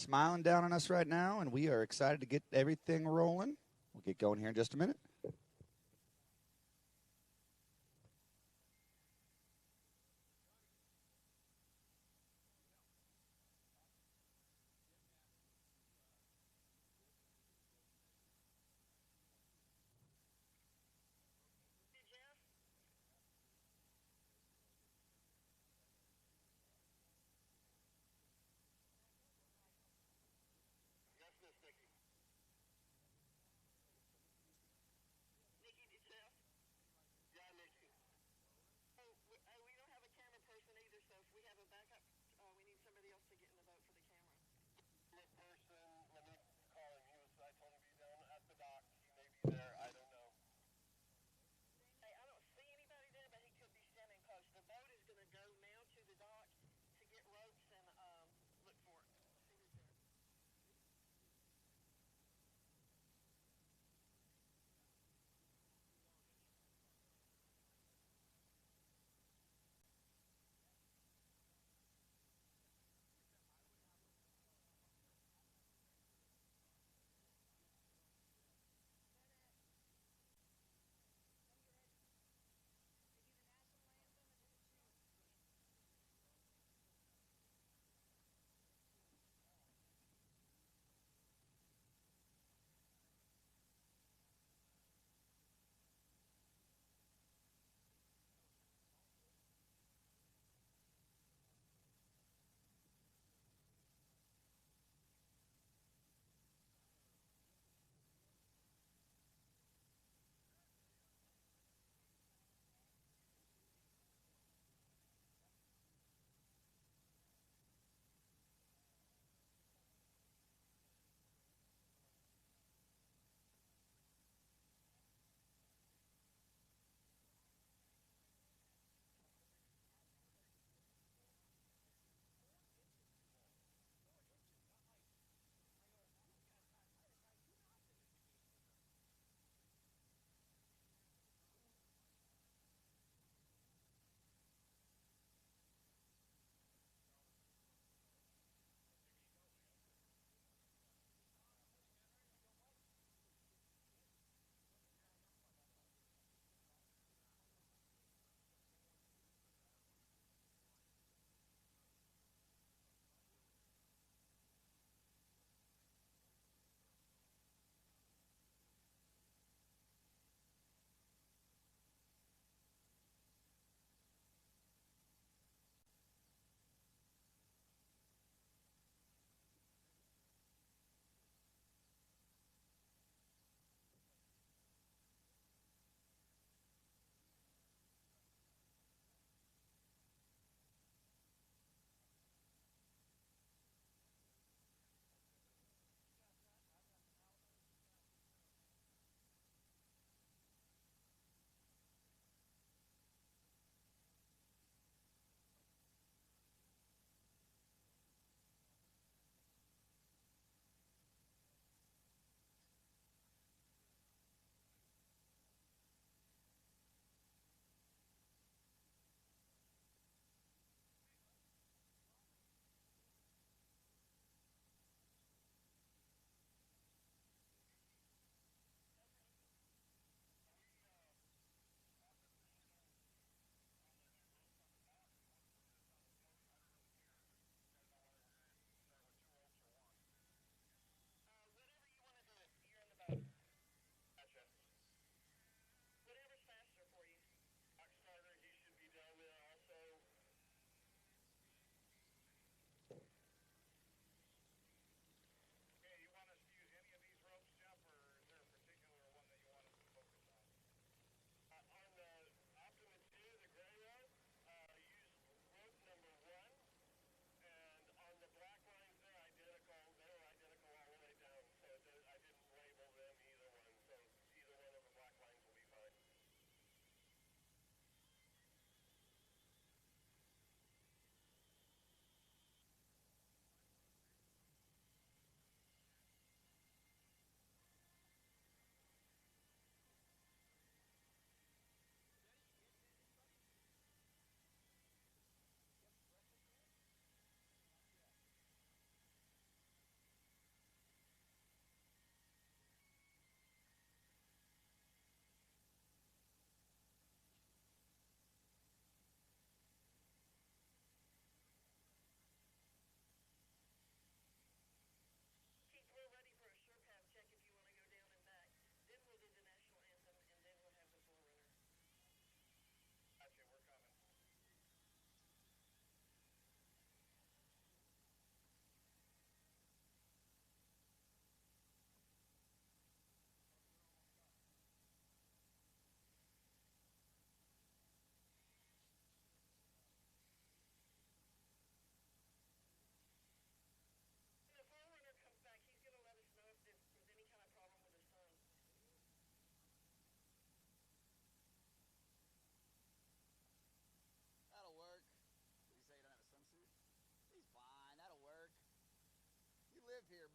smiling down on us right now, and we are excited to get everything rolling. We'll get going here in just a minute.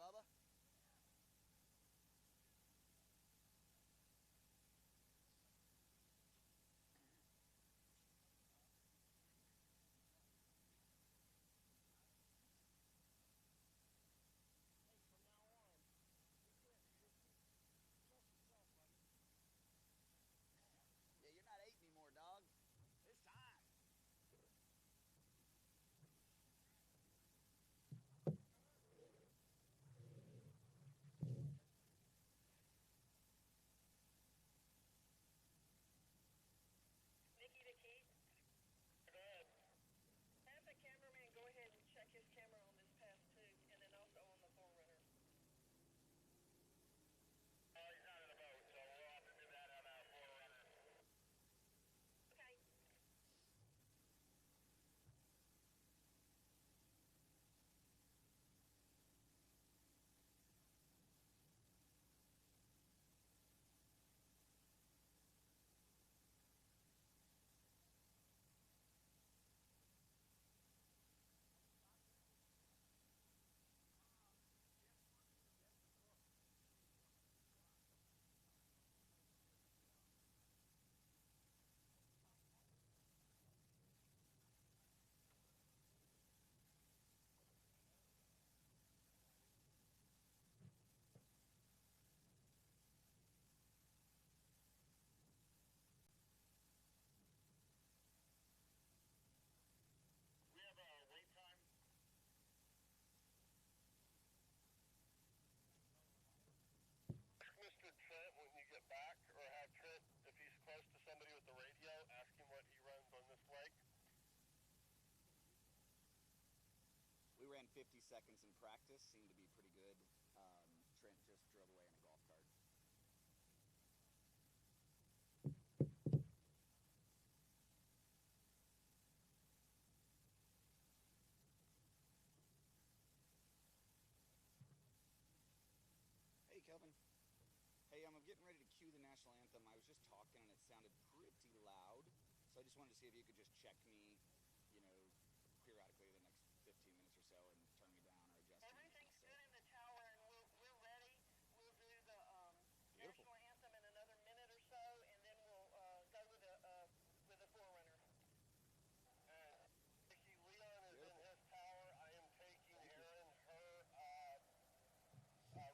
Bubba. Yeah, you're not 8 anymore, dog. It's time. Nikki to Keith. Go ahead. Have the cameraman go ahead and check his camera on this pass too, and then also on the forerunner. He's not in the boat, so we'll have to do that on our forerunner. Okay. We have a wait time. Mr. Trent, when you get back, or have Trent, if he's close to somebody with the radio, ask him what he runs on this leg. We ran 50 seconds in practice, seemed to be pretty good. Trent just drove away in a golf cart. Hey, Kelvin. Hey, I'm getting ready to cue the national anthem. I was just talking and it sounded pretty loud, so I just wanted to see if you could just check me, periodically the next 15 minutes or so and turn me down or adjust me. Everything's good in the tower, and we're ready. We'll do the national anthem in another minute or so, and then we'll go with the forerunner. Nikki, Leon is in his tower. I am taking Erin her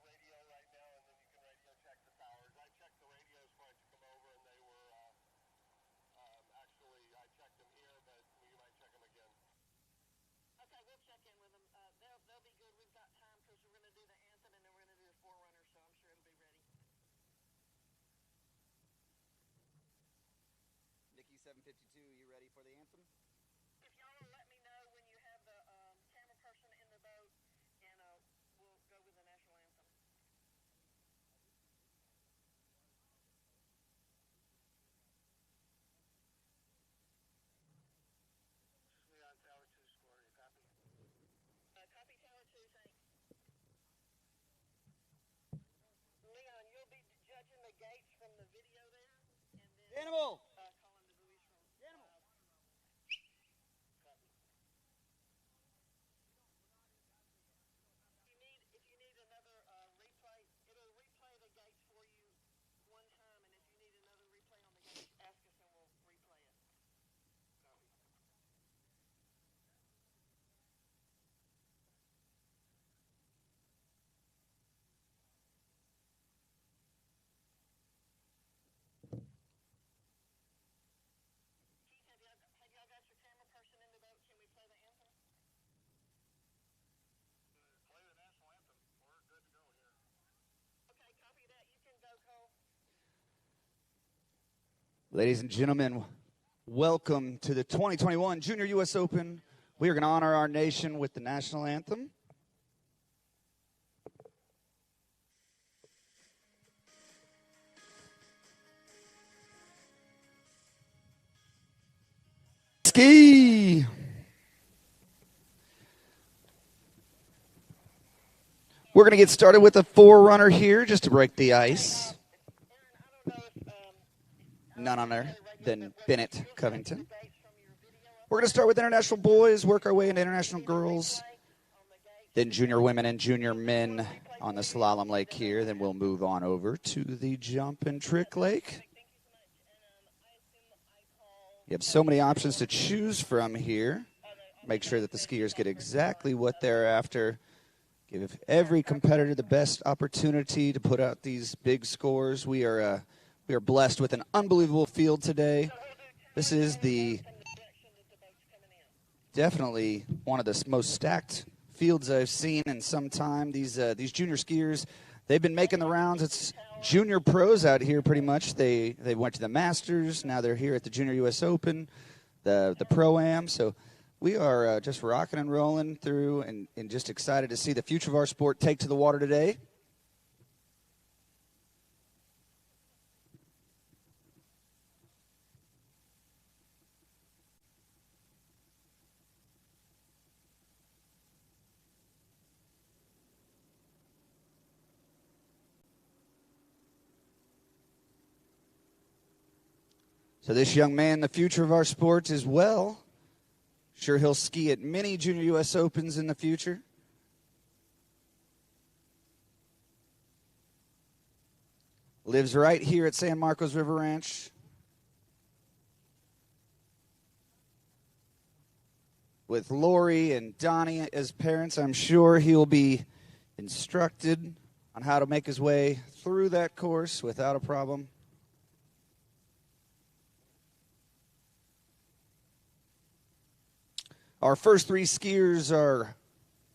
radio right now, and then you can radio check the towers. I checked the radios before I took them over, and they were actually I checked them here, but you might check them again. Okay, we'll check in with them. They'll be good. We've got time because we're going to do the anthem and then we're going to do the forerunner, so I'm sure it'll be ready. Nikki 752, you ready for the anthem? If y'all will let me know when you have the camera person in the boat, and we'll go with the national anthem. Leon Tower 2 score, you copy? Copy Tower 2, thanks. Leon, you'll be judging the gates from the video there, and then Animal! calling the buoys from Animal! Copy. If you need another replay, it'll replay the gates for you one time, and if you need another replay on the gates, ask us and we'll replay it. Copy. Keith, have y'all got your camera person in the boat? Can we play the anthem? Play the national anthem. We're good to go here. Okay, copy that. You can go, Cole. Ladies and gentlemen, welcome to the 2021 Junior U.S. Open. We are going to honor our nation with the national anthem. Ski! We're going to get started with a forerunner here just to break the ice. Aaron, I don't know if None other than Bennett Covington. We're going to start with international boys, work our way into international girls. then junior women and junior men on the slalom lake here. Then we'll move on over to the jump and trick lake. You have so many options to choose from here. Make sure that the skiers get exactly what they're after. Give every competitor the best opportunity to put out these big scores. We are blessed with an unbelievable field today. This is definitely one of the most stacked fields I've seen in some time. These junior skiers, they've been making the rounds. It's junior pros out here pretty much. They went to the Masters. Now they're here at the Junior U.S. Open, the Pro-Am. So we are just rocking and rolling through and just excited to see the future of our sport take to the water today. So this young man, the future of our sport as well. Sure, he'll ski at many Junior U.S. Opens in the future. Lives right here at San Marcos River Ranch. With Lori and Donnie as parents, I'm sure he'll be instructed on how to make his way through that course without a problem. Our first three skiers are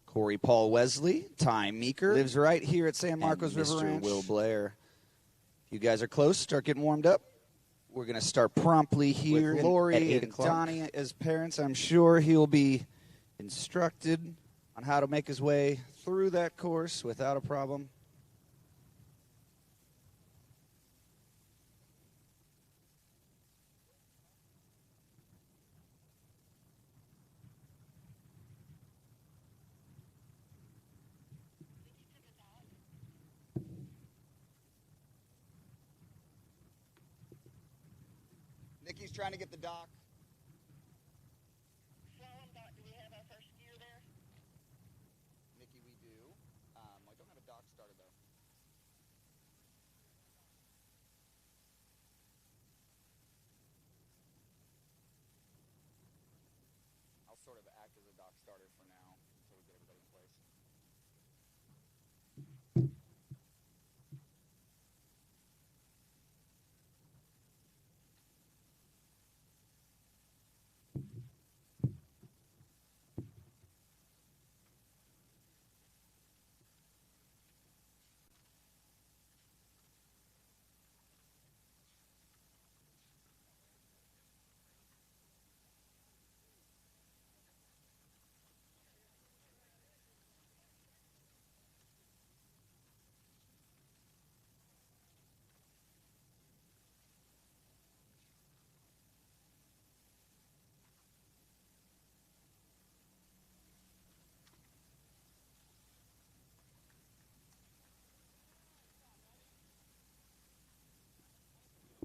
Corey Paul Wesley, Tai Mer, lives right here at San Marcos River Ranch. Will Blair. You guys are close. Start getting warmed up. We're going to start promptly here. With Lori and Donnie as parents, I'm sure he'll be instructed on how to make his way through that course without a problem. Nikki's trying to get the dock. Slalom dock, do we have our first skier there? Nikki, we do. I don't have a dock started, though. I'll sort of act as a dock starter for now until we get everybody in place.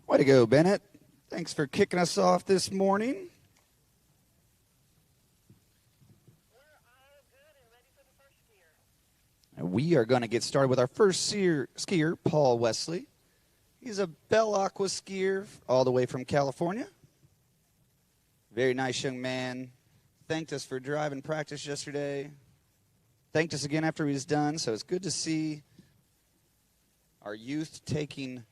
Way to go, Bennett. Thanks for kicking us off this morning. We're all good and ready for the first skier. And we are going to get started with our first skier, Paul Wesley. He's a Bell Aqua skier all the way from California. Very nice young man. Thanked us for driving practice yesterday. Thanked us again after he was done. So it's good to see our youth taking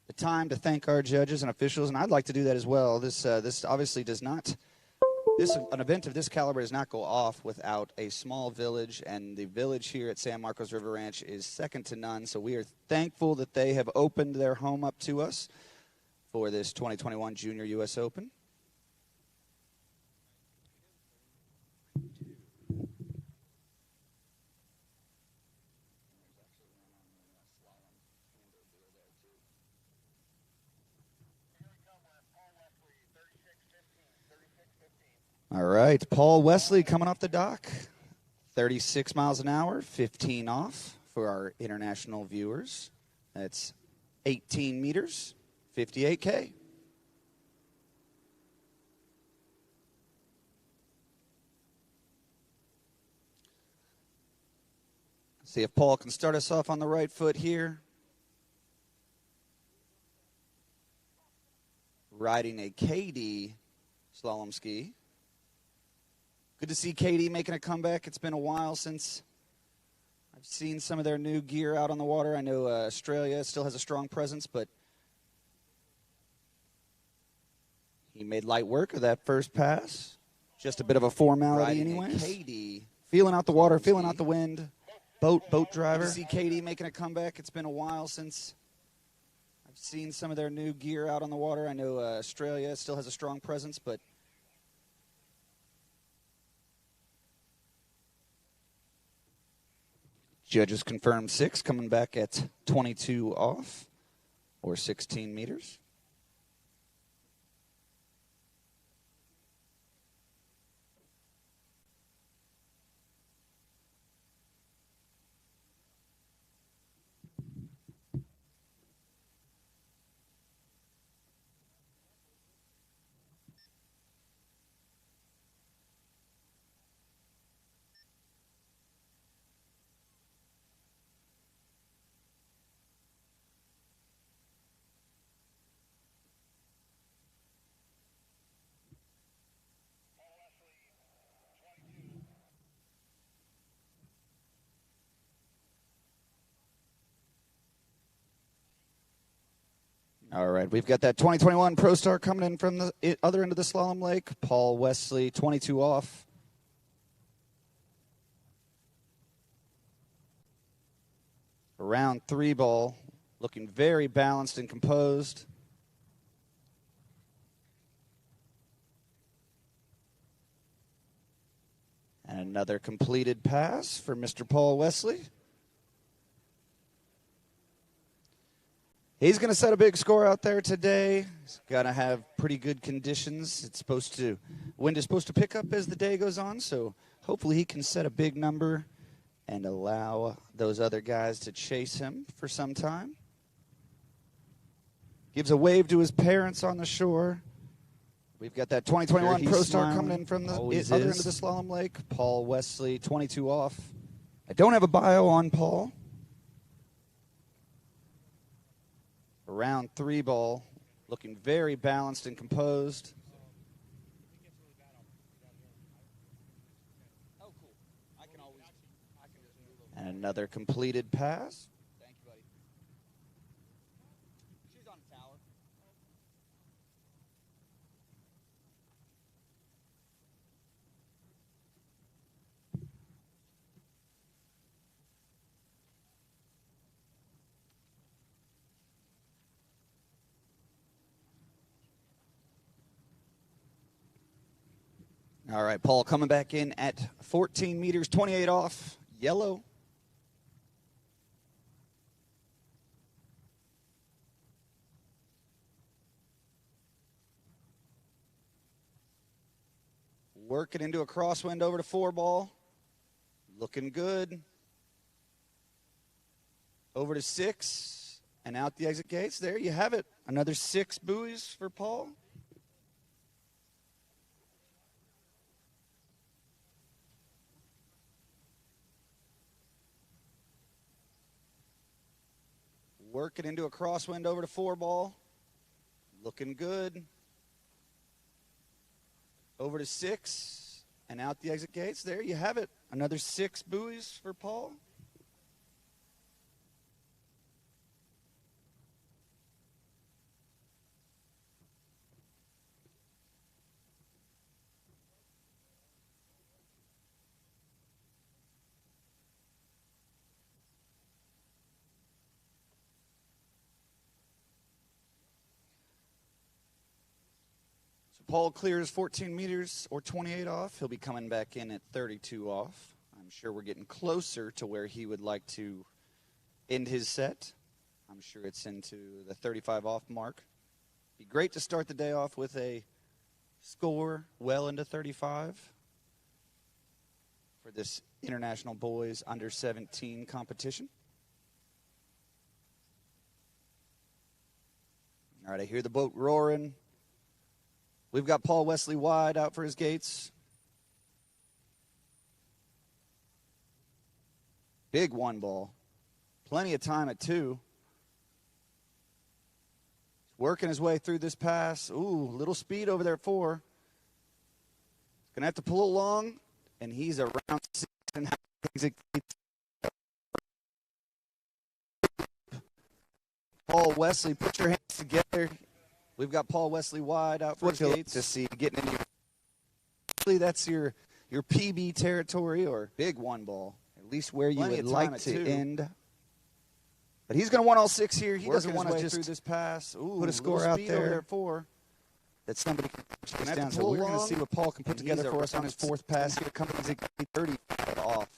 the time to thank our judges and officials, and I'd like to do that as well. This obviously does not, an event of this caliber does not go off without a small village, and the village here at San Marcos River Ranch is second to none, so we are thankful that they have opened their home up to us for this 2021 Junior U.S. Open. All right, Paul Wesley coming off the dock, 36 miles an hour, 15 off for our international viewers. That's 18 meters, 58K. See if Paul can start us off on the right foot here. Riding a KD slalom ski. Good to see KD making a comeback. It's been a while since I've seen some of their new gear out on the water. I know Australia still has a strong presence, but he made light work of that first pass. Just a bit of a formality anyways. KD. Feeling out the water, feeling out the wind. Boat driver. Good to see KD making a comeback. It's been a while since I've seen some of their new gear out on the water. I know Australia still has a strong presence, but judges confirmed 6, coming back at 22 off, or 16 meters. All right, we've got that 2021 Pro Star coming in from the other end of the slalom lake. Paul Wesley, 22 off. Round 3 ball, looking very balanced and composed. And another completed pass for Mr. Paul Wesley. He's going to set a big score out there today. He's got to have pretty good conditions. Wind is supposed to pick up as the day goes on, so hopefully he can set a big number and allow those other guys to chase him for some time. Gives a wave to his parents on the shore. We've got that 2021 Pro Star coming in from the other end of the slalom lake. Paul Wesley, 22 off. I don't have a bio on Paul. Round 3 ball, looking very balanced and composed. Oh, cool. I can just move over. And another completed pass. Thank you, buddy. She's on the tower. All right, Paul coming back in at 14 meters, 28 off, yellow. Working into a crosswind over to 4 ball. Looking good. Over to 6 and out the exit gates. There you have it. Another 6 buoys for Paul. Working into a crosswind over to 4 ball. Looking good. Over to 6 and out the exit gates. There you have it. Another 6 buoys for Paul. Paul clears 14 meters or 28 off. He'll be coming back in at 32 off. I'm sure we're getting closer to where he would like to end his set. I'm sure it's into the 35 off mark. Be great to start the day off with a score well into 35 for this International Boys Under 17 competition. All right, I hear the boat roaring. We've got Paul Wesley wide out for his gates. Big one ball. Plenty of time at 2. Working his way through this pass. Ooh, little speed over there at 4. Going to have to pull along, and he's around 6 and Paul Wesley, put your hands together. We've got Paul Wesley wide out for his gates. To see getting in your. That's your PB territory or big one ball. At least where you would like to end. But he's going to want all 6 here. He doesn't want to just through this pass. Ooh, put a score out there. Over there at 4. That somebody can push this down. So we're going to see what Paul can put together for us on his 4th pass. Here comes 30 off.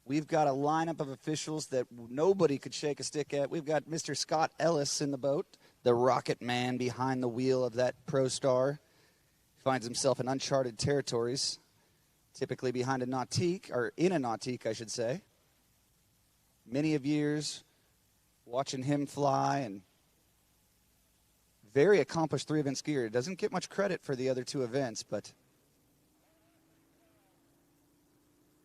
We've got a lineup of officials that nobody could shake a stick at. We've got Mr. Scott Ellis in the boat, the rocket man behind the wheel of that Pro Star. Finds himself in uncharted territories, typically behind a nautique, or in a nautique, I should say. Many of years watching him fly, and very accomplished 3-event skier. Doesn't get much credit for the other 2 events, but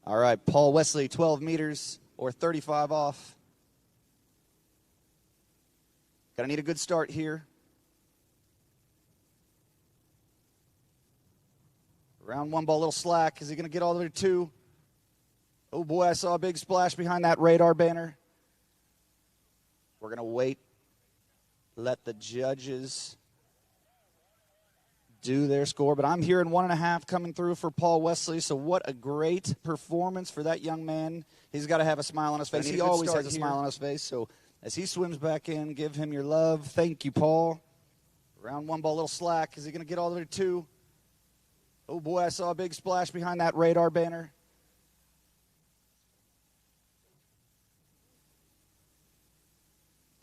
all right, Paul Wesley, 12 meters or 35 off. Gonna need a good start here. Round 1 ball, a little slack. Is he gonna get all the way to 2? Oh boy, I saw a big splash behind that radar banner. We're gonna wait. Let the judges do their score, but I'm hearing 1.5 coming through for Paul Wesley, so what a great performance for that young man. He's got to have a smile on his face. He always has a smile on his face, so as he swims back in, give him your love. Thank you, Paul. Round 1 ball, a little slack. Is he going to get all the way to 2? Oh, boy, I saw a big splash behind that radar banner.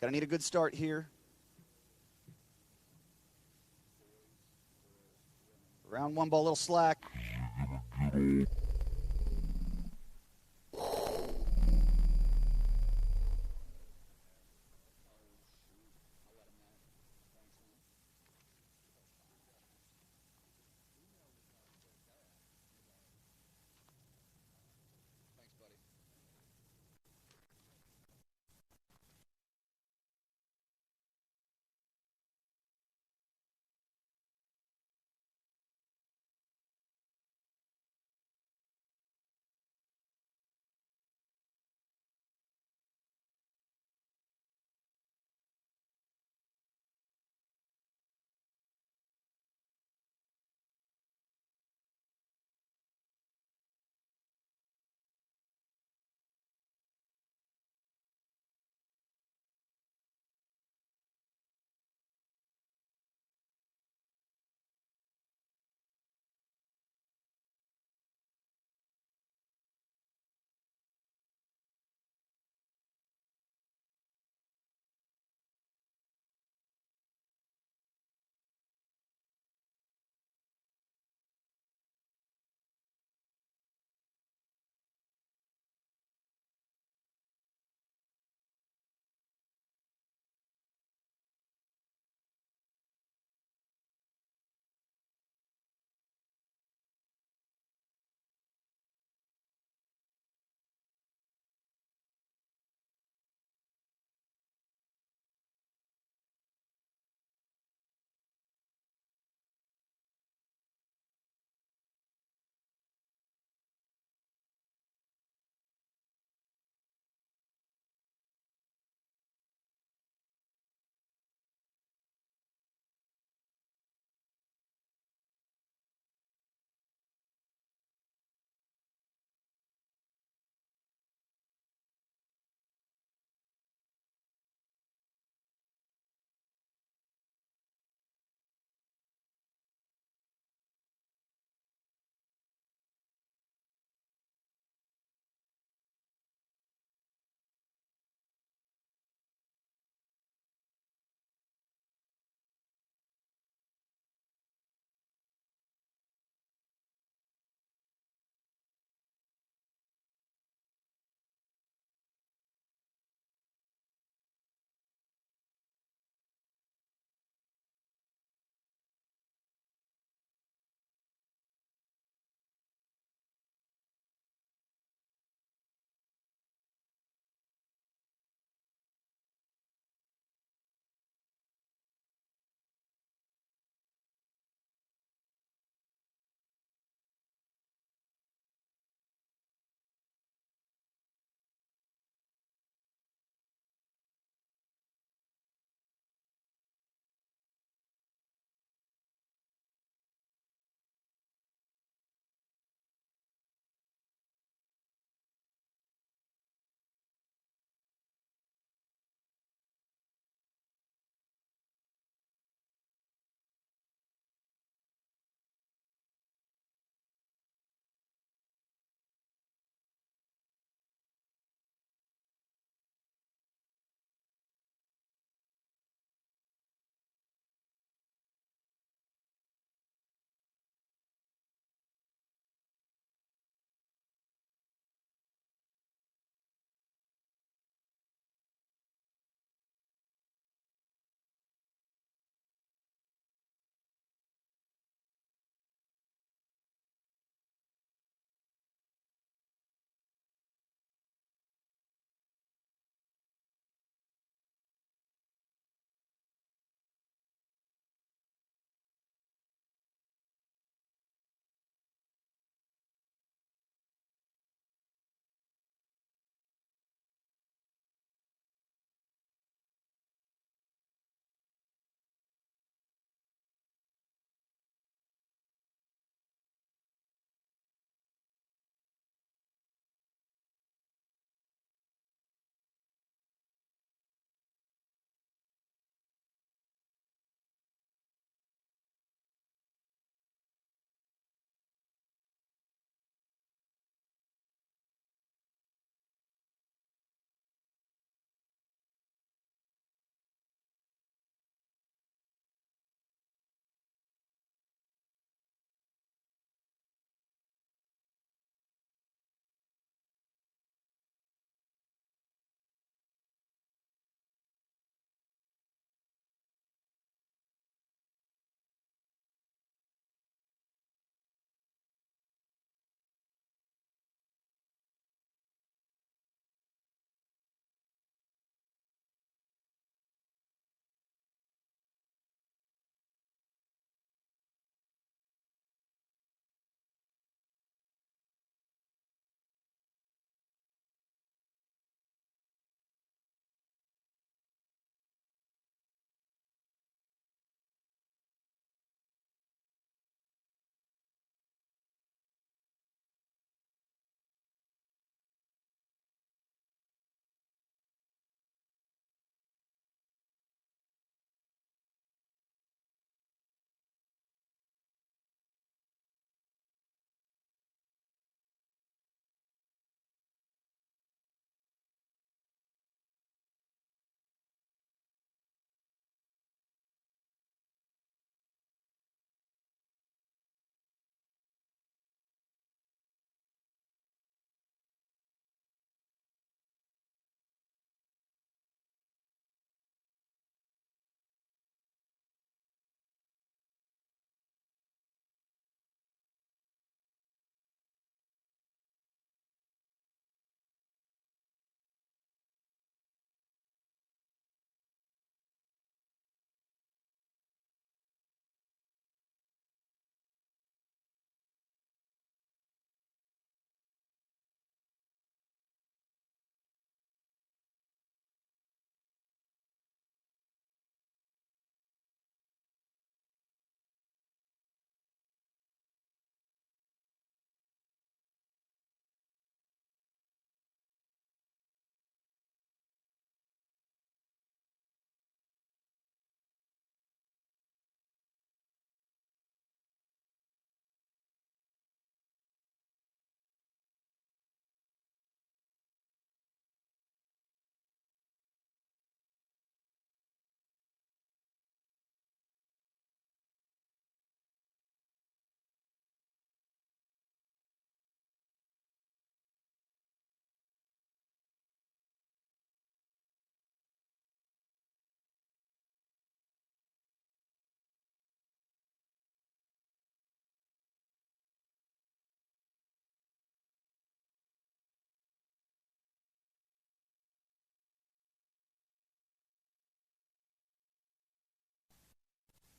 Got to need a good start here. Round 1 ball, a little slack.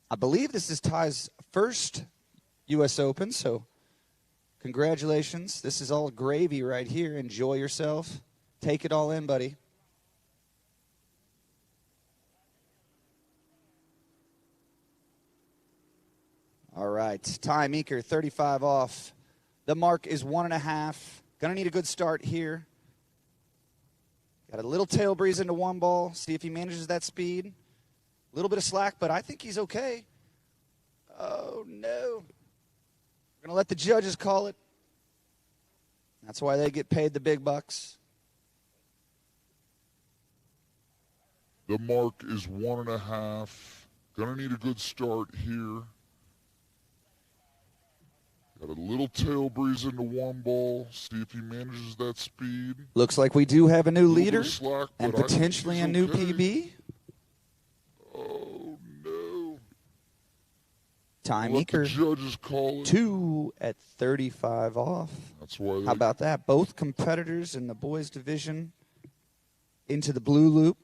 I believe this is Ty's first U.S. Open, so congratulations. This is all gravy right here. Enjoy yourself. Take it all in, buddy. All right, Tai Meeker, 35 off. The mark is 1.5. Gonna need a good start here. Got a little tail breeze into one ball. See if he manages that speed. A little bit of slack, but I think he's okay. Oh, no. We're going to let the judges call it. That's why they get paid the big bucks. The mark is 1.5. Gonna need a good start here. Got a little tail breeze into one ball. See if he manages that speed. Looks like we do have a new leader slack, and potentially a new PB. Oh, no. Tai Meeker, judges call it. 2 at 35 off. That's why. How about that? Both competitors in the boys division into the blue loop.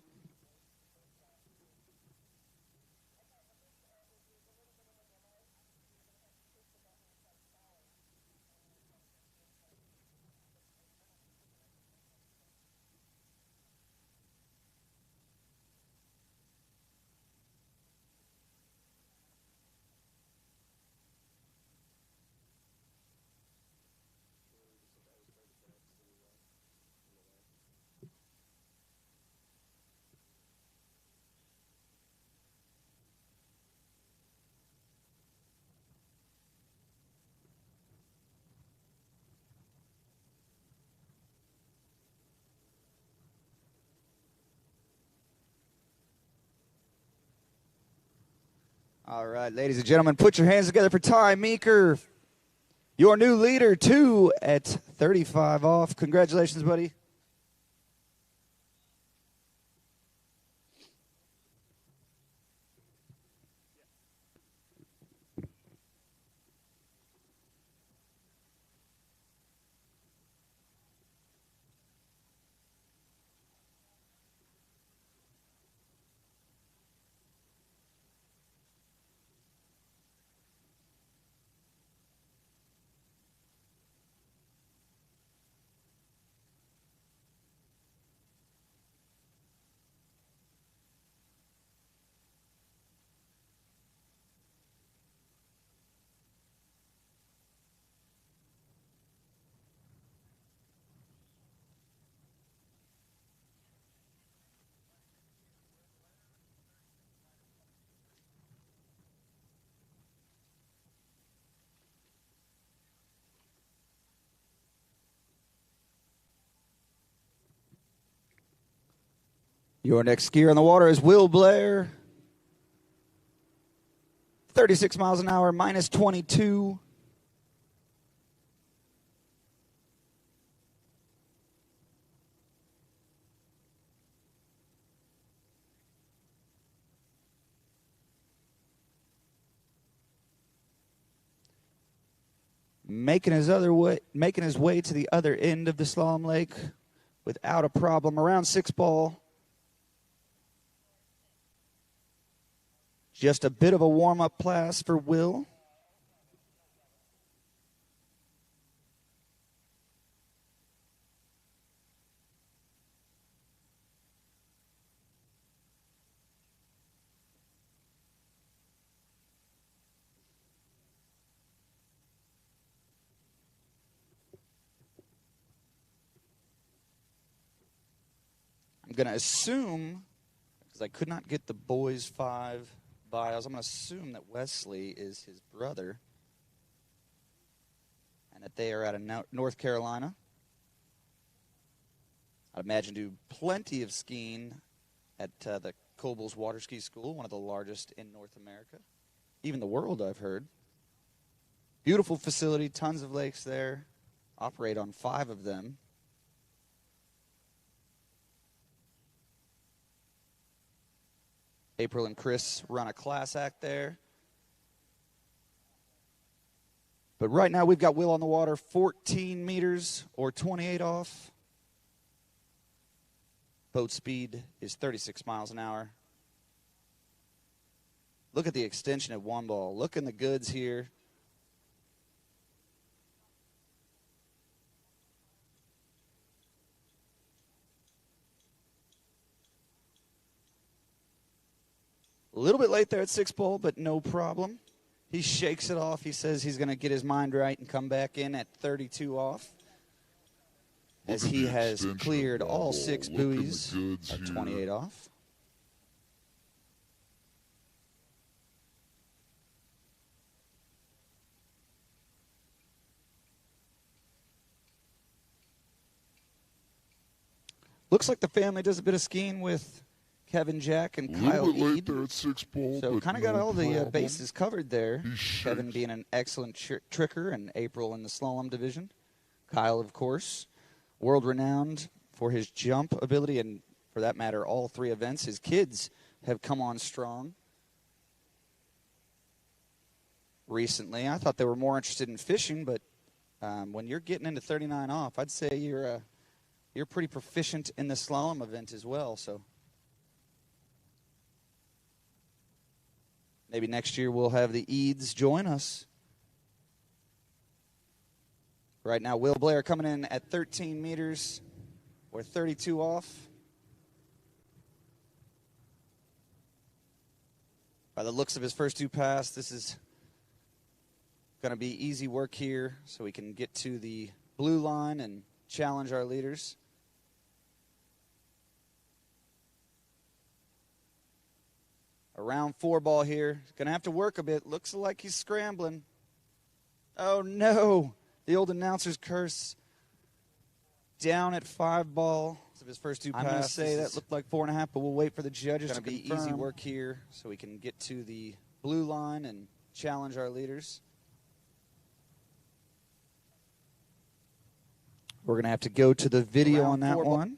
All right, ladies and gentlemen, put your hands together for Tai Meeker, your new leader, 2 at 35 off. Congratulations, buddy. Your next skier on the water is Will Blair. 36 miles an hour, minus 22. Making his way to the other end of the slalom lake without a problem. Around 6 ball. Just a bit of a warm-up pass for Will. I'm going to assume, because I could not get the boys 5 bios, I'm going to assume that Wesley is his brother and that they are out of North Carolina. I'd imagine do plenty of skiing at the Cobles Water Ski School, one of the largest in North America, even the world, I've heard. Beautiful facility, tons of lakes there, operate on 5 of them. April and Chris run a class act there. But right now we've got Will on the water, 14 meters or 28 off. Boat speed is 36 miles an hour. Look at the extension at 1 ball. Look in the goods here. A little bit late there at 6 ball, but no problem. He shakes it off. He says he's going to get his mind right and come back in at 32 off, as he has cleared all 6 buoys at 28 off. Looks like the family does a bit of skiing with Kevin, Jack, and Kyle Ead. There at 6 ball, so kind of got all the bases covered there. Kevin being an excellent tricker, and April in the slalom division. Kyle, of course, world-renowned for his jump ability, and for that matter, all 3 events. His kids have come on strong recently. I thought they were more interested in fishing, but when you're getting into 39 off, I'd say you're pretty proficient in the slalom event as well. So maybe next year we'll have the Eads join us. Right now, Will Blair coming in at 13 meters or 32 off. By the looks of his first 2 passes, this is going to be easy work here so we can get to the blue line and challenge our leaders. Around 4 ball here. Going to have to work a bit. Looks like he's scrambling. Oh, no. The old announcer's curse. Down at 5 ball. Of his first 2 passes. I'm going to say that looked like 4.5, but we'll wait for the judges to confirm. It's going to be easy work here so we can get to the blue line and challenge our leaders. We're going to have to go to the video on that one.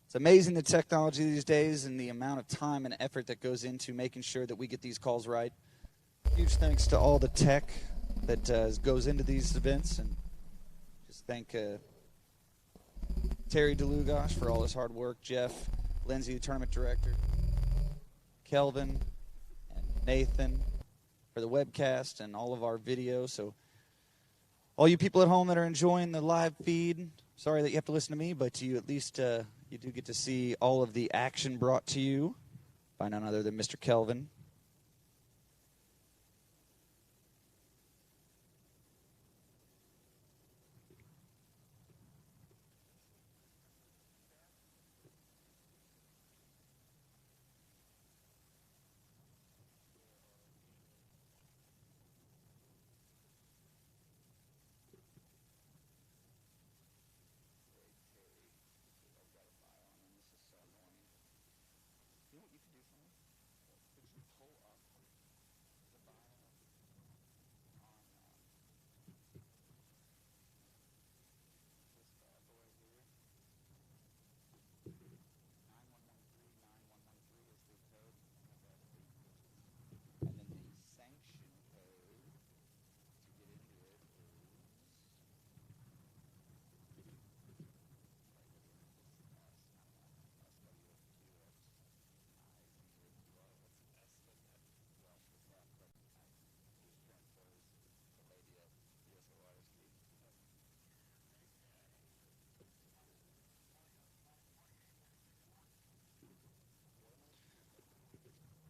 It's amazing the technology these days and the amount of time and effort that goes into making sure that we get these calls right. Huge thanks to all the tech that goes into these events, and just thank Terry DeLugosh for all his hard work, Jeff, Lindsay, the tournament director, Kelvin, and Nathan for the webcast and all of our videos. So all you people at home that are enjoying the live feed, sorry that you have to listen to me, but you at least you do get to see all of the action brought to you by none other than Mr. Kelvin.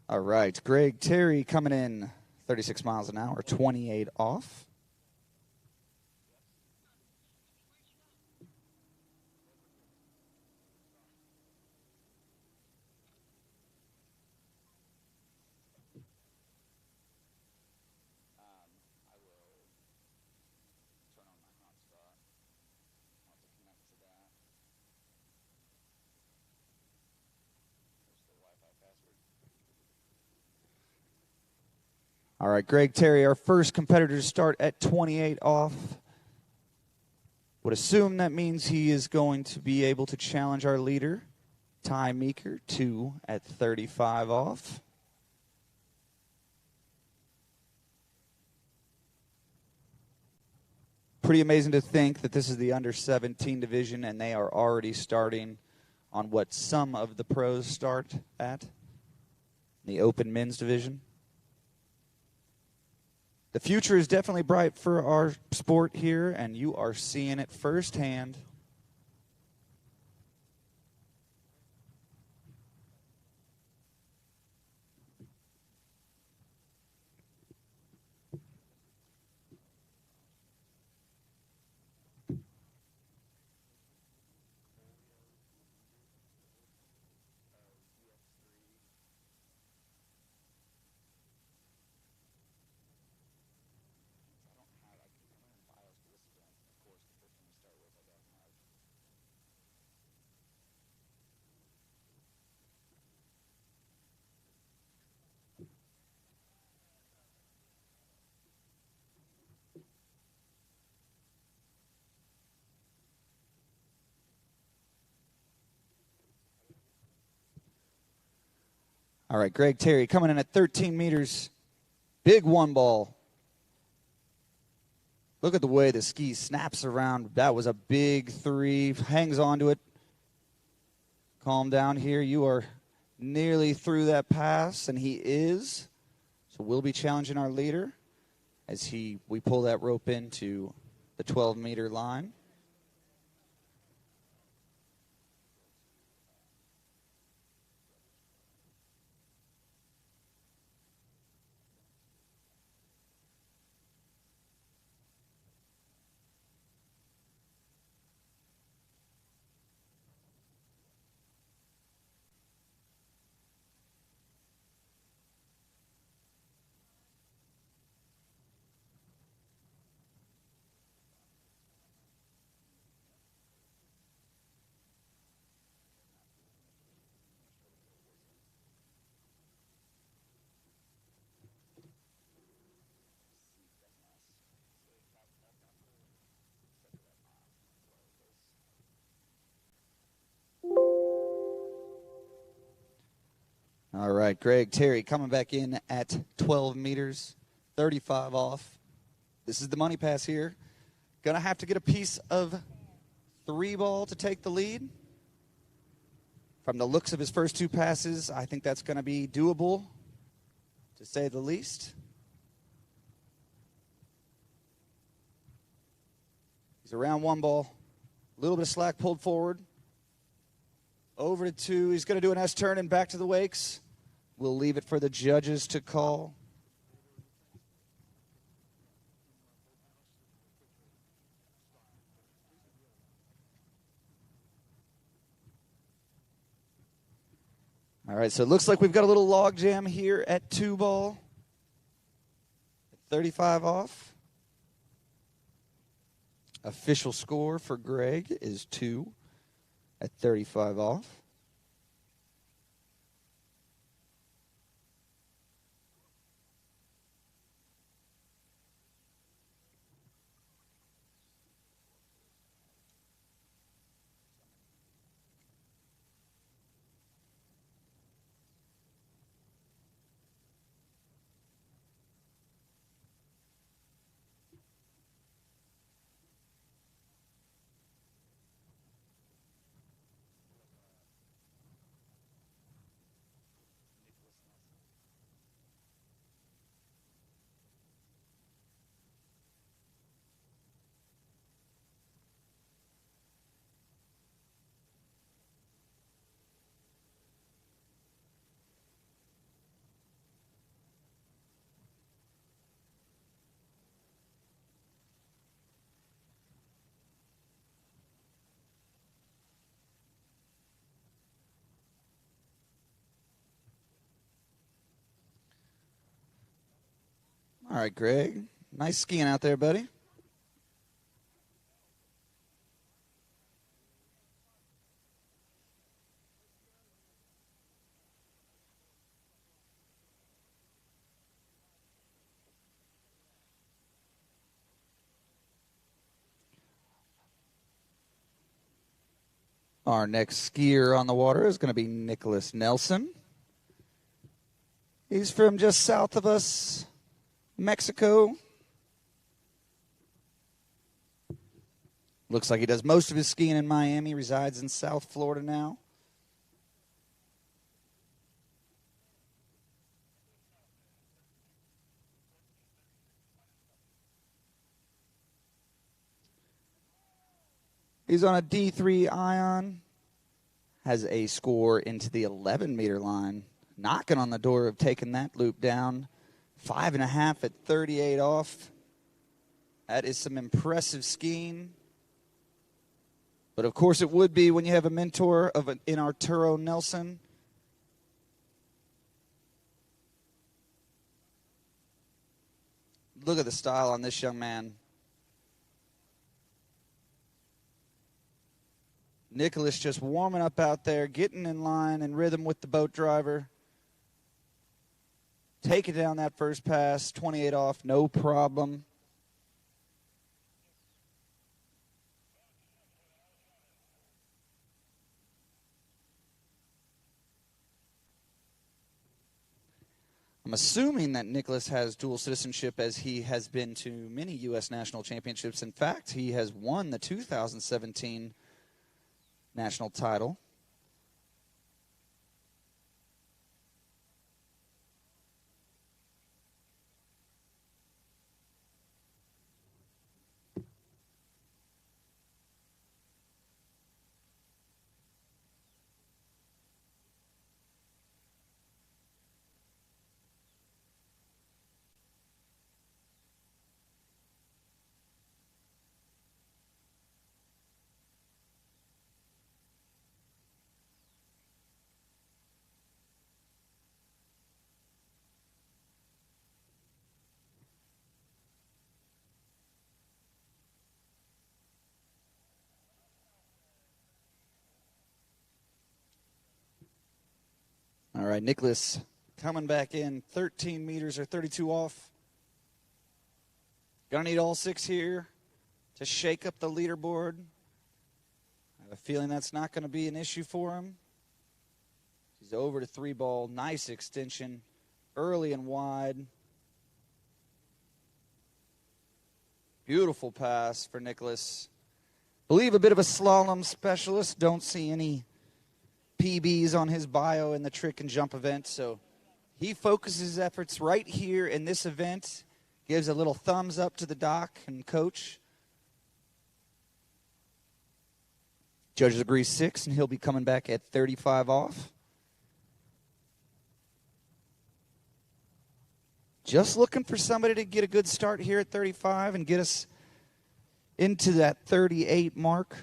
All right, Greg Terry coming in 36 miles an hour, 28 off. All right, Greg Terry, our first competitor to start at 28 off. Would assume that means he is going to be able to challenge our leader, Tai Mer, 2 at 35 off. Pretty amazing to think that this is the under-17 division, and they are already starting on what some of the pros start at. in the open men's division. The future is definitely bright for our sport here, and you are seeing it firsthand. All right, Greg Terry coming in at 13 meters. Big one ball. Look at the way the ski snaps around. That was a big three. Hangs on to it. Calm down here. You are nearly through that pass, and he is. So we'll be challenging our leader as we pull that rope into the 12-meter line. All right, Greg Terry coming back in at 12 meters, 35 off. This is the money pass here. Going to have to get a piece of 3-ball to take the lead. From the looks of his first 2 passes, I think that's going to be doable, to say the least. He's around 1-ball. A little bit of slack pulled forward. Over to 2. He's going to do an S-turn and back to the wakes. We'll leave it for the judges to call. All right, so it looks like we've got a little log jam here at 2-ball. 35 off. Official score for Greg is 2 at 35 off. All right, Greg. Nice skiing out there, buddy. Our next skier on the water is going to be Nicholas Nelson. He's from just south of us, Mexico. Looks like he does most of his skiing in Miami, resides in South Florida now. He's on a D3 ion. Has a score into the 11-meter line. Knocking on the door of taking that loop down. 5.5 at 38 off. That is some impressive skiing. But, of course, it would be when you have a mentor in Arturo Nelson. Look at the style on this young man. Nicholas just warming up out there, getting in line and rhythm with the boat driver. Taking down that first pass, 28 off, no problem. I'm assuming that Nicholas has dual citizenship as he has been to many U.S. national championships. In fact, he has won the 2017 national title. All right, Nicholas coming back in 13 meters or 32 off. Gonna need all 6 here to shake up the leaderboard. I have a feeling that's not going to be an issue for him. He's over to 3 ball. Nice extension. Early and wide. Beautiful pass for Nicholas. Believe a bit of a slalom specialist. Don't see any PBs on his bio in the trick and jump event, so he focuses his efforts right here in this event, gives a little thumbs up to the doc and coach. Judges agree 6, and he'll be coming back at 35 off. Just looking for somebody to get a good start here at 35 and get us into that 38 mark.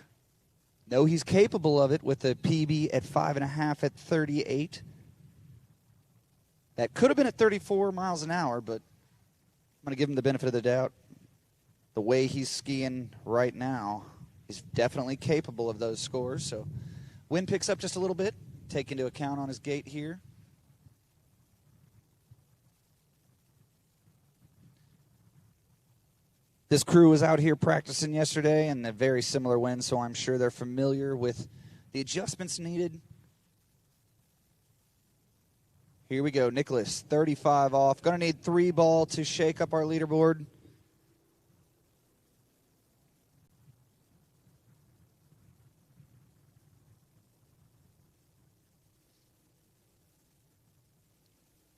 No, he's capable of it with a PB at 5.5 at 38. That could have been at 34 miles an hour, but I'm going to give him the benefit of the doubt. The way he's skiing right now, he's definitely capable of those scores. So wind picks up just a little bit. Take into account on his gate here. This crew was out here practicing yesterday in a very similar wind, so I'm sure they're familiar with the adjustments needed. Here we go, Nicholas, 35 off. Going to need 3 ball to shake up our leaderboard.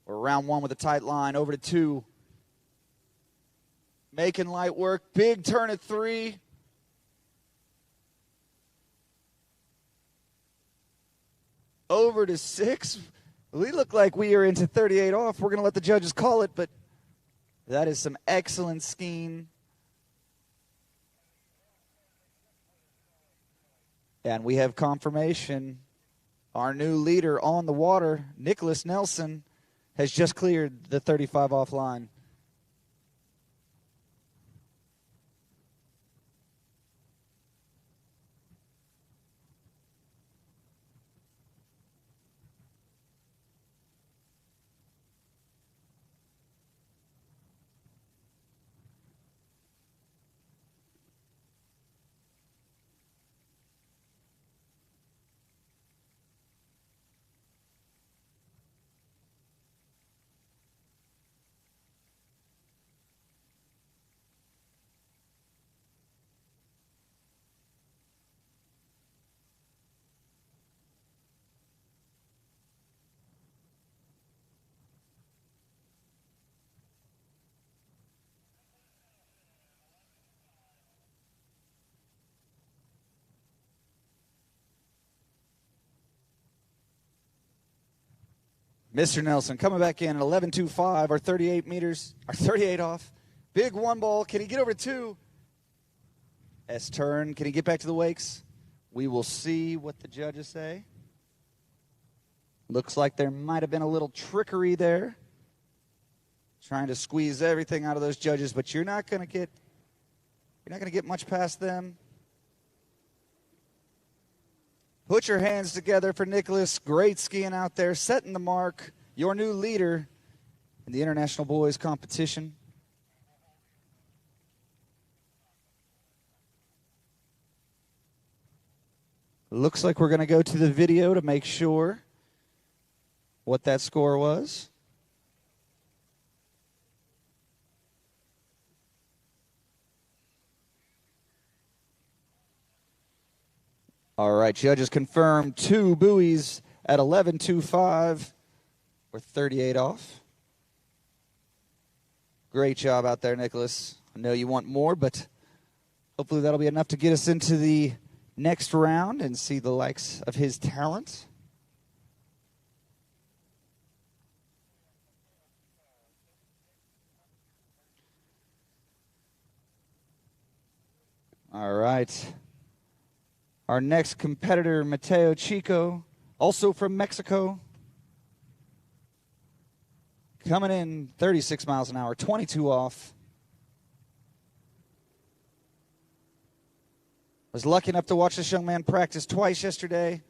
We're round 1 with a tight line, over to 2. Making light work. Big turn at 3. Over to 6. We look like we are into 38 off. We're going to let the judges call it, but that is some excellent skiing. And we have confirmation. Our new leader on the water, Nicholas Nelson, has just cleared the 35 off line. Mr. Nelson coming back in at 11.25 or 38 meters, or 38 off. Big one ball. Can he get over two? S-turn. Can he get back to the wakes? We will see what the judges say. Looks like there might have been a little trickery there. Trying to squeeze everything out of those judges, but you're not going to get much past them. Put your hands together for Nicholas. Great skiing out there, setting the mark. Your new leader in the International Boys competition. Looks like we're going to go to the video to make sure what that score was. All right, judges confirmed 2 buoys at 11.25 or 38 off. Great job out there, Nicholas. I know you want more, but hopefully that'll be enough to get us into the next round and see the likes of his talent. All right. Our next competitor, Matteo Chico, also from Mexico. Coming in 36 miles an hour, 22 off. Was lucky enough to watch this young man practice twice yesterday.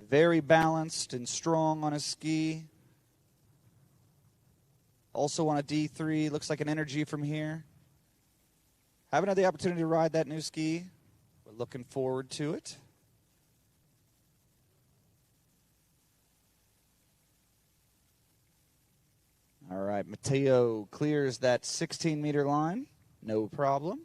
Very balanced and strong on his ski. Also on a D3, looks like an energy from here. Haven't had the opportunity to ride that new ski. We're looking forward to it. All right, Matteo clears that 16-meter line. No problem.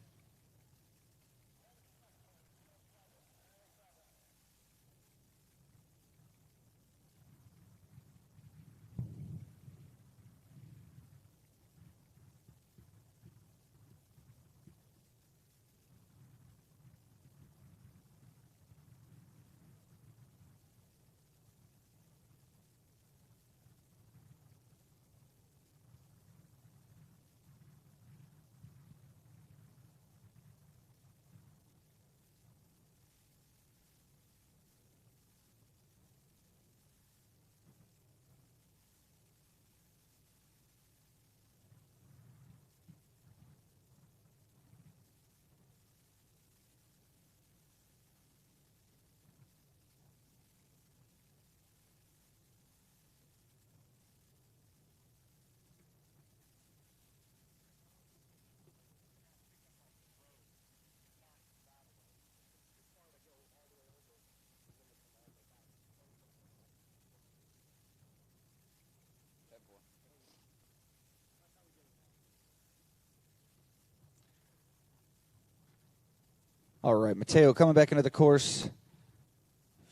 All right, Matteo coming back into the course.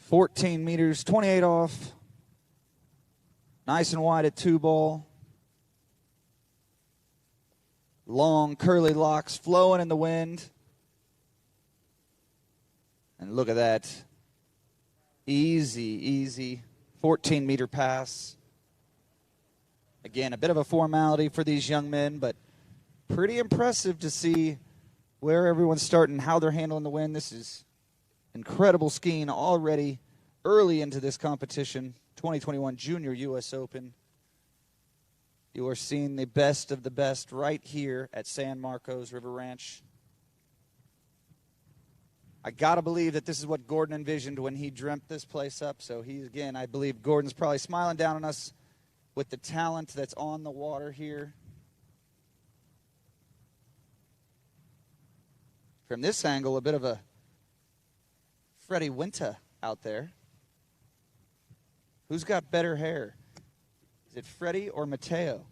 14 meters, 28 off. Nice and wide at 2-ball. Long curly locks flowing in the wind. And look at that. Easy 14-meter pass. Again, a bit of a formality for these young men, but pretty impressive to see where everyone's starting, how they're handling the wind. This is incredible skiing already early into this competition. 2021 Junior U.S. Open. You are seeing the best of the best right here at San Marcos River Ranch. I got to believe that this is what Gordon envisioned when he dreamt this place up. So again, I believe Gordon's probably smiling down on us with the talent that's on the water here. From this angle, a bit of a Freddie Winter out there. Who's got better hair? Is it Freddie or Matteo?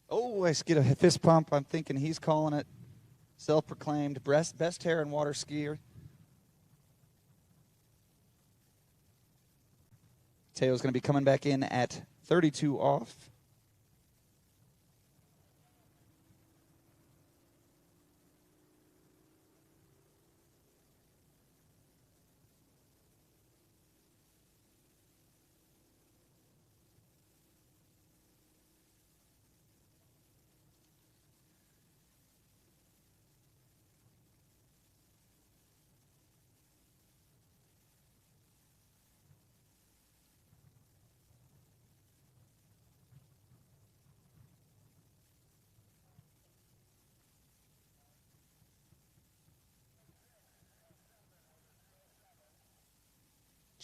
Oh, I get a fist pump. I'm thinking he's calling it. Self-proclaimed best hair and water skier. Mateo's going to be coming back in at 32 off.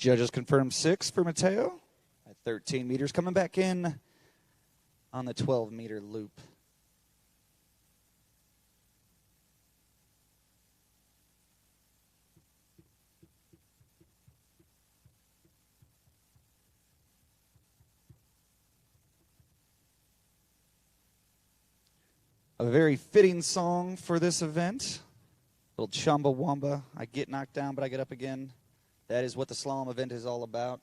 Judges confirm 6 for Matteo at 13 meters, coming back in on the 12-meter loop. A very fitting song for this event. Little Chumbawamba. I get knocked down, but I get up again. That is what the slalom event is all about.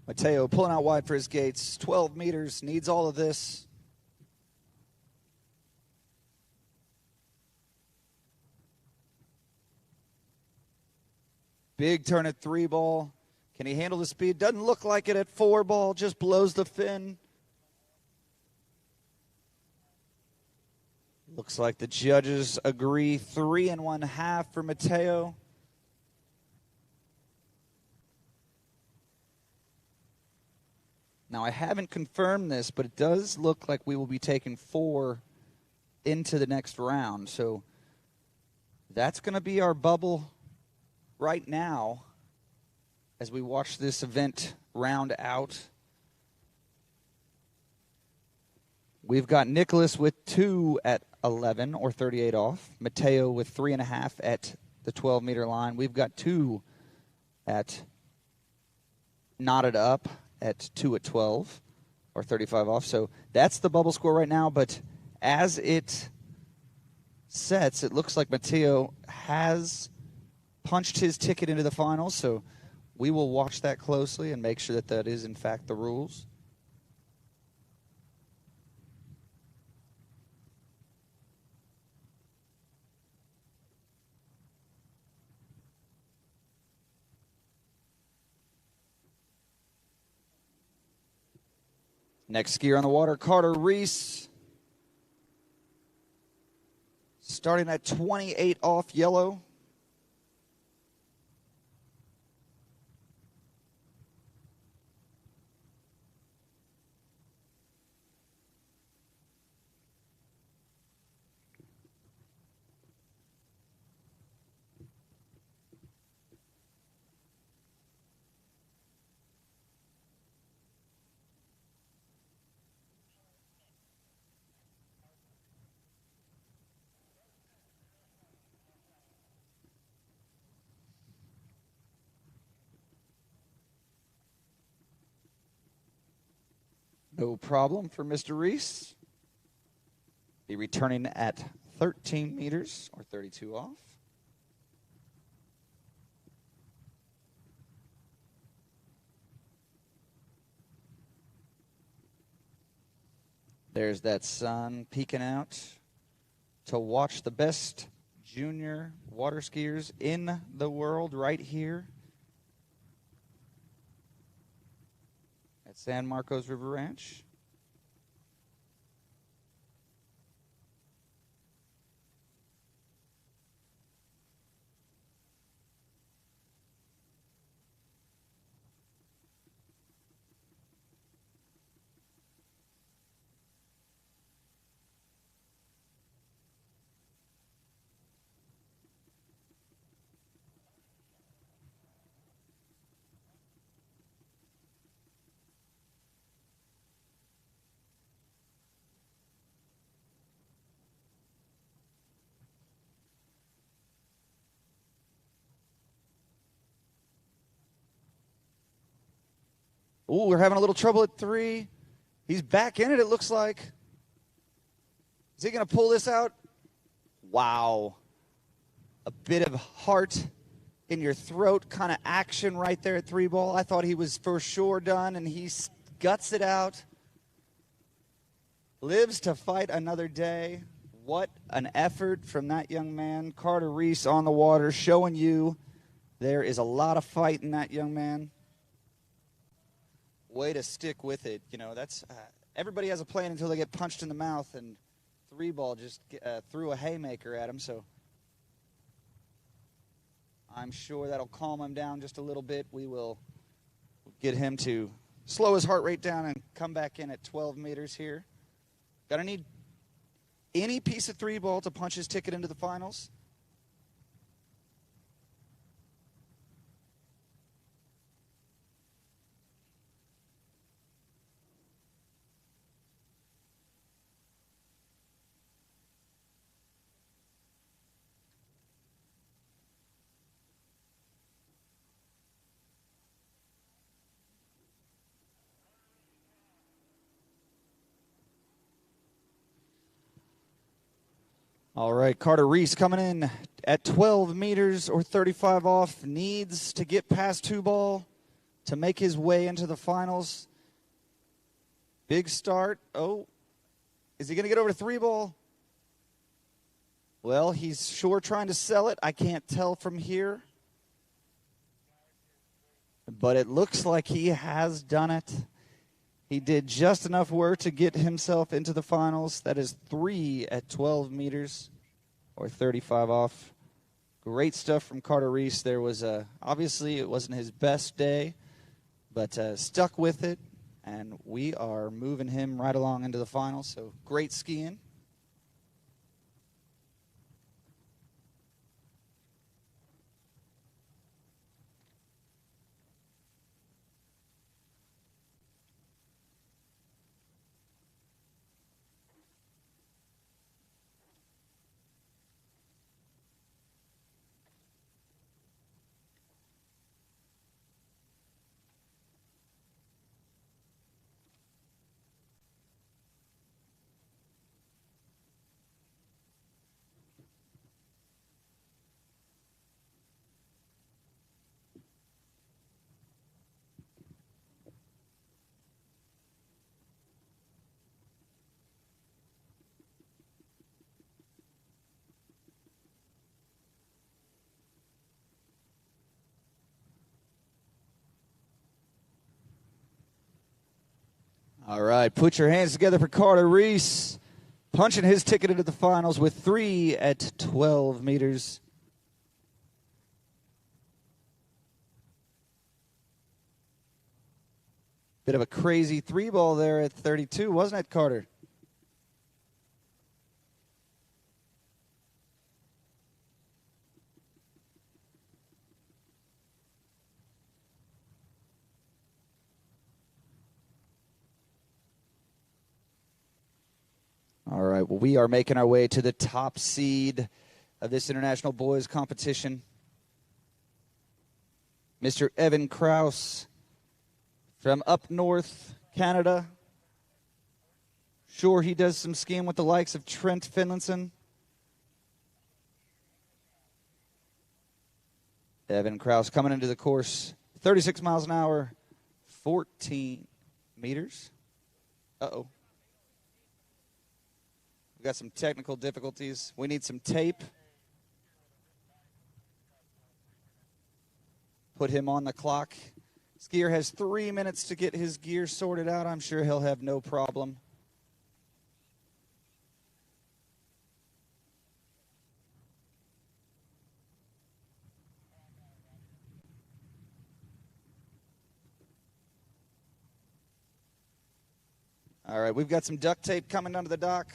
Matteo pulling out wide for his gates. 12 meters, needs all of this. Big turn at 3 ball. Can he handle the speed? Doesn't look like it at 4 ball. Just blows the fin. Looks like the judges agree 3 1/2 for Matteo. Now, I haven't confirmed this, but it does look like we will be taking 4 into the next round. So that's going to be our bubble right now as we watch this event round out. We've got Nicholas with 2 at 11 or 38 off. Matteo with 3 1/2 at the 12-meter line. We've got 2 at knotted up at 2 at 12 or 35 off. So that's the bubble score right now. But as it sets, it looks like Matteo has punched his ticket into the finals. So we will watch that closely and make sure that that is, in fact, the rules. Next skier on the water, Carter Reese. Starting at 28 off yellow. No problem for Mr. Reese. Be returning at 13 meters or 32 off. There's that sun peeking out to watch the best junior water skiers in the world right here at San Marcos River Ranch. Ooh, we're having a little trouble at 3. He's back in it, it looks like. Is he going to pull this out? Wow. A bit of heart in your throat kind of action right there at 3 ball. I thought he was for sure done, and he guts it out. Lives to fight another day. What an effort from that young man. Carter Reese on the water, showing you there is a lot of fight in that young man. Way to stick with it. You know, that's everybody has a plan until they get punched in the mouth, and Three Ball just threw a haymaker at him, so I'm sure that'll calm him down just a little bit. We will get him to slow his heart rate down and come back in at 12 meters here. Gotta need any piece of Three Ball to punch his ticket into the finals. All right, Carter Reese coming in at 12 meters or 35 off. Needs to get past Two Ball to make his way into the finals. Big start. Oh, is he going to get over to Three Ball? Well, he's sure trying to sell it. I can't tell from here. But it looks like he has done it. He did just enough work to get himself into the finals. That is 3 at 12 meters or 35 off. Great stuff from Carter Reese. There was obviously it wasn't his best day, but stuck with it, and we are moving him right along into the finals. So great skiing. All right, put your hands together for Carter Reese, punching his ticket into the finals with 3 at 12 meters. Bit of a crazy Three Ball there at 32, wasn't it, Carter? All right, well, we are making our way to the top seed of this international boys competition. Mr. Evan Krauss from up north, Canada. Sure, he does some skiing with the likes of Trent Finlinson. Evan Krauss coming into the course, 36 miles an hour, 14 meters. Uh-oh. We've got some technical difficulties. We need some tape. Put him on the clock. Skier has 3 minutes to get his gear sorted out. I'm sure he'll have no problem. All right, we've got some duct tape coming onto the dock.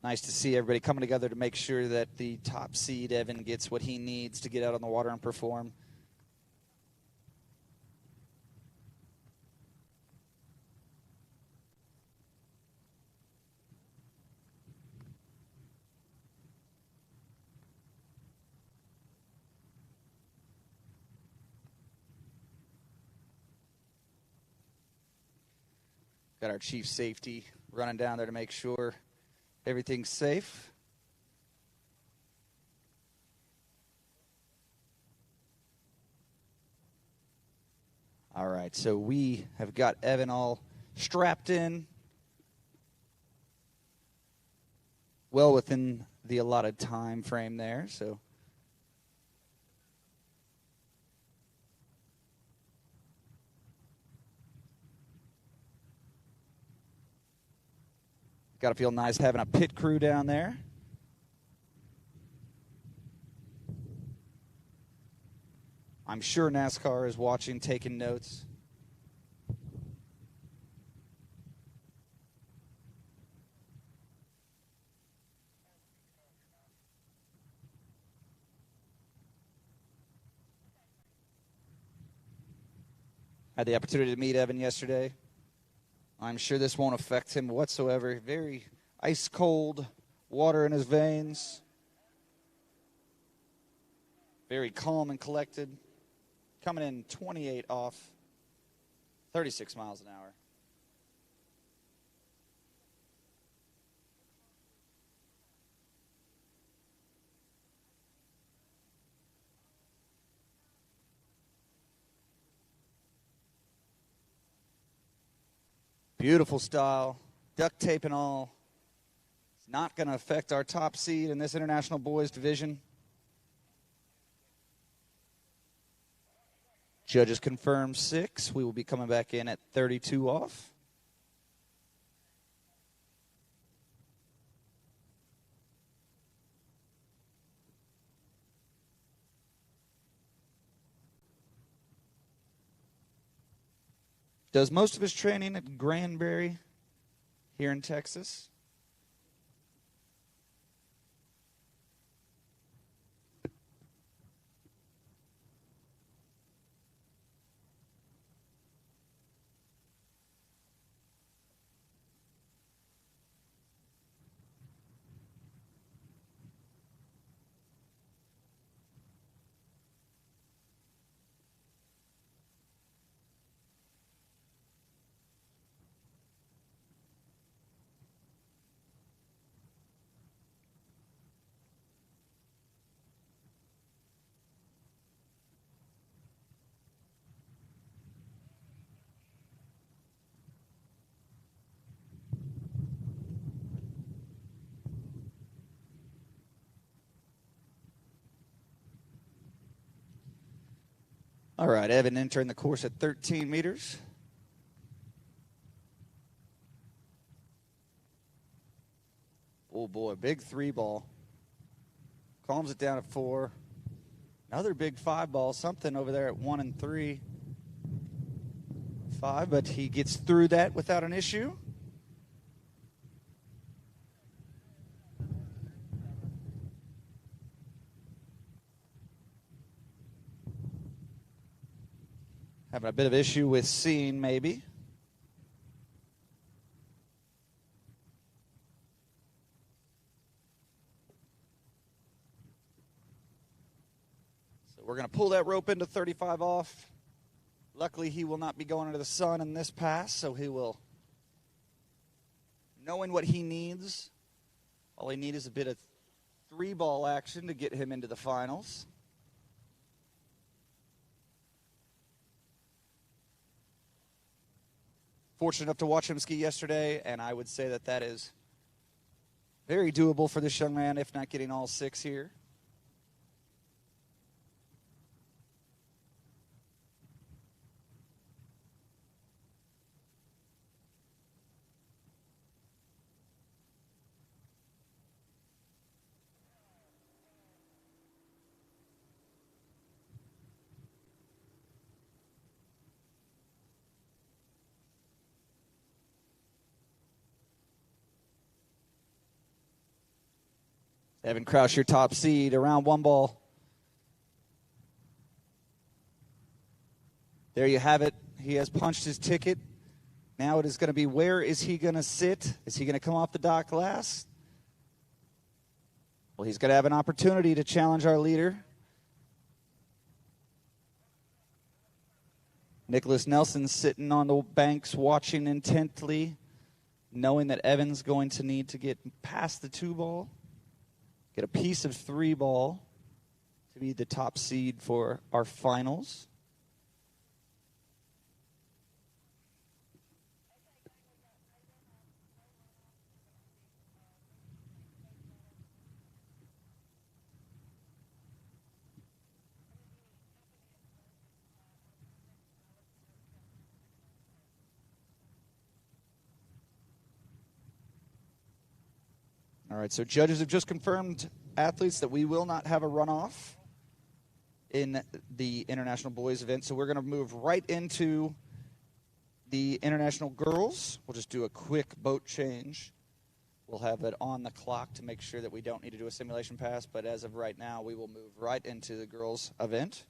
Nice to see everybody coming together to make sure that the top seed, Evan, gets what he needs to get out on the water and perform. Got our chief safety running down there to make sure everything's safe. All right, so we have got Evan all strapped in. Well within the allotted time frame there, so. Got to feel nice having a pit crew down there. I'm sure NASCAR is watching, taking notes. Had the opportunity to meet Evan yesterday. I'm sure this won't affect him whatsoever. Very ice cold water in his veins. Very calm and collected. Coming in 28 off, 36 miles an hour. Beautiful style, duct tape and all. It's not going to affect our top seed in this International Boys Division. Judges confirm 6. We will be coming back in at 32 off. Does most of his training at Granbury here in Texas. All right, Evan entering the course at 13 meters. Oh, boy, big 3-ball. Calms it down at 4. Another big 5-ball, something over there at 1 and 3. 5, but he gets through that without an issue. Having a bit of issue with seeing, maybe. So we're going to pull that rope into 35 off. Luckily, he will not be going into the sun in this pass, so he will, knowing what he needs, all he needs is a bit of 3-ball action to get him into the finals. Fortunate enough to watch him ski yesterday, and I would say that that is very doable for this young man, if not getting all 6 here. Evan Krauss, your top seed, around 1 ball. There you have it. He has punched his ticket. Now it is going to be, where is he going to sit? Is he going to come off the dock last? Well, he's going to have an opportunity to challenge our leader. Nicholas Nelson sitting on the banks watching intently, knowing that Evan's going to need to get past the 2-ball. Get a piece of 3-ball to be the top seed for our finals. All right, so judges have just confirmed, athletes, that we will not have a runoff in the International Boys event. So we're going to move right into the International Girls. We'll just do a quick boat change. We'll have it on the clock to make sure that we don't need to do a simulation pass. But as of right now, we will move right into the girls' event,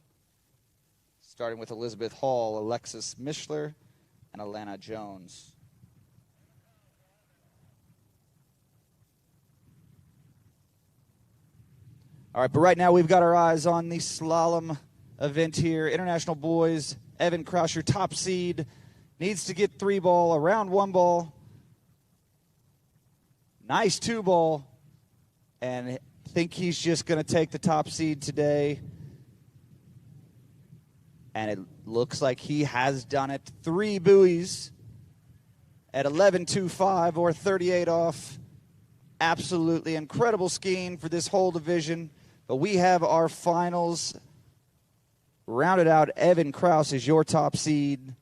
starting with Elizabeth Hall, Alexis Micheller, and Elena Jones. All right, but right now we've got our eyes on the slalom event here. International Boys, Evan Krauss, your top seed, needs to get 3 ball, around 1 ball. Nice 2 ball, and I think he's just going to take the top seed today. And it looks like he has done it. 3 buoys at 11.25 or 38 off. Absolutely incredible skiing for this whole division. But we have our finals rounded out. Evan Krauss is your top seed.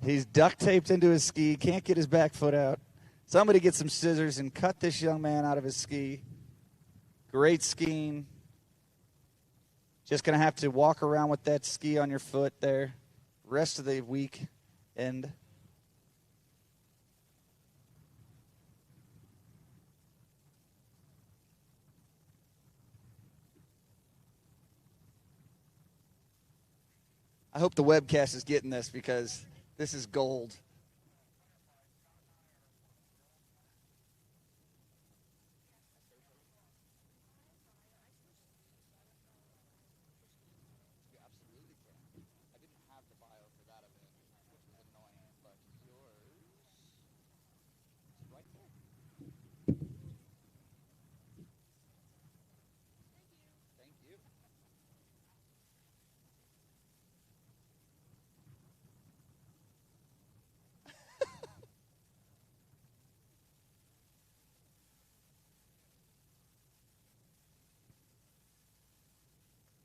He's duct taped into his ski, can't get his back foot out. Somebody get some scissors and cut this young man out of his ski. Great skiing. Just going to have to walk around with that ski on your foot there rest of the week end. I hope the webcast is getting this because this is gold.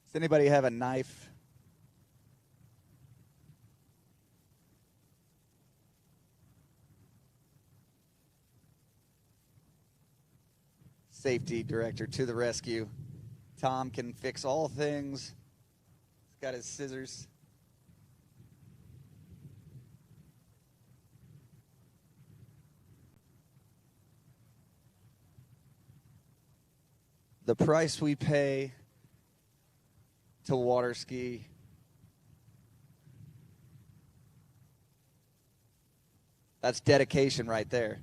Does anybody have a knife? Safety director to the rescue. Tom can fix all things. He's got his scissors. The price we pay to water ski. That's dedication right there.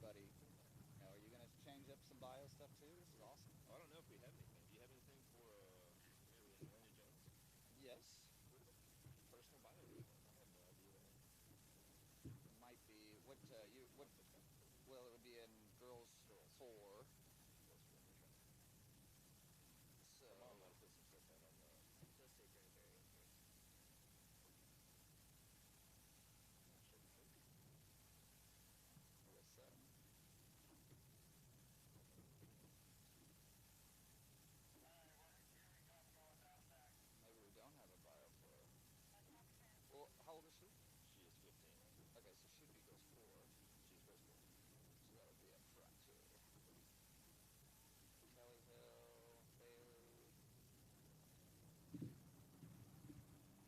everybody. Are you going to change up some bio stuff too? This is awesome. I don't know if we have anything. Do you have anything for Elena Jones? Yes. Personal bio? I have no idea. It might be what well, it would be in girls 4. So My mom might have put some stuff out on the. Just say Granbury. Alyssa. Maybe we don't have a bio for her. Well, how old is she? She is 15. Okay, so she'd be girls 4. She's girls 4. So that would be up front too. Kelly Hill, Bailey.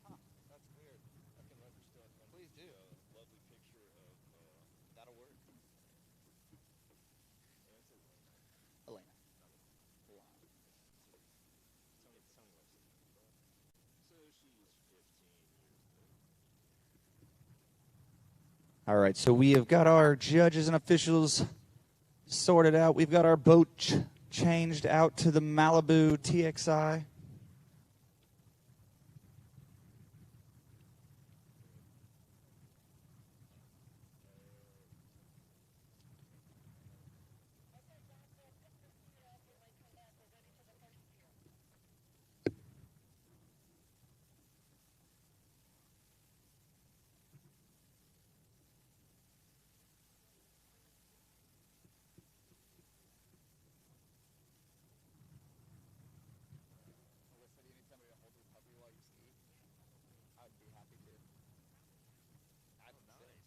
Huh, that's weird. I can let her stuff. Please do. A lovely picture of. That'll work. And it's Elena. It's sunglasses. So she's 15 years old. All right, so we have got our judges and officials sorted out. We've got our boat changed out to the Malibu TXI. Alyssa, do you need somebody to hold your puppy while you ski? I'd be happy to. That's nice.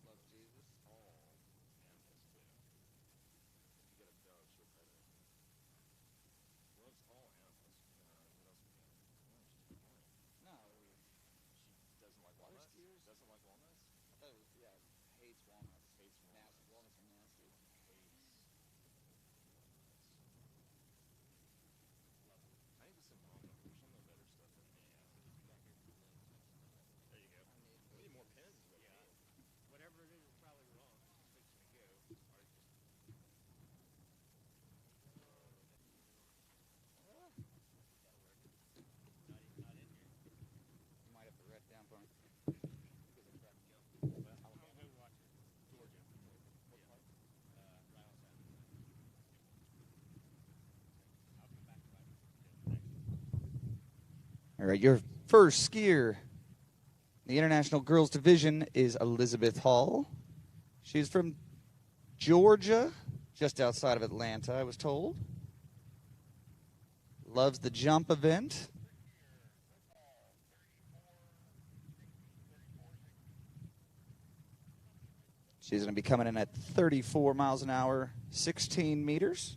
Love Jesus. All animals too. If you get a dog, she'll pet it. Loves all animals. What else we got? Oh, she's boring. No, She doesn't like Water walnuts. skiers? Doesn't like walnuts. I thought it was, hates walnuts. Hates walnuts. Nasty. Walnuts are nasty. Hates. Love it. I need to send mom over. She'll know better stuff than me. There you go. We need more pens. Is what we need. Whatever it is probably wrong. It's fixing to go. Not in here. You might have to write it down for me. Because I tried to jump. Who watch it? Georgia. What part? Right outside. I'll come back to it. All right, your first skier in the International Girls Division is Elizabeth Hall. She's from Georgia, just outside of Atlanta, I was told. Loves the jump event. She's going to be coming in at 34 miles an hour, 16 meters,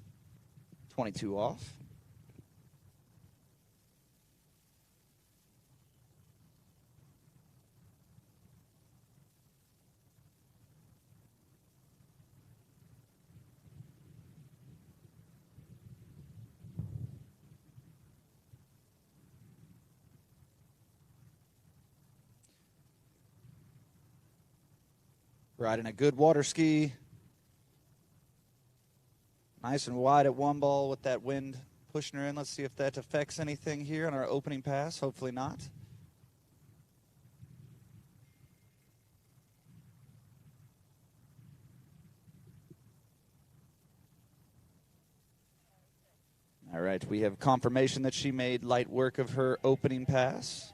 22 off. Riding a good water ski. Nice and wide at one ball with that wind pushing her in. Let's see if that affects anything here on our opening pass. Hopefully not. All right, we have confirmation that she made light work of her opening pass.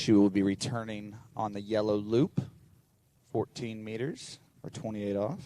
She will be returning on the yellow loop, 14 meters or 28 off.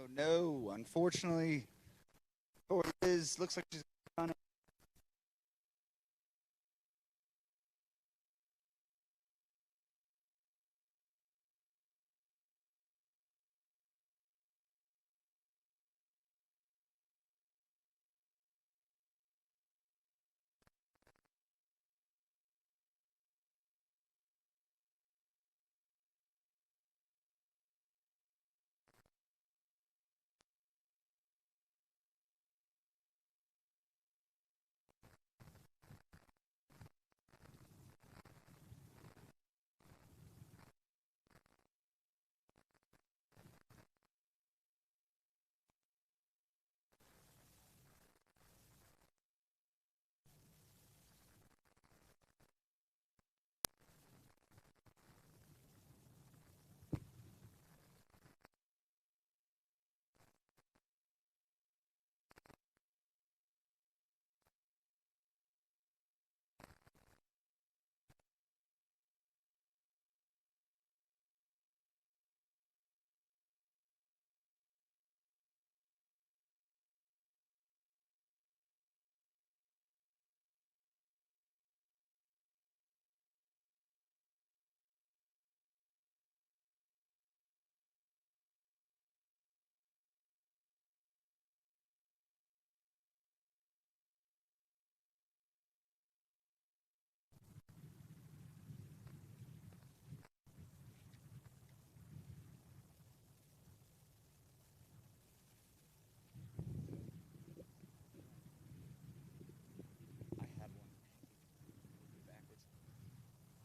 No. Unfortunately, for Liz, looks like she's done.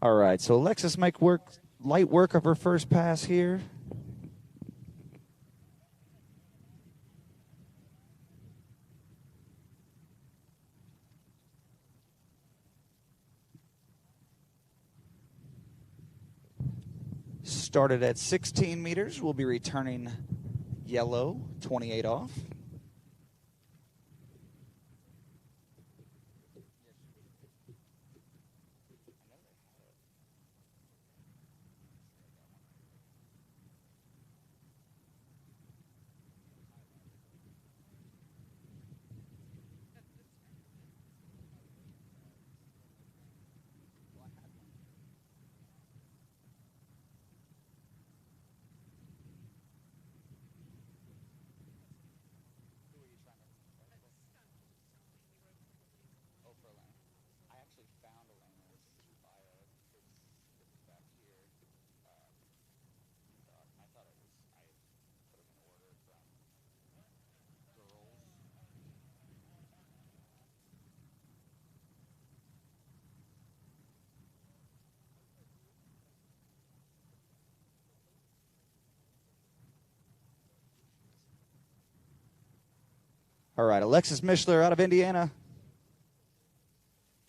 All right, so Alexis make light work of her first pass here. Started at 16 meters. We'll be returning yellow, 28 off. All right, Alexis Micheller out of Indiana.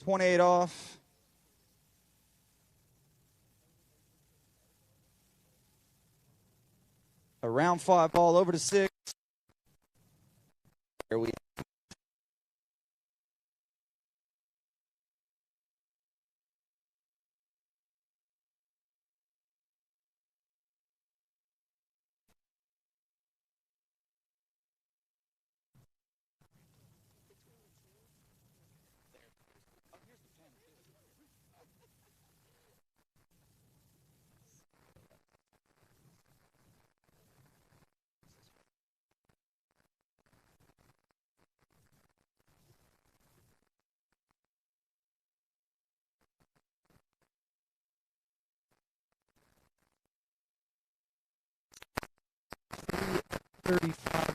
28 off. A round 5 ball over to 6. Here we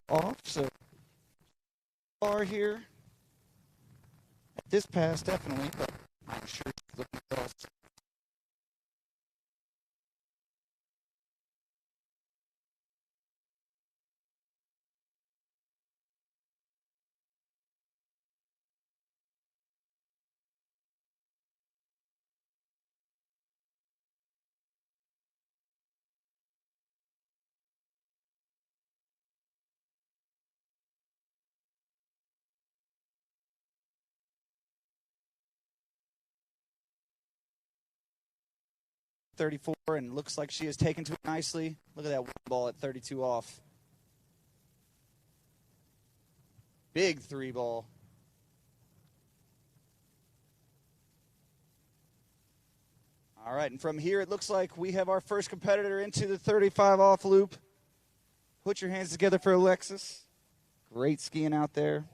off, so far here at this pass definitely, but I'm sure she's looking else. .34 and looks like she has taken to it nicely. Look at that one ball at 32 off. Big 3 ball. All right, and from here it looks like we have our first competitor into the 35 off loop. Put your hands together for Alexis. Great skiing out there.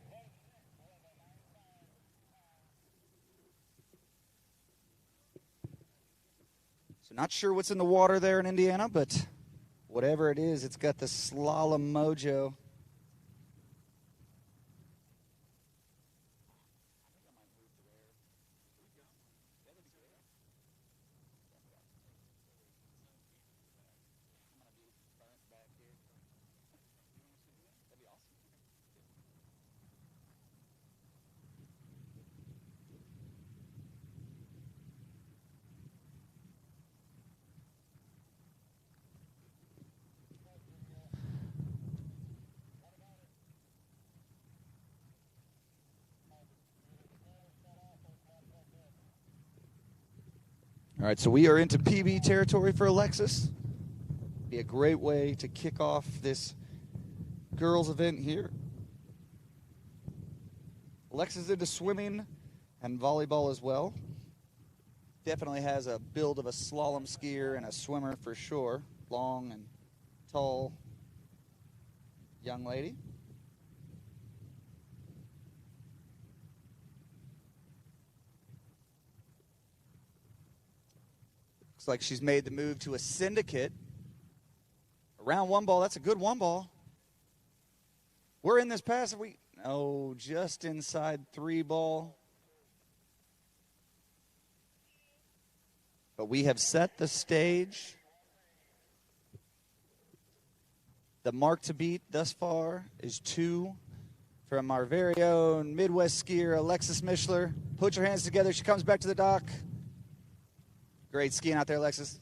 So not sure what's in the water there in Indiana, but whatever it is, it's got the slalom mojo. All right, so we are into PB territory for Alexis. Be a great way to kick off this girls event here. Alexis into swimming and volleyball as well. Definitely has a build of a slalom skier and a swimmer for sure. Long and tall young lady. Looks like she's made the move to a syndicate. Around 1 ball, that's a good 1 ball. We're in this pass. Oh, just inside 3 ball. But we have set the stage. The mark to beat thus far is 2 from our very own Midwest skier, Alexis Micheller. Put your hands together. She comes back to the dock. Great skiing out there, Alexis.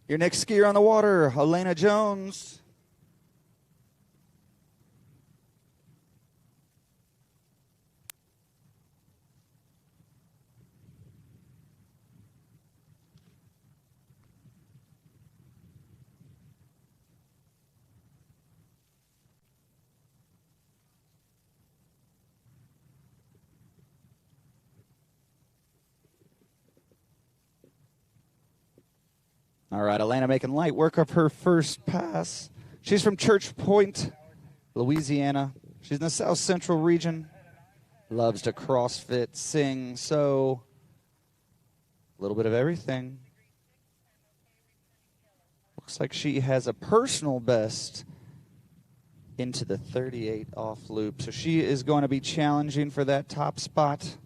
Your next skier on the water, Elena Jones. All right, Elena making light work of her first pass. She's from Church Point, Louisiana. She's in the South Central region. Loves to CrossFit, sing, sew. A little bit of everything. Looks like she has a personal best into the 38 off loop. So she is going to be challenging for that top spot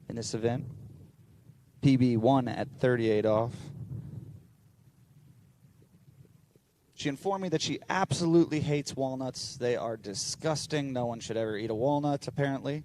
in this event. PB1 at 38 off. She informed me that she absolutely hates walnuts. They are disgusting. No one should ever eat a walnut, apparently.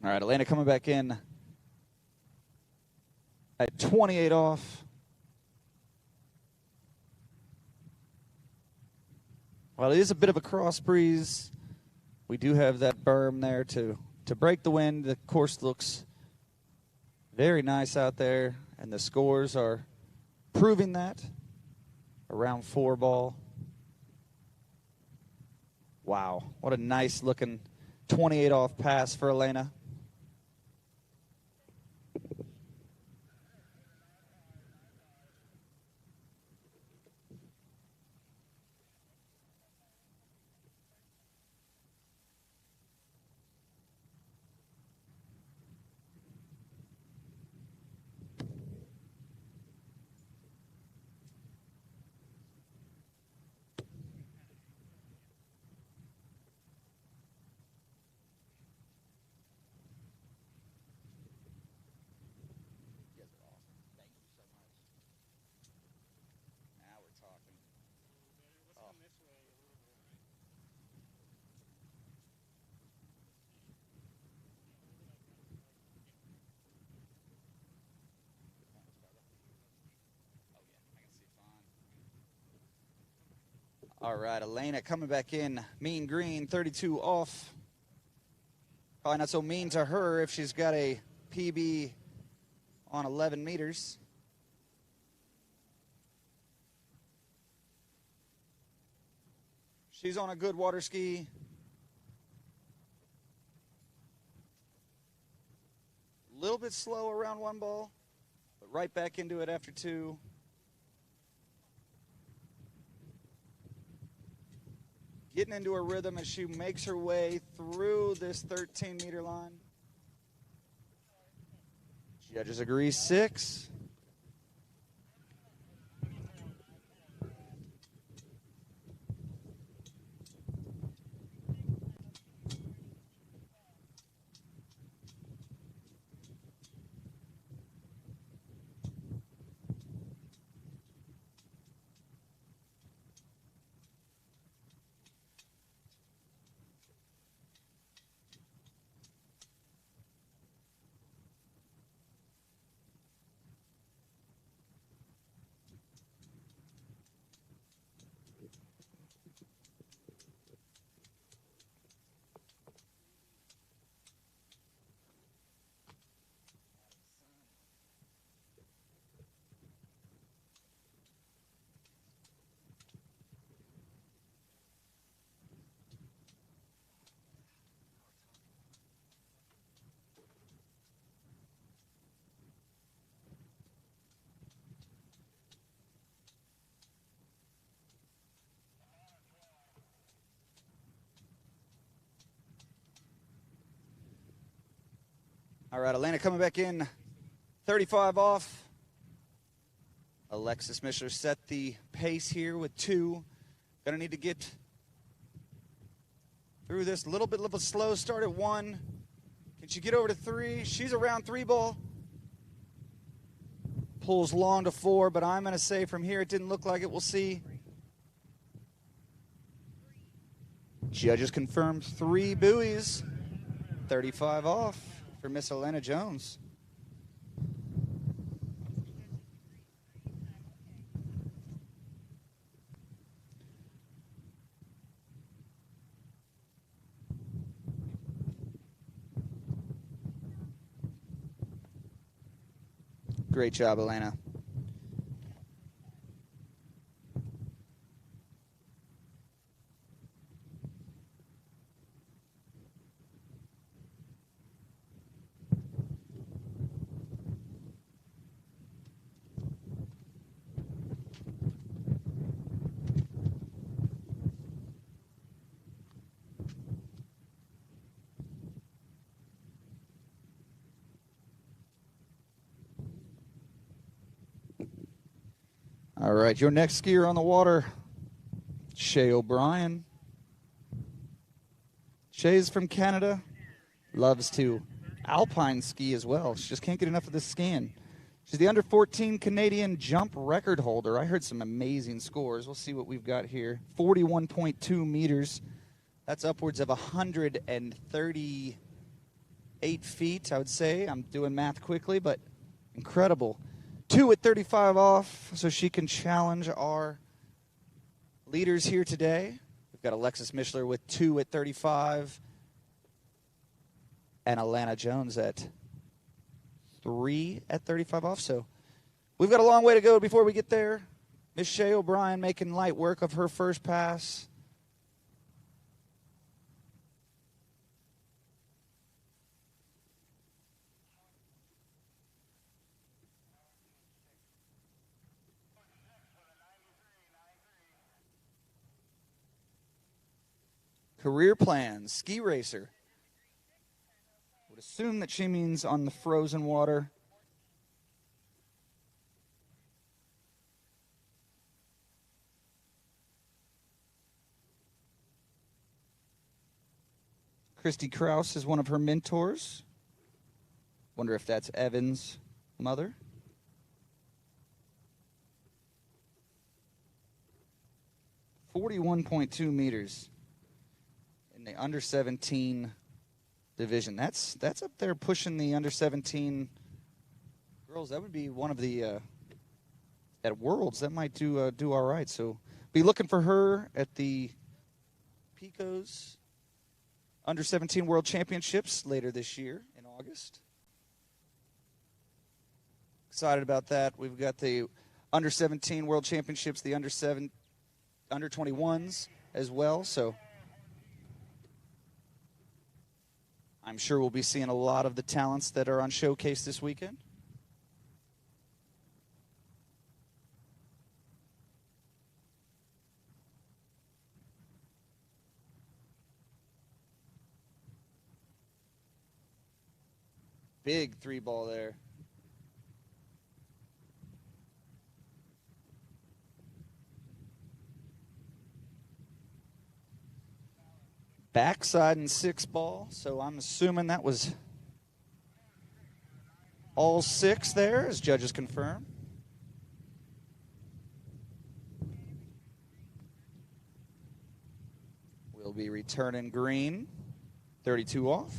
All right, Elena coming back in at 28 off. Well, it is a bit of a cross breeze. We do have that berm there to break the wind. The course looks very nice out there, and the scores are proving that. Around 4 ball. Wow, what a nice looking 28 off pass for Elena. All right, Elena coming back in. Mean green, 32 off. Probably not so mean to her if she's got a PB on 11 meters. She's on a good water ski. A little bit slow around 1 ball, but right back into it after 2. Getting into a rhythm as she makes her way through this 13-meter line. Judges agree 6. All right, Elena coming back in, 35 off. Alexis Micheller set the pace here with 2. Gonna need to get through this little bit of a slow start at 1. Can she get over to 3? She's around 3 ball. Pulls long to 4, but I'm gonna say from here it didn't look like it. We'll see. Judges confirmed 3 buoys, 35 off for Miss Elena Jones. Great job, Elena. All right, your next skier on the water, Shay O'Brien. Shay's from Canada, loves to alpine ski as well. She just can't get enough of this skiing. She's the under 14 Canadian jump record holder. I heard some amazing scores. We'll see what we've got here. 41.2 meters. That's upwards of 138 8 feet, I would say. I'm doing math quickly, but incredible. 2 at 35 off, so she can challenge our leaders here today. We've got Alexis Micheller with 2 at 35, and Elena Jones at 3 at 35 off. So we've got a long way to go before we get there. Miss Shay O'Brien making light work of her first pass. Career plans, ski racer. Would assume that she means on the frozen water. Christy Krauss is one of her mentors. Wonder if that's Evan's mother. .41.2 meters in the under 17 division. That's up there pushing the under 17 girls. That would be one of the at Worlds that might do all right. So be looking for her at the Picos under 17 World Championships later this year in August. Excited about that. We've got the under 17 World Championships, the under 21s as well. So I'm sure we'll be seeing a lot of the talents that are on showcase this weekend. Big 3 ball there. Backside and 6 ball, so I'm assuming that was all 6 there, as judges confirm. We'll be returning green, 32 off.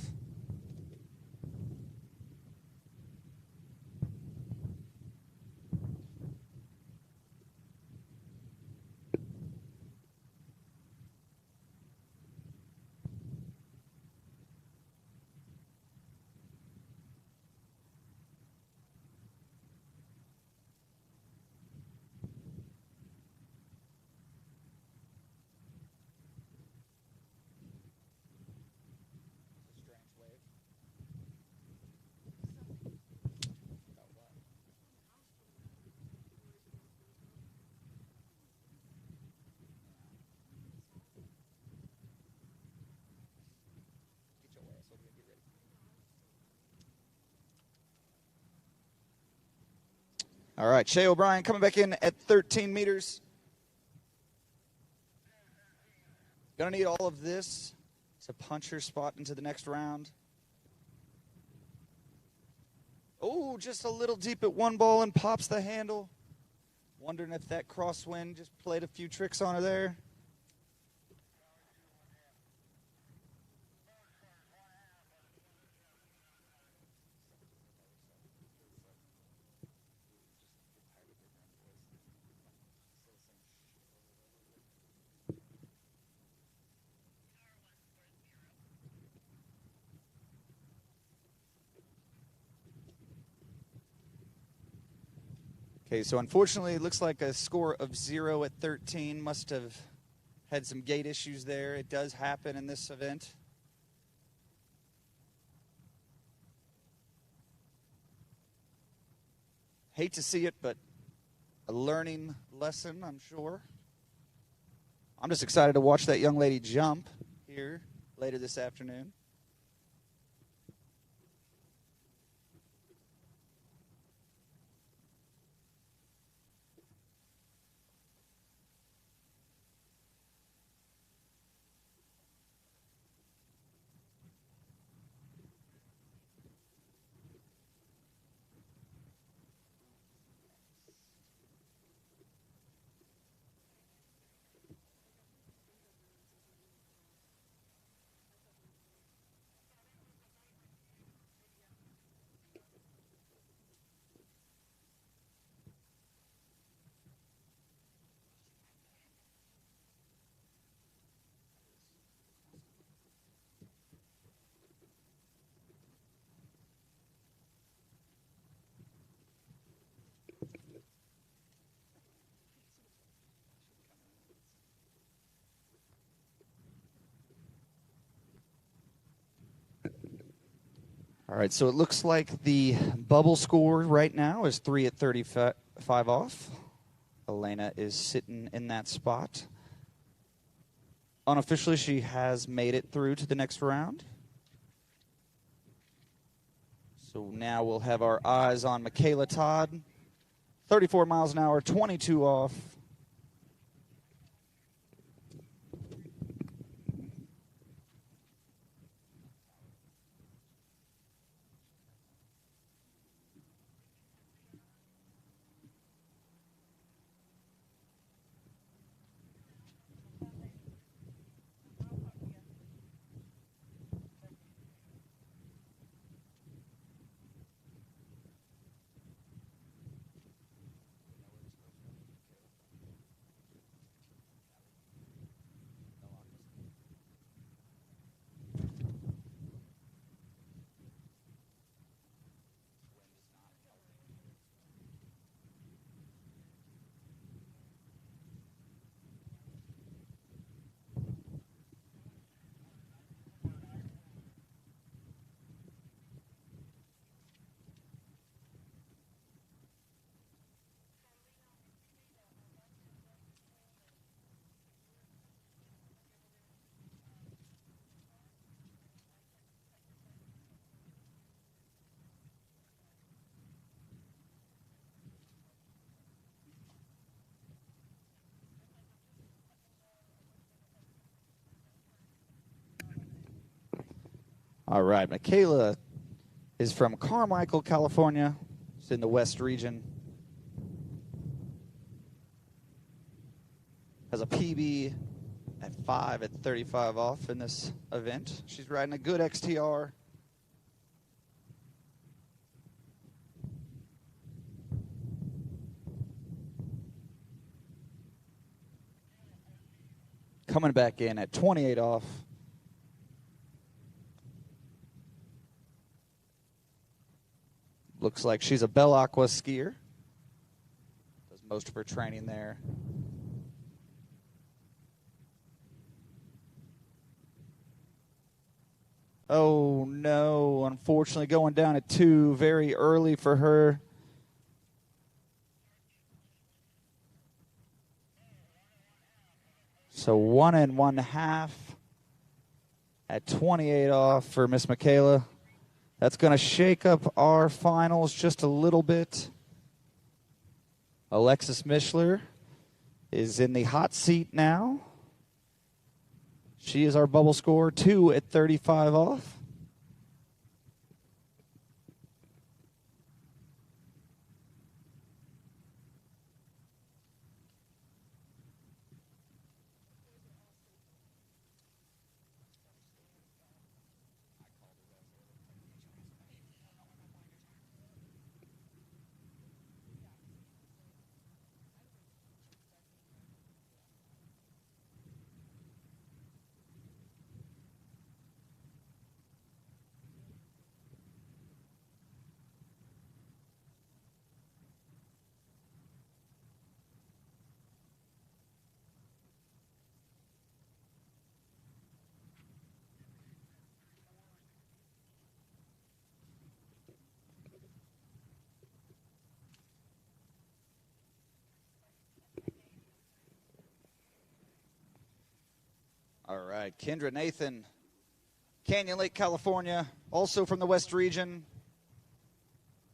All right, Shay O'Brien coming back in at 13 meters. Gonna need all of this to punch her spot into the next round. Oh, just a little deep at 1 ball and pops the handle. Wondering if that crosswind just played a few tricks on her there. Okay, so unfortunately, it looks like a score of 0 at 13. Must have had some gate issues there. It does happen in this event. Hate to see it, but a learning lesson, I'm sure. I'm just excited to watch that young lady jump here later this afternoon. All right, so it looks like the bubble score right now is 3 at 35 off. Elena is sitting in that spot. Unofficially, she has made it through to the next round. So now we'll have our eyes on Michaela Todd. 34 miles an hour, 22 off. All right, Michaela is from Carmichael, California. She's in the West region. Has a PB at 5 at 35 off in this event. She's riding a good XTR. Coming back in at 28 off. Looks like she's a Bell Aqua skier. Does most of her training there. Oh, no. Unfortunately, going down at 2 very early for her. So 1 1/2 at 28 off for Miss Michaela. That's going to shake up our finals just a little bit. Alexis Micheller is in the hot seat now. She is our bubble scorer, 2 at 35 off. All right, Kendra Nathan, Canyon Lake, California, also from the West region.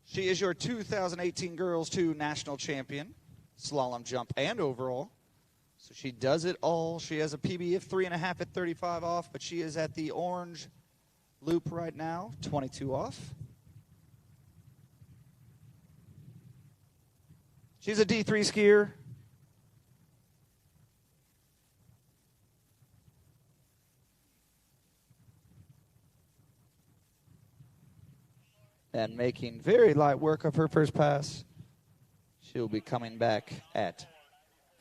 She is your 2018 Girls 2 National Champion, slalom jump and overall. So she does it all. She has a PB of 3.5 at 35 off, but she is at the orange loop right now, 22 off. She's a D3 skier. And making very light work of her first pass. She'll be coming back at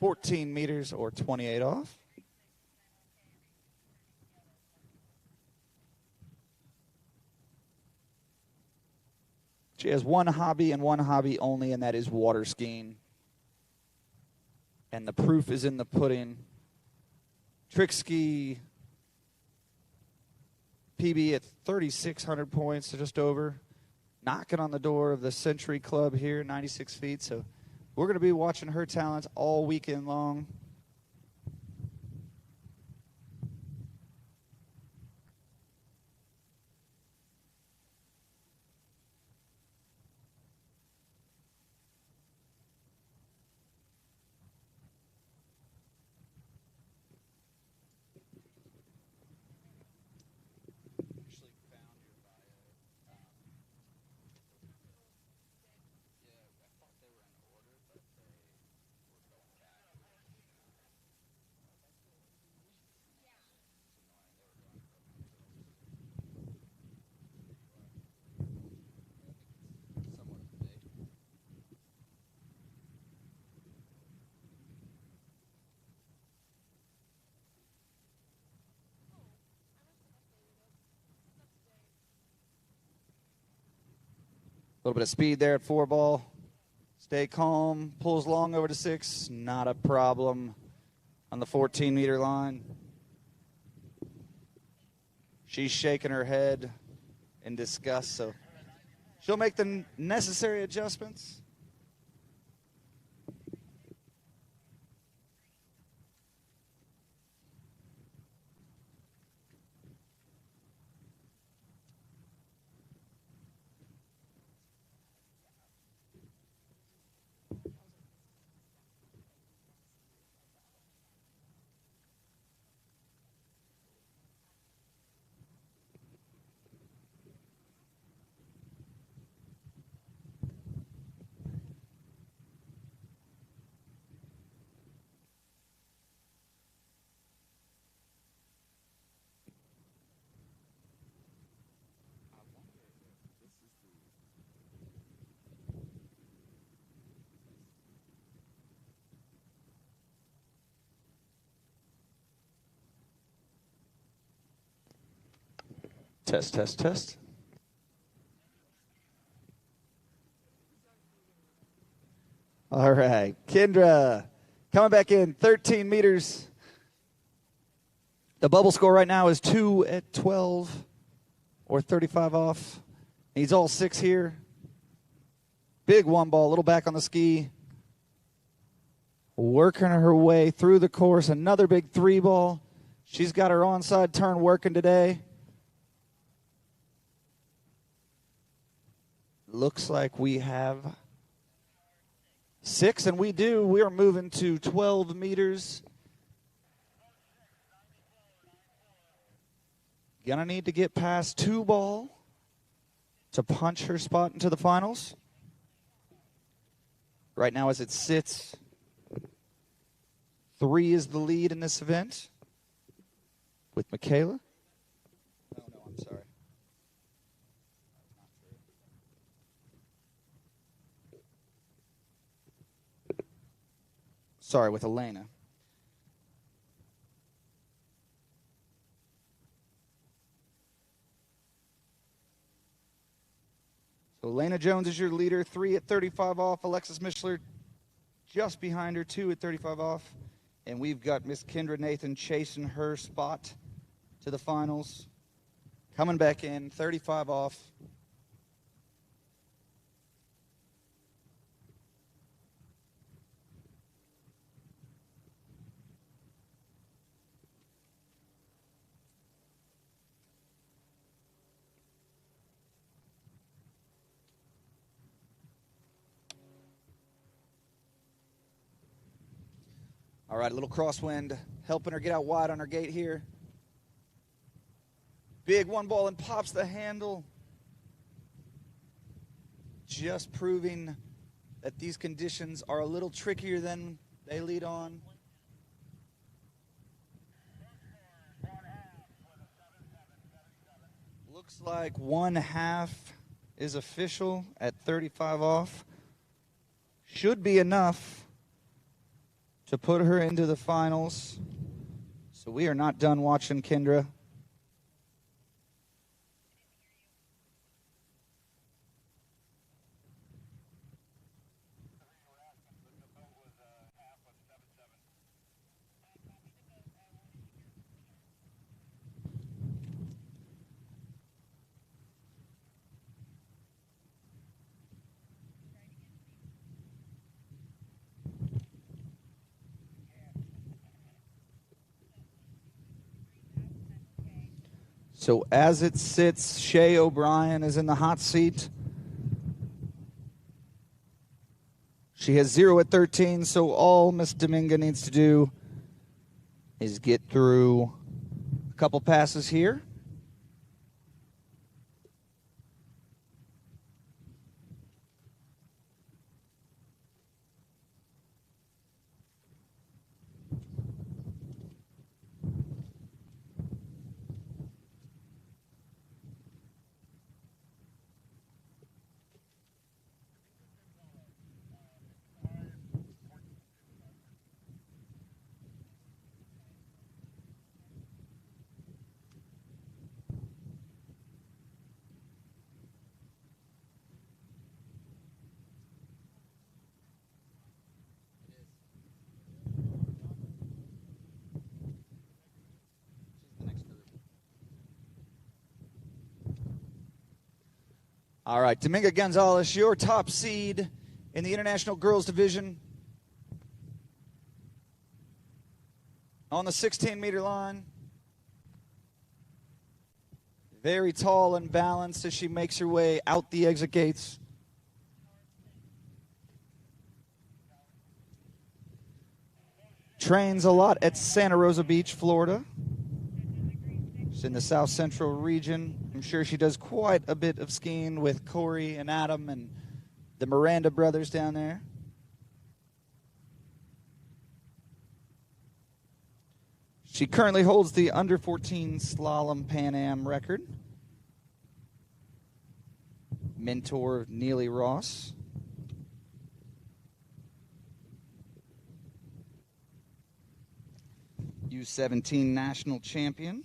14 meters or 28 off. She has one hobby and one hobby only, and that is water skiing. And the proof is in the pudding. Trick ski, PB at 3,600 points, so just over. Knocking on the door of the Century Club here, 96 feet. So we're going to be watching her talents all weekend long. A little bit of speed there at 4 ball. Stay calm. Pulls long over to 6. Not a problem on the 14-meter line. She's shaking her head in disgust, so she'll make the necessary adjustments. Test, test, test. All right, Kendra coming back in, 13 meters. The bubble score right now is 2 at 12 or 35 off. He's all 6 here. Big 1 ball, a little back on the ski. Working her way through the course. Another big 3 ball. She's got her onside turn working today. Looks like we have 6, and we do. We are moving to 12 meters. Gonna need to get past 2 ball to punch her spot into the finals. Right now, as it sits, 3 is the lead in this event with Michaela. No, I'm sorry. Sorry, with Elena. So Elena Jones is your leader, 3 at 35 off. Alexis Micheller just behind her, 2 at 35 off. And we've got Miss Kendra Nathan chasing her spot to the finals. Coming back in, 35 off. All right, a little crosswind, helping her get out wide on her gate here. Big 1 ball and pops the handle. Just proving that these conditions are a little trickier than they lead on. Looks like 1/2 is official at 35 off. Should be enough to put her into the finals. So we are not done watching Kendra. So as it sits, Shay O'Brien is in the hot seat. She has 0 at 13, so all Miss Dominga needs to do is get through a couple passes here. All right, Dominga Gonzalez, your top seed in the International Girls Division. On the 16-meter line. Very tall and balanced as she makes her way out the exit gates. Trains a lot at Santa Rosa Beach, Florida. She's in the South Central region. I'm sure she does quite a bit of skiing with Corey and Adam and the Miranda brothers down there. She currently holds the under 14 slalom Pan Am record. Mentor Neely Ross. U17 national champion.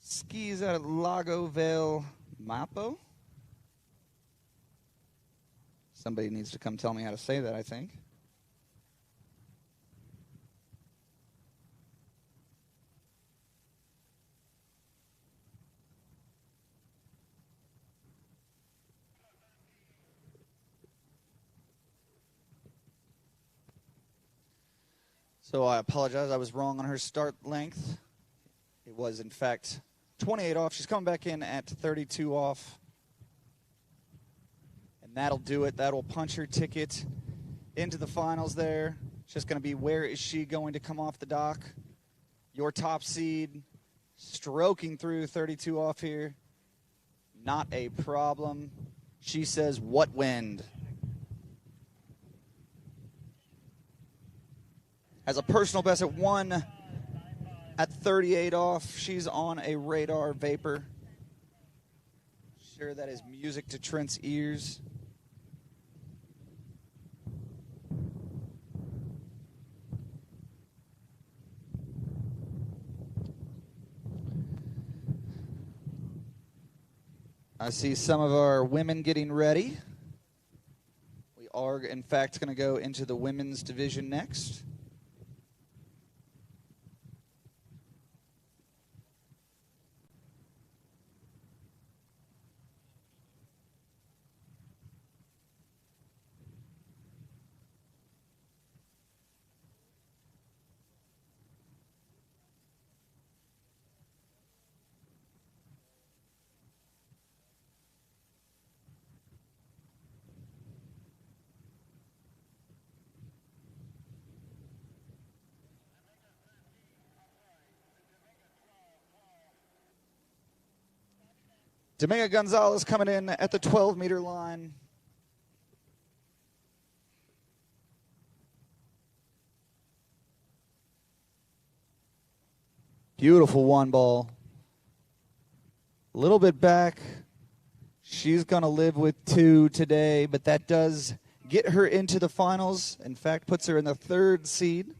Skis out at Lago Vale Mapo. Somebody needs to come tell me how to say that, I think. So I apologize, I was wrong on her start length. It was, in fact, 28 off. She's coming back in at 32 off. And that'll do it. That'll punch her ticket into the finals there. It's just going to be where is she going to come off the dock. Your top seed stroking through 32 off here. Not a problem. She says, what wind? Has a personal best at 1 at 38 off. She's on a radar vapor. Sure, that is music to Trent's ears. I see some of our women getting ready. We are, in fact, going to go into the women's division next. Dominga Gonzalez coming in at the 12-meter line. Beautiful one ball. A little bit back. She's going to live with 2 today, but that does get her into the finals. In fact, puts her in the 3rd seed.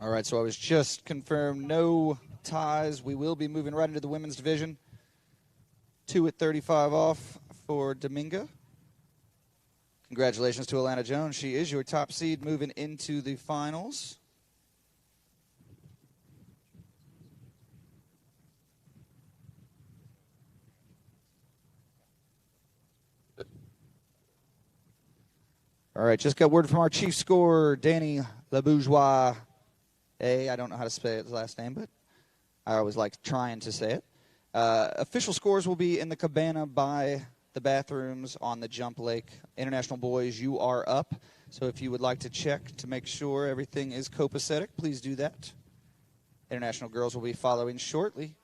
All right, so I was just confirmed no ties. We will be moving right into the women's division. 2 at 35 off for Dominga. Congratulations to Elena Jones. She is your top seed moving into the finals. All right, just got word from our chief scorer, Danny LaBourgeois. I don't know how to say his last name, but I always like trying to say it. Official scores will be in the cabana by the bathrooms on the jump lake. International boys, you are up. So if you would like to check to make sure everything is copacetic, please do that. International girls will be following shortly.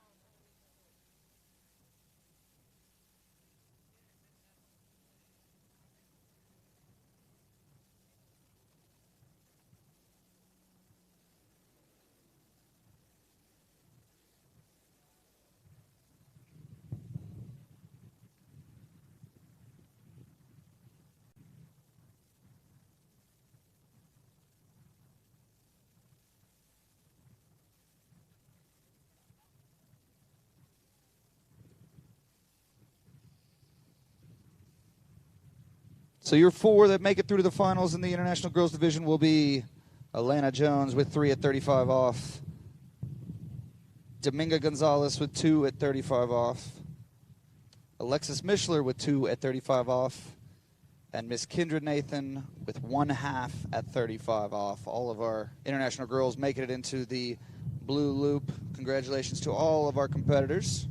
So your 4 that make it through to the finals in the International Girls Division will be Elena Jones with 3 at 35 off. Dominga Gonzalez with 2 at 35 off. Alexis Micheller with 2 at 35 off. And Miss Kendra Nathan with 1/2 at 35 off. All of our international girls making it into the blue loop. Congratulations to all of our competitors.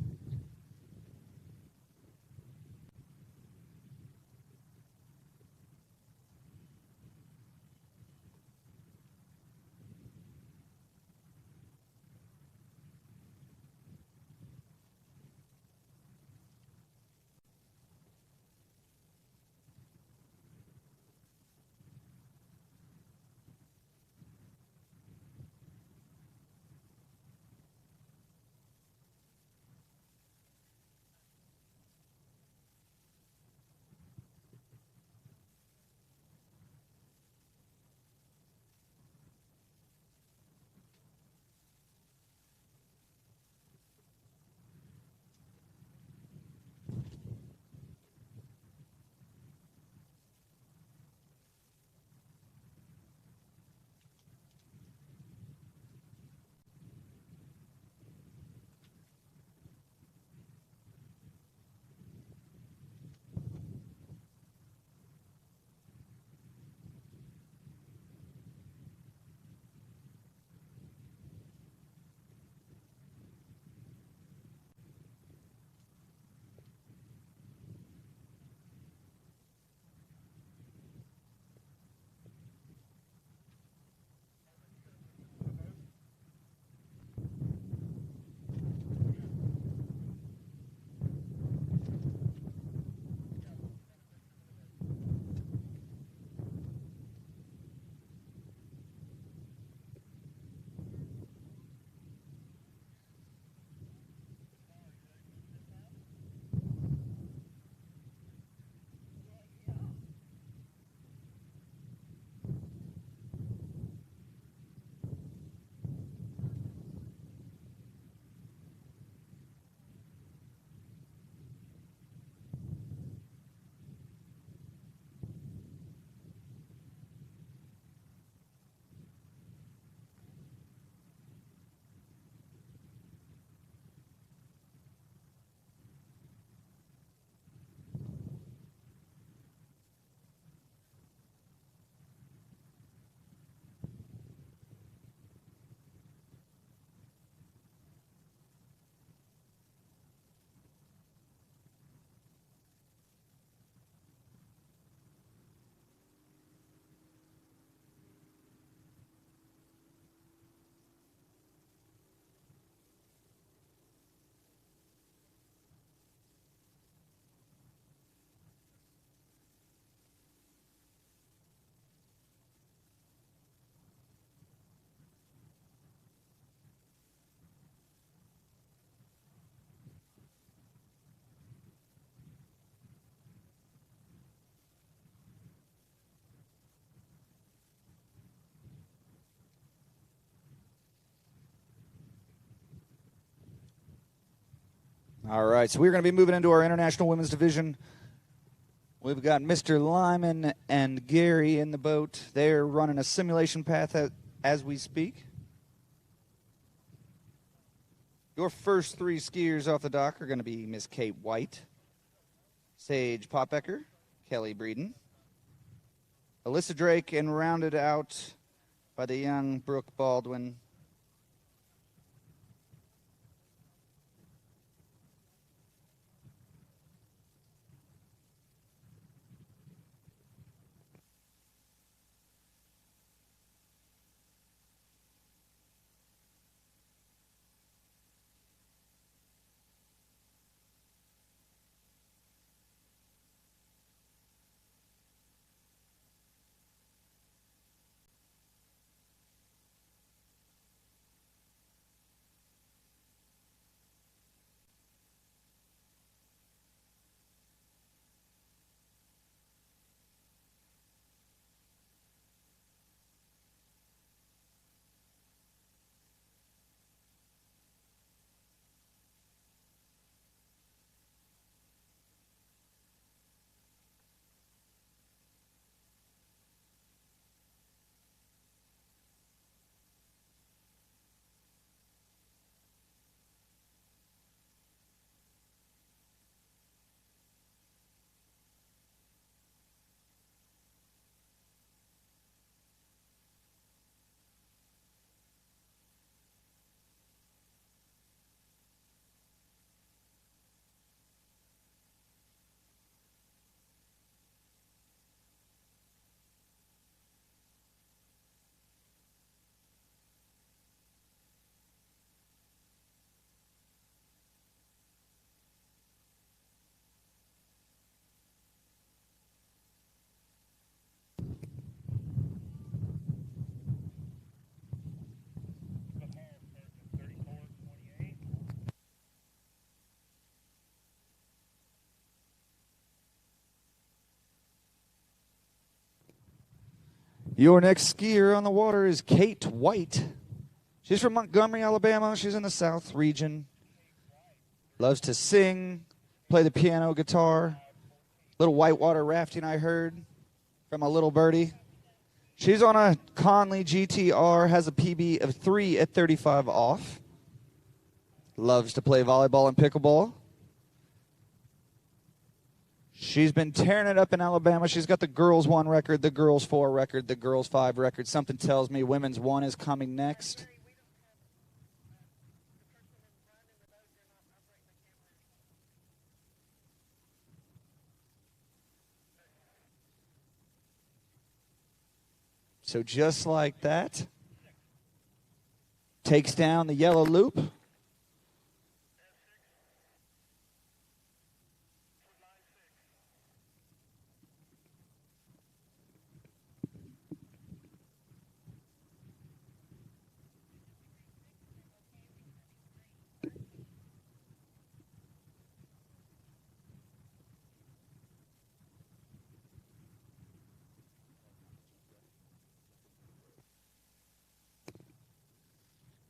All right, so we're going to be moving into our international women's division. We've got Mr. Lyman and Gary in the boat. They're running a simulation path as we speak. Your first three skiers off the dock are going to be Miss Kate White, Sage Popbecker, Kelly Breeden, Alyssa Drake, and rounded out by the young Brooke Baldwin. Your next skier on the water is Kate White. She's from Montgomery, Alabama. She's in the South region. Loves to sing, play the piano, guitar. Little whitewater rafting, I heard, from a little birdie. She's on a Conley GTR, has a PB of 3 at 35 off. Loves to play volleyball and pickleball. She's been tearing it up in Alabama. She's got the girls 1 record, the girls 4 record, the girls 5 record. Something tells me women's 1 is coming next. So just like that, takes down the yellow loop.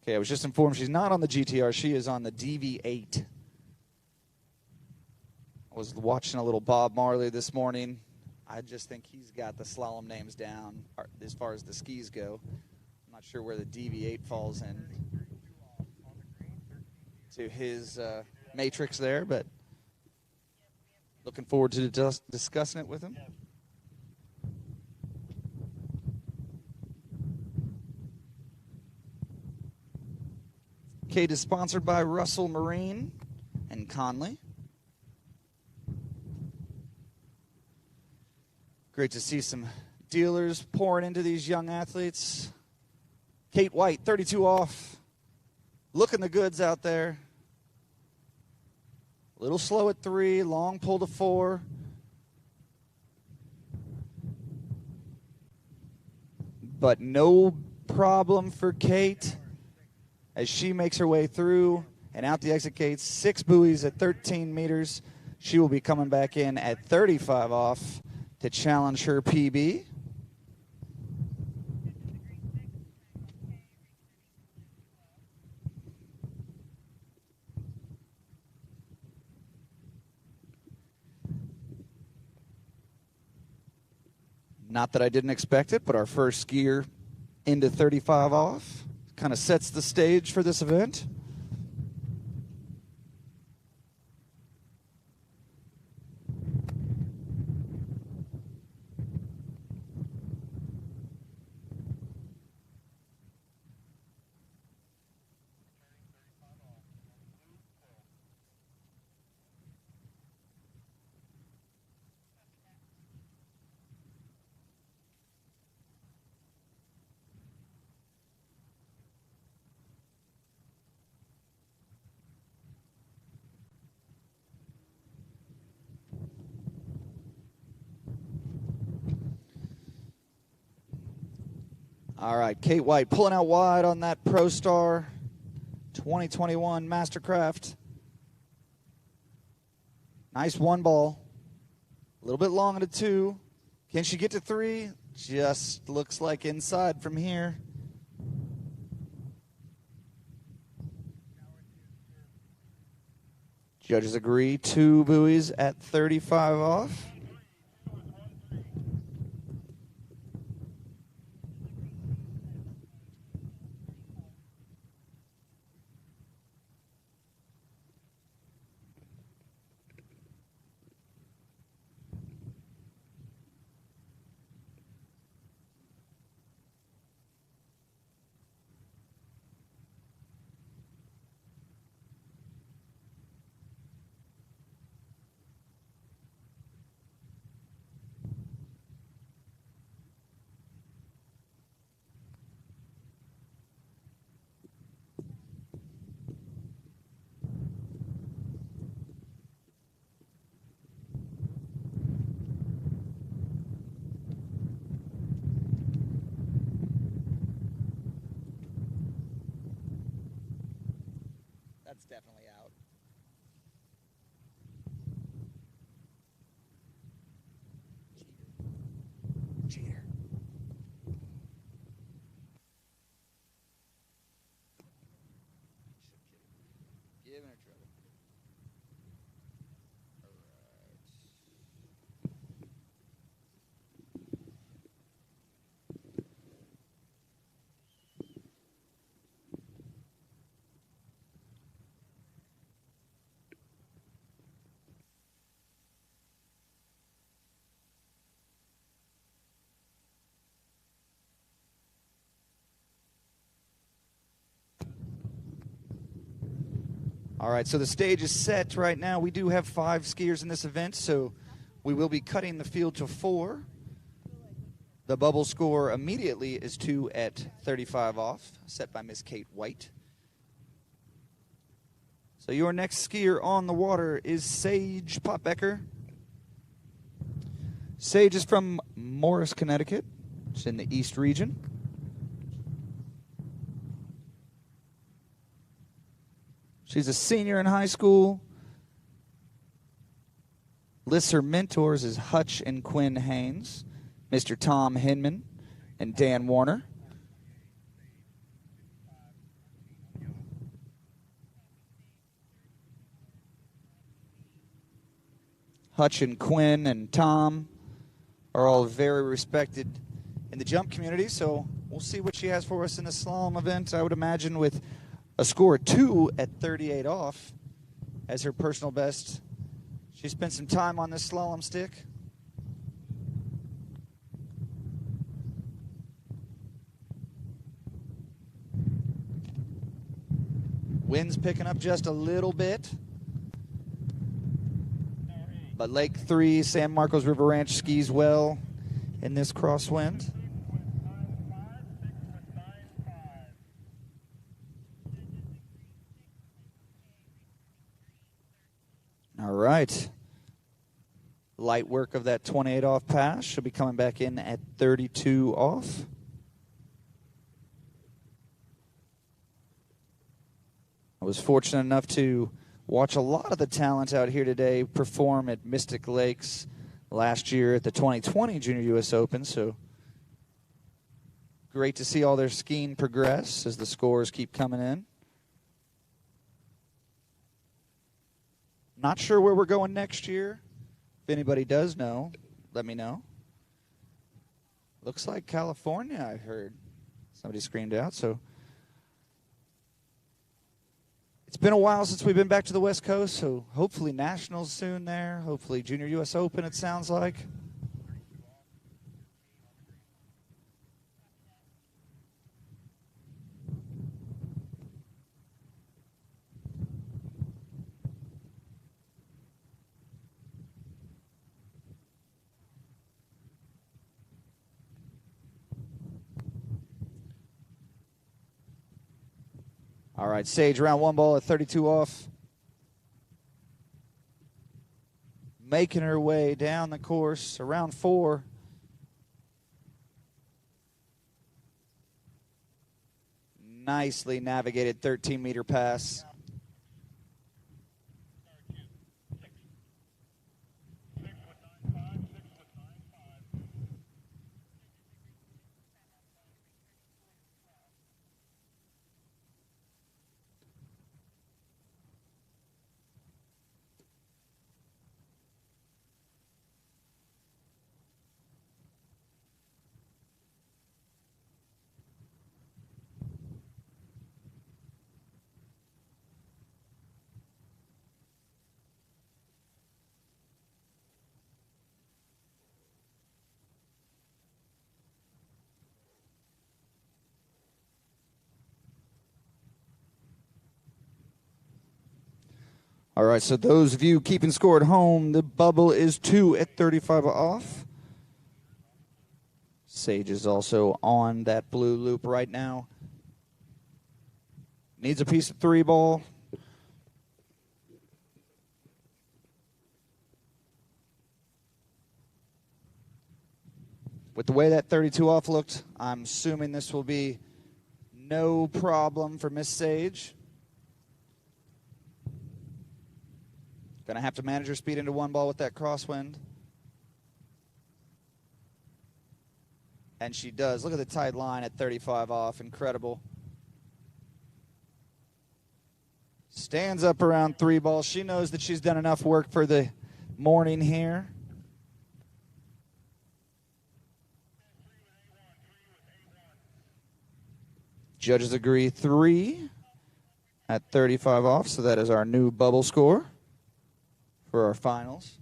Okay, I was just informed she's not on the GTR. She is on the DV8. I was watching a little Bob Marley this morning. I just think he's got the slalom names down as far as the skis go. I'm not sure where the DV8 falls in to his matrix there, but looking forward to discussing it with him. Cade is sponsored by Russell Marine and Conley. Great to see some dealers pouring into these young athletes. Kate White, 32 off. Looking the goods out there. A little slow at 3, long pull to 4. But no problem for Kate as she makes her way through and out the exit gates. 6 buoys at 13 meters. She will be coming back in at 35 off to challenge her PB. Not that I didn't expect it, but our first skier into 35 off kind of sets the stage for this event. All right, Kate White pulling out wide on that Pro Star 2021 Mastercraft. Nice one ball. A little bit long at a 2. Can she get to 3? Just looks like inside from here. Judges agree 2 buoys at 35 off. That's definitely out. Cheater. Giving her trouble. All right. All right, so the stage is set right now. We do have 5 skiers in this event, so we will be cutting the field to 4. The bubble score immediately is 2 at 35 off, set by Miss Kate White. So your next skier on the water is Sage Popbecker. Sage is from Morris, Connecticut. It's in the East region. She's a senior in high school. Lists her mentors as Hutch and Quinn Haynes, Mr. Tom Hinman, and Dan Warner. Hutch and Quinn and Tom are all very respected in the jump community, so we'll see what she has for us in the slalom event. I would imagine with a score of 2 at 38 off as her personal best. She spent some time on this slalom stick. Wind's picking up just a little bit. But Lake 3, San Marcos River Ranch skis well in this crosswind. All right. Light work of that 28 off pass. She'll be coming back in at 32 off. I was fortunate enough to watch a lot of the talent out here today perform at Mystic Lakes last year at the 2020 Junior US Open. So great to see all their skiing progress as the scores keep coming in. Not sure where we're going next year. If anybody does know, let me know. Looks like California, I heard. Somebody screamed out, so. It's been a while since we've been back to the West Coast, so hopefully Nationals soon there. Hopefully Junior U.S. Open, it sounds like. All right, Sage, round one ball at 32 off. Making her way down the course, around 4. Nicely navigated 13-meter pass. All right, so those of you keeping score at home, the bubble is 2 at 35 off. Sage is also on that blue loop right now. Needs a piece of 3 ball. With the way that 32 off looked, I'm assuming this will be no problem for Miss Sage. Going to have to manage her speed into 1 ball with that crosswind. And she does. Look at the tight line at 35 off. Incredible. Stands up around 3 balls. She knows that she's done enough work for the morning here. Judges agree 3 at 35 off, so that is our new bubble score for our finals.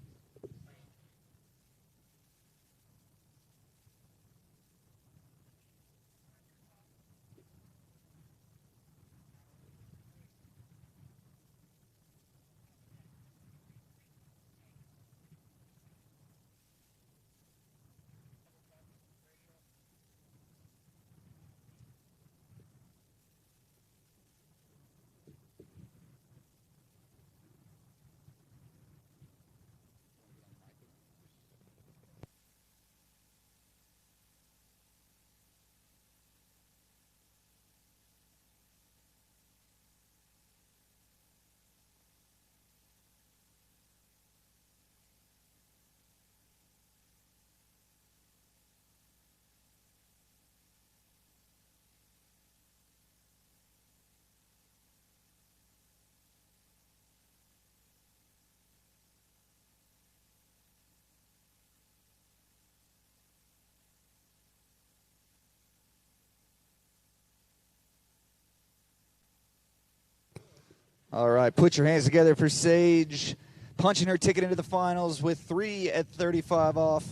All right, put your hands together for Sage, punching her ticket into the finals with 3 at 35 off.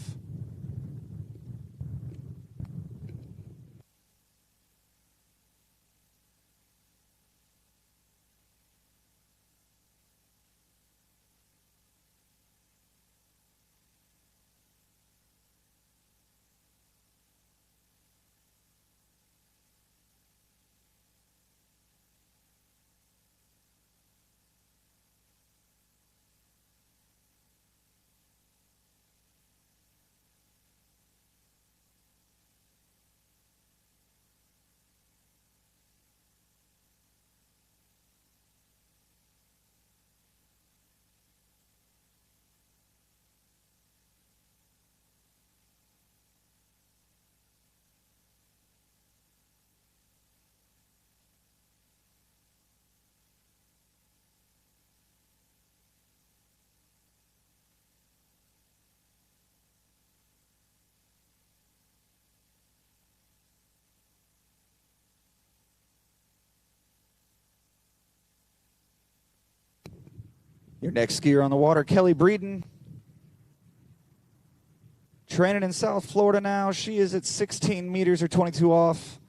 Your next skier on the water, Kelly Breeden. Training in South Florida now. She is at 16 meters or 22 off.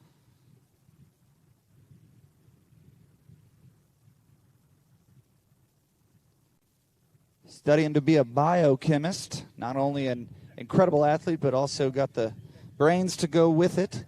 Studying to be a biochemist. Not only an incredible athlete, but also got the brains to go with it.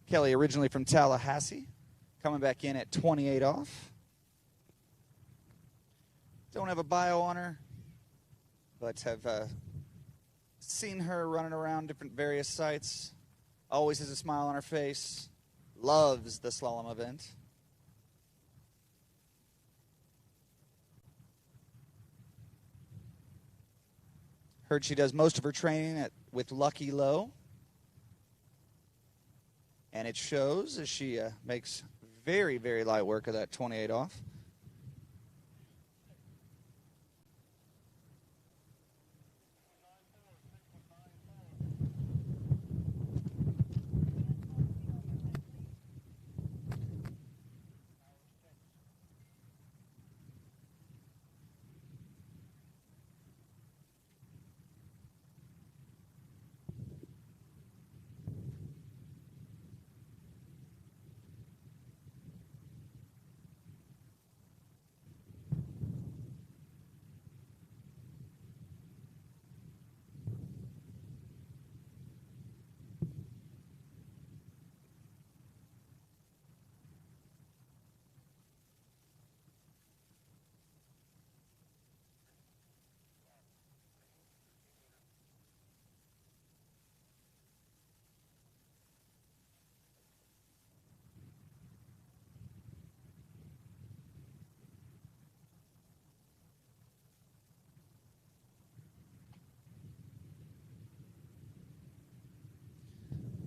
Kelly originally from Tallahassee, coming back in at 28 off. Don't have a bio on her, but have seen her running around different various sites. Always has a smile on her face. Loves the slalom event. Heard she does most of her training with Lucky Low. And it shows as she makes very, very light work of that 28 off.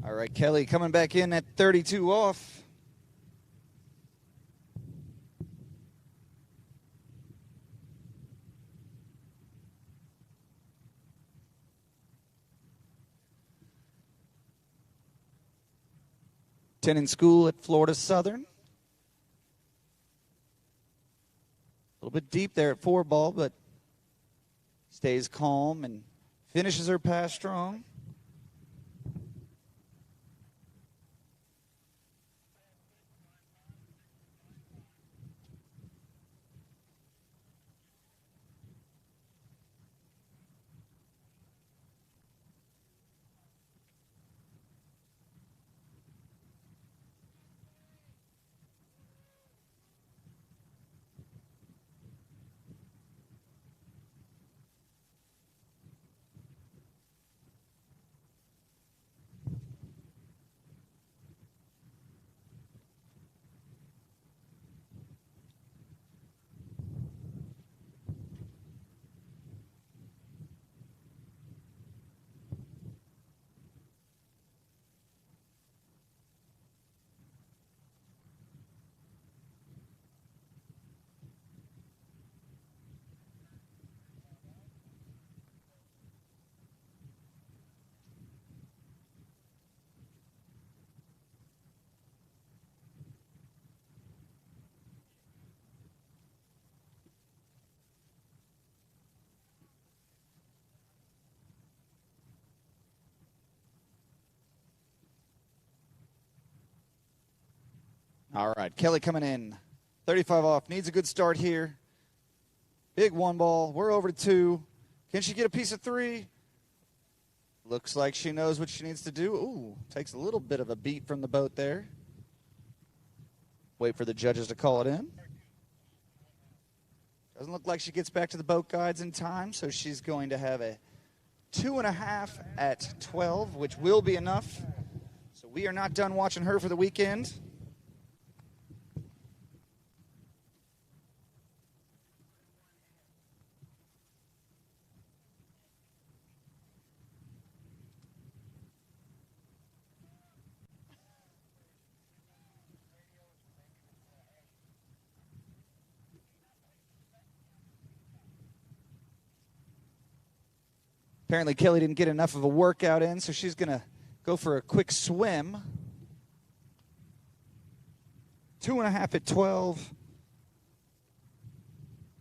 All right, Kelly coming back in at 32 off. In school at Florida Southern. A little bit deep there at 4-ball, but stays calm and finishes her pass strong. All right, Kelly coming in. 35 off. Needs a good start here. Big one ball. We're over to 2. Can she get a piece of 3? Looks like she knows what she needs to do. Ooh, takes a little bit of a beat from the boat there. Wait for the judges to call it in. Doesn't look like she gets back to the boat guides in time, so she's going to have a 2.5 at 12, which will be enough. So we are not done watching her for the weekend. Apparently Kelly didn't get enough of a workout in, so she's going to go for a quick swim. 2.5 at 12.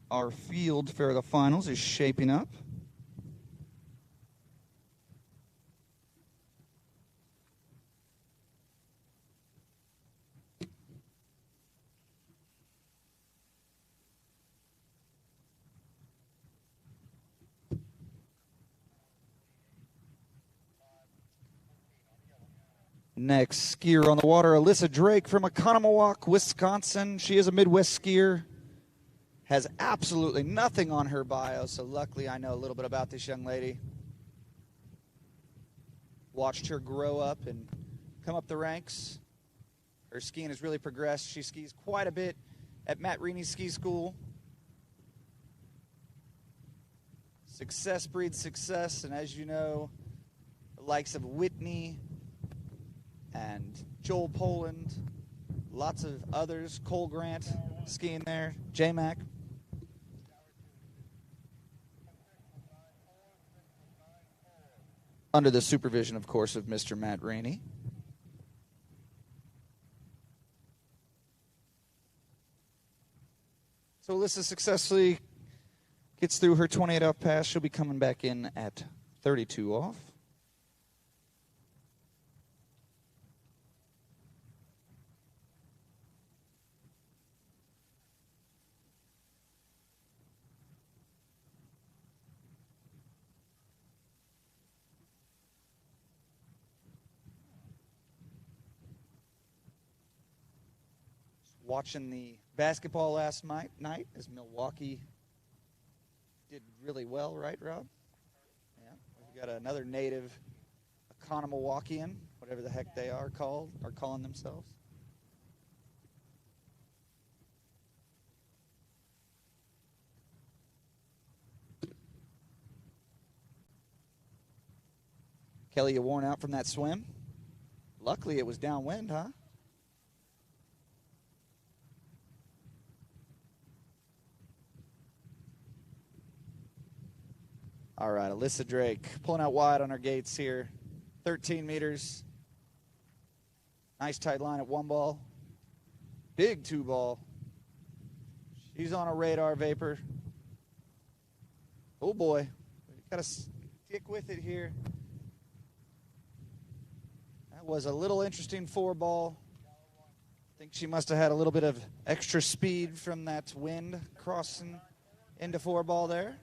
Our field for the finals is shaping up. Next skier on the water, Alyssa Drake from Oconomowoc, Wisconsin. She is a Midwest skier. Has absolutely nothing on her bio, so luckily I know a little bit about this young lady. Watched her grow up and come up the ranks. Her skiing has really progressed. She skis quite a bit at Matt Reeney's ski school. Success breeds success, and as you know, the likes of Whitney and Joel Poland, lots of others, Cole Grant skiing there, J-Mac. Under the supervision, of course, of Mr. Matt Reeney. So Alyssa successfully gets through her 28 off pass. She'll be coming back in at 32 off. Watching the basketball last night as Milwaukee did really well, right, Rob? Yeah, we've got another native Oconomowocan, whatever the heck they are calling themselves. Kelly, you worn out from that swim? Luckily, it was downwind, huh? All right, Alyssa Drake pulling out wide on her gates here. 13 meters. Nice tight line at 1 ball. Big 2 ball. She's on a radar vapor. Oh, boy. We've got to stick with it here. That was a little interesting 4 ball. I think she must have had a little bit of extra speed from that wind crossing into 4 ball there.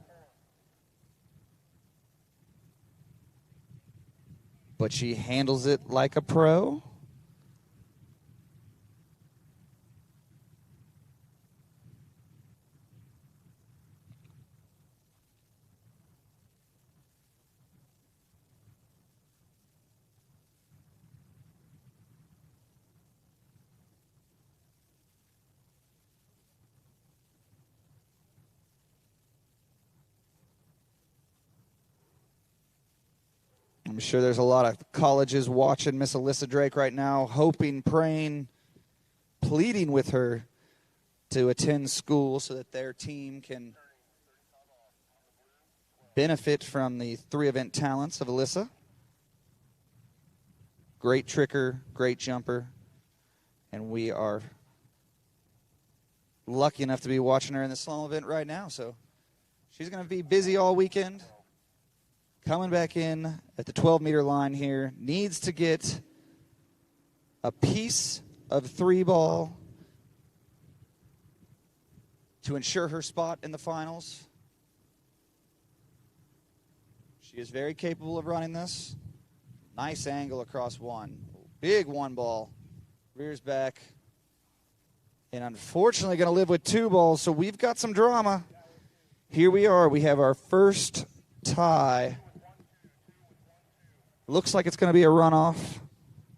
But she handles it like a pro. I'm sure there's a lot of colleges watching Miss Alyssa Drake right now, hoping, praying, pleading with her to attend school so that their team can benefit from the 3-event talents of Alyssa. Great tricker, great jumper, and we are lucky enough to be watching her in the slalom event right now, so she's going to be busy all weekend. Coming back in at the 12-meter line here. Needs to get a piece of 3 ball to ensure her spot in the finals. She is very capable of running this. Nice angle across one. Big one ball. Rears back. And unfortunately going to live with two balls, so we've got some drama. Here we are. We have our first tie. Looks like it's going to be a runoff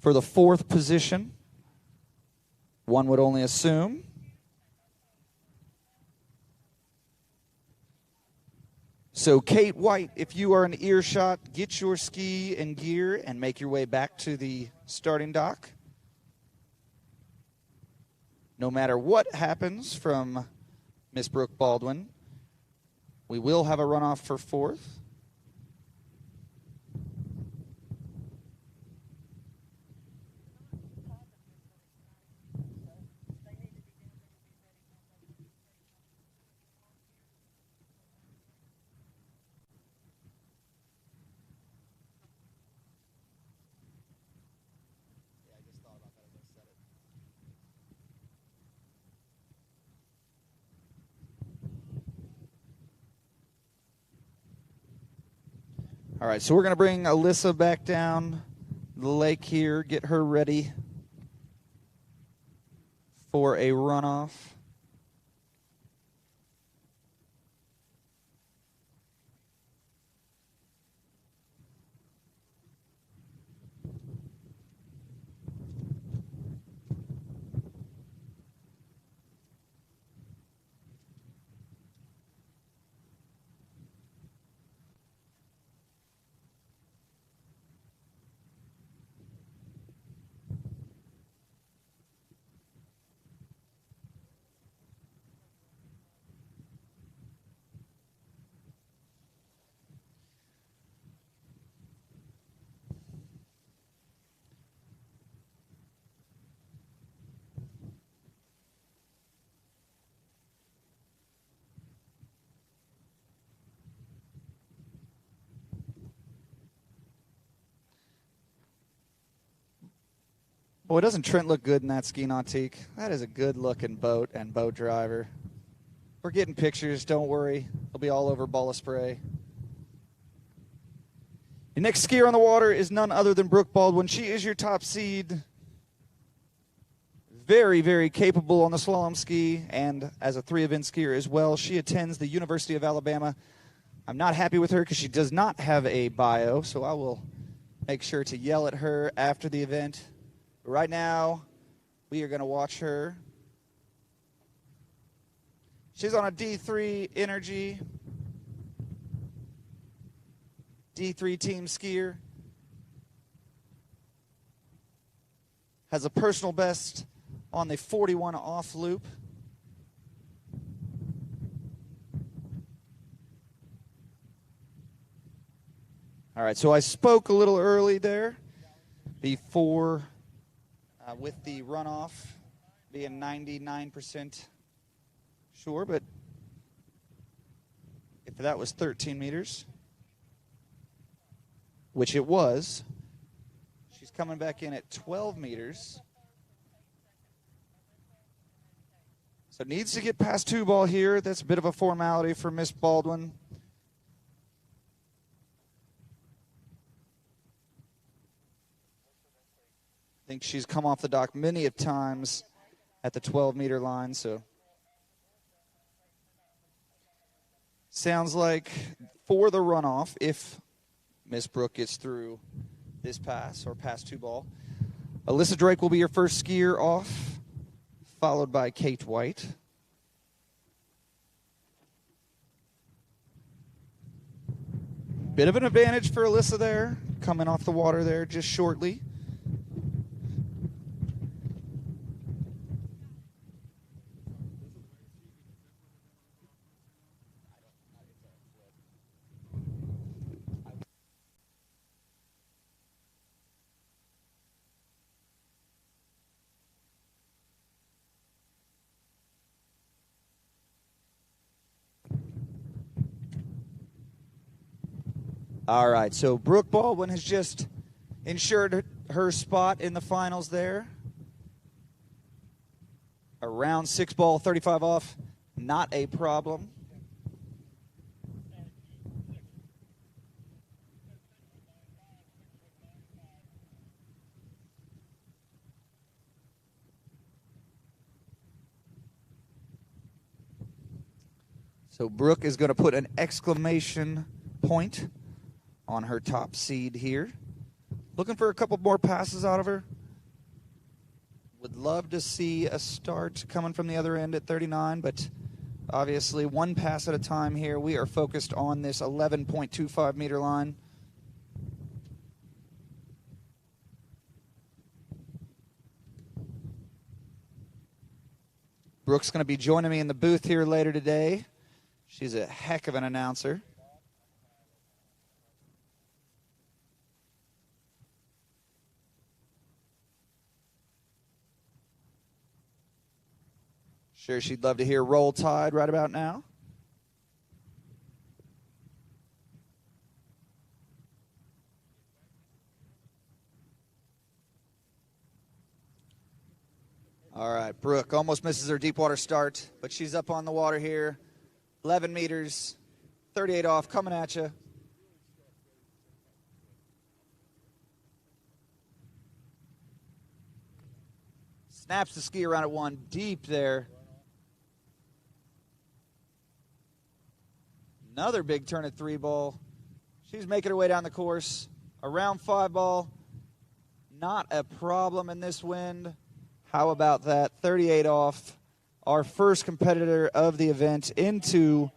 for the fourth position. One would only assume. So Kate White, if you are in earshot, get your ski and gear and make your way back to the starting dock. No matter what happens from Miss Brooke Baldwin, we will have a runoff for fourth. All right, so we're going to bring Alyssa back down the lake here, get her ready for a runoff. Boy, doesn't Trent look good in that ski nautique? That is a good-looking boat and boat driver. We're getting pictures, don't worry. They'll be all over Ball of Spray. Your next skier on the water is none other than Brooke Baldwin. She is your top seed. Very, very capable on the slalom ski and as a three-event skier as well. She attends the University of Alabama. I'm not happy with her because she does not have a bio, so I will make sure to yell at her after the event. Right now, we are going to watch her. She's on a D3 Energy, D3 team skier. Has a personal best on the 41 off loop. All right, so I spoke a little early there before with the runoff being 99% sure, but if that was 13 meters, which it was, she's coming back in at 12 meters. So needs to get past two ball here. That's a bit of a formality for Miss Baldwin. I think she's come off the dock many of times at the 12-meter line, so sounds like for the runoff, if Miss Brooke gets through this pass or past two ball, Alyssa Drake will be your first skier off, followed by Kate White. Bit of an advantage for Alyssa there, coming off the water there just shortly. All right, so Brooke Baldwin has just ensured her spot in the finals there. Around 6 ball, 35 off, not a problem. So Brooke is going to put an exclamation point on her top seed here. Looking for a couple more passes out of her. Would love to see a start coming from the other end at 39, but obviously one pass at a time here. We are focused on this 11.25 meter line. Brooke's going to be joining me in the booth here later today. She's a heck of an announcer. Sure, she'd love to hear Roll Tide right about now. All right, Brooke almost misses her deep water start, but she's up on the water here. 11 meters, 38 off, coming at you. Snaps the ski around at one, deep there. Another big turn at 3 ball. She's making her way down the course. Around 5 ball, not a problem in this wind. How about that? 38 off. Our first competitor of the event into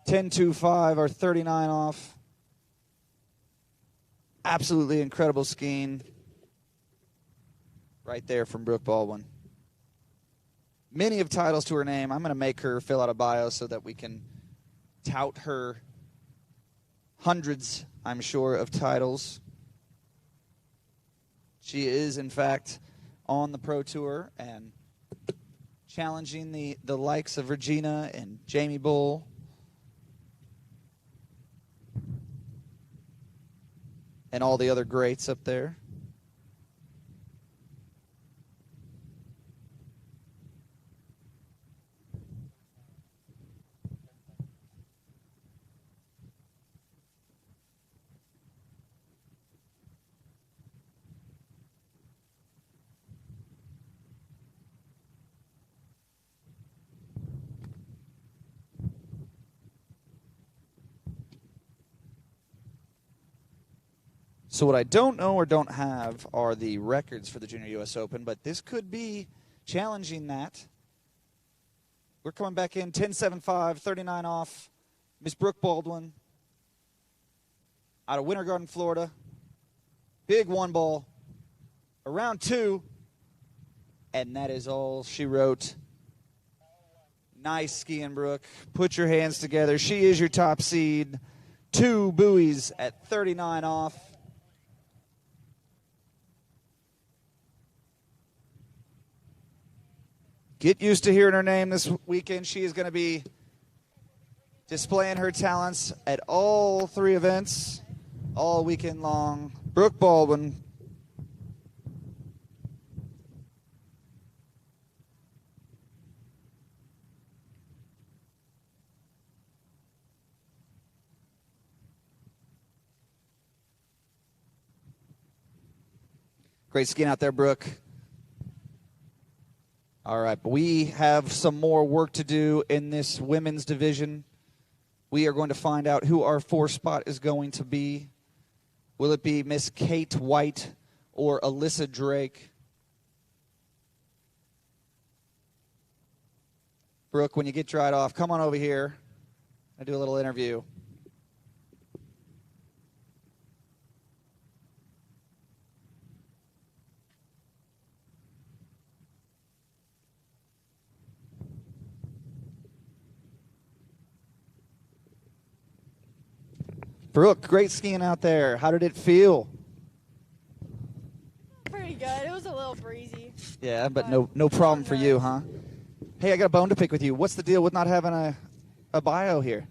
10.25 or 39 off. Absolutely incredible skiing. Right there from Brooke Baldwin. Many of titles to her name. I'm going to make her fill out a bio so that we can tout her hundreds, I'm sure, of titles. She is, in fact, on the Pro Tour and challenging the likes of Regina and Jamie Bull. And all the other greats up there. So what I don't know or don't have are the records for the Junior U.S. Open, but this could be challenging that. We're coming back in 10.75, 39 off. Miss Brooke Baldwin out of Winter Garden, Florida. Big 1 ball. Around 2. And that is all she wrote. Nice skiing, Brooke. Put your hands together. She is your top seed. 2 buoys at 39 off. Get used to hearing her name this weekend. She is going to be displaying her talents at all 3 events all weekend long. Brooke Baldwin. Great skiing out there, Brooke. All right, but we have some more work to do in this women's division. We are going to find out who our 4th spot is going to be. Will it be Miss Kate White or Alyssa Drake? Brooke, when you get dried off, come on over here. I'll do a little interview. Brooke, great skiing out there. How did it feel? Pretty good. It was a little breezy. Yeah, but no problem for you, huh? Hey, I got a bone to pick with you. What's the deal with not having a bio here?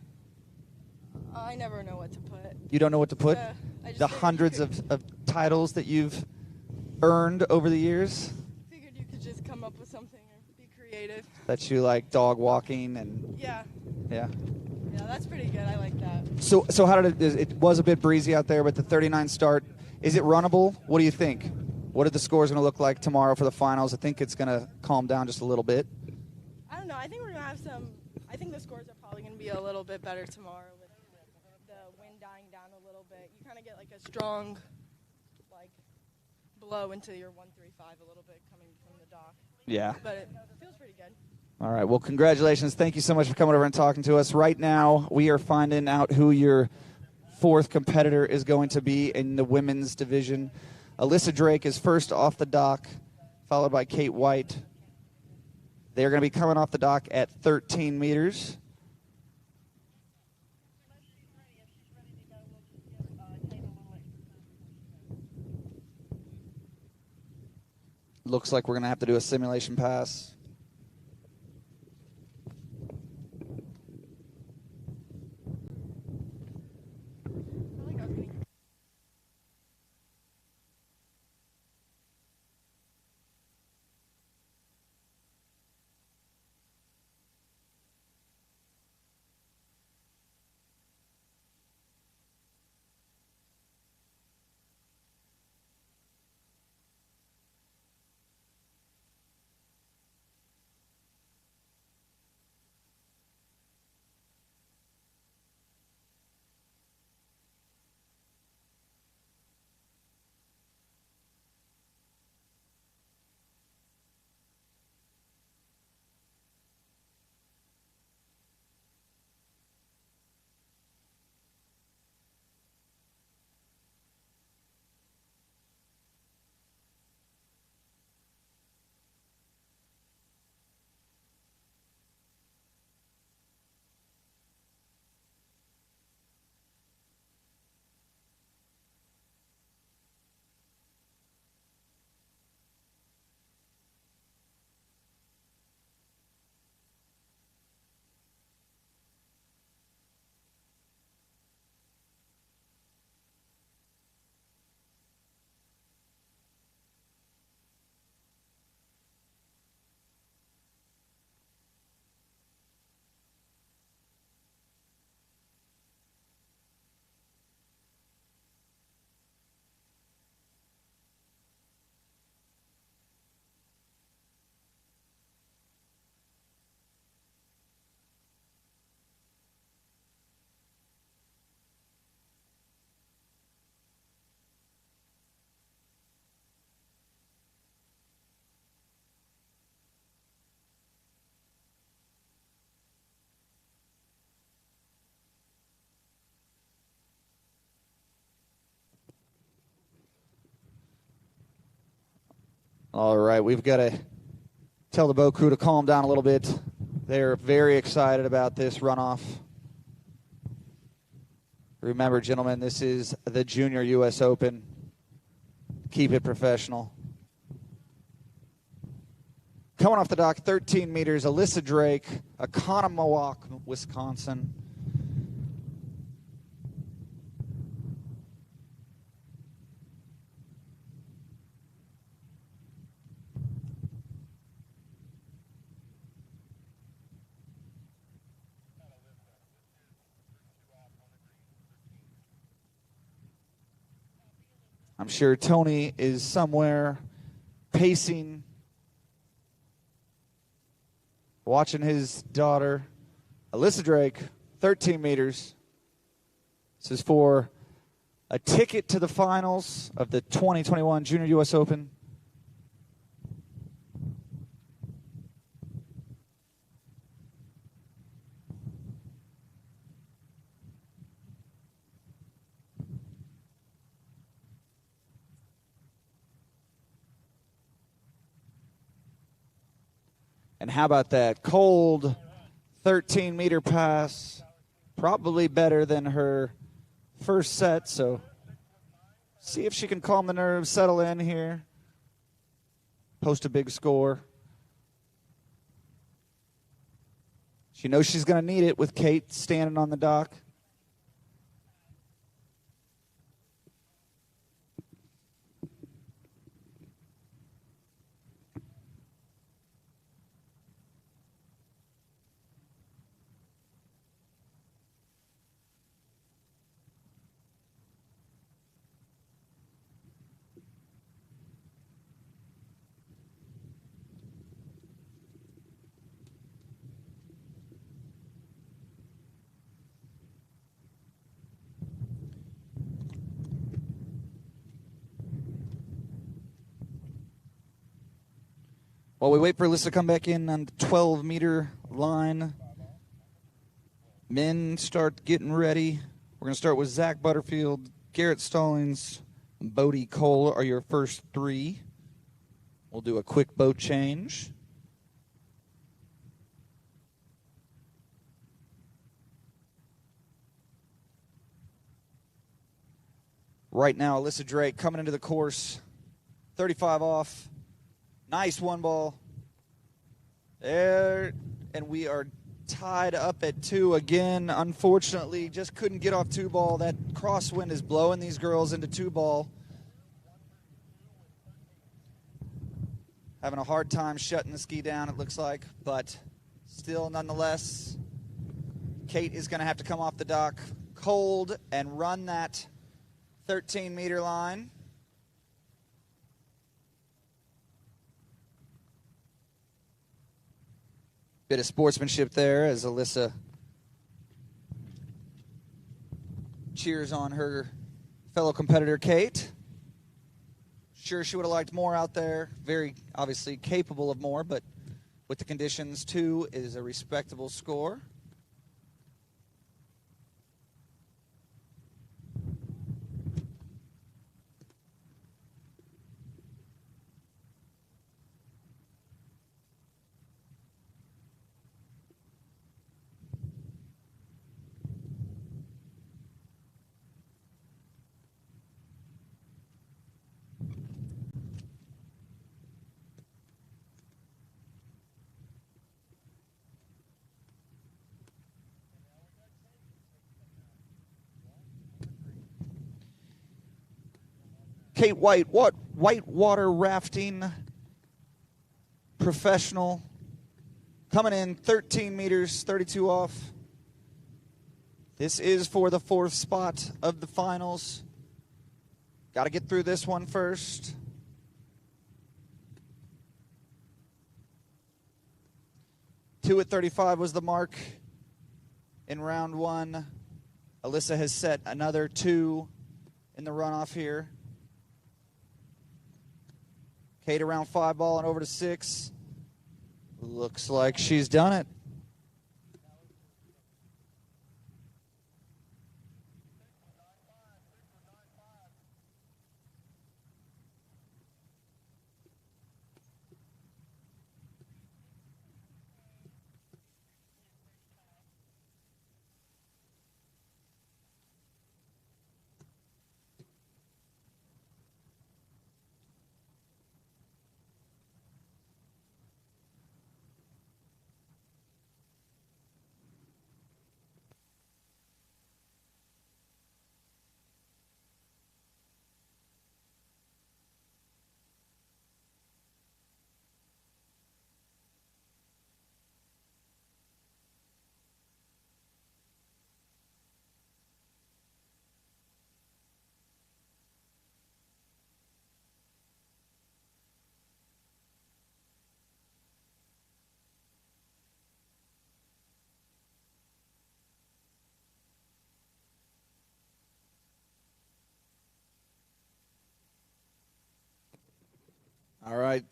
I never know what to put. You don't know what to put? I just The figured hundreds of titles that you've earned over the years? Figured you could just come up with something or be creative. That you like dog walking and Yeah. yeah. Yeah, that's pretty good. I like that. So how did it was a bit breezy out there, but the 39 start, is it runnable? What do you think? What are the scores going to look like tomorrow for the finals? I think it's going to calm down just a little bit. I don't know. I think we're going to have some. I think the scores are probably going to be a little bit better tomorrow with the wind dying down a little bit. You kind of get like a strong, like, blow into your 135 a little bit coming from the dock. Yeah. But it feels pretty good. All right. Well, congratulations. Thank you so much for coming over and talking to us. Right now, we are finding out who your fourth competitor is going to be in the women's division. Alyssa Drake is first off the dock, followed by Kate White. They're going to be coming off the dock at 13 meters. Looks like we're going to have to do a simulation pass. All right, we've got to tell the boat crew to calm down a little bit. They're very excited about this runoff. Remember, gentlemen, this is the Junior U.S. Open. Keep it professional. Coming off the dock, 13 meters, Alyssa Drake, Oconomowoc, Wisconsin. I'm sure Tony is somewhere pacing, watching his daughter, Alyssa Drake, 13 meters. This is for a ticket to the finals of the 2021 Junior U.S. Open. And how about that cold 13-meter pass? Probably better than her first set, so see if she can calm the nerves, settle in here, post a big score. She knows she's going to need it with Kate standing on the dock. While we wait for Alyssa to come back in on the 12-meter line, men start getting ready. We're going to start with Zack Butterfield, Garrett Stallings, and Bodie Cole are your first three. We'll do a quick boat change. Right now, Alyssa Drake coming into the course, 35 off. Nice one ball. There, and we are tied up at 2 again. Unfortunately, just couldn't get off 2 ball. That crosswind is blowing these girls into 2 ball. Having a hard time shutting the ski down, it looks like, but still, nonetheless, Kate is going to have to come off the dock cold and run that 13-meter line. Bit of sportsmanship there as Alyssa cheers on her fellow competitor, Kate. Sure, she would have liked more out there. Very obviously capable of more, but with the conditions, 2 is a respectable score. Kate White, whitewater rafting professional, coming in 13 meters, 32 off. This is for the 4th spot of the finals. Got to get through this one first. Two at 35 was the mark in round 1. Alyssa has set another 2 in the runoff here. Kate around 5 ball and over to 6. Looks like she's done it. All right,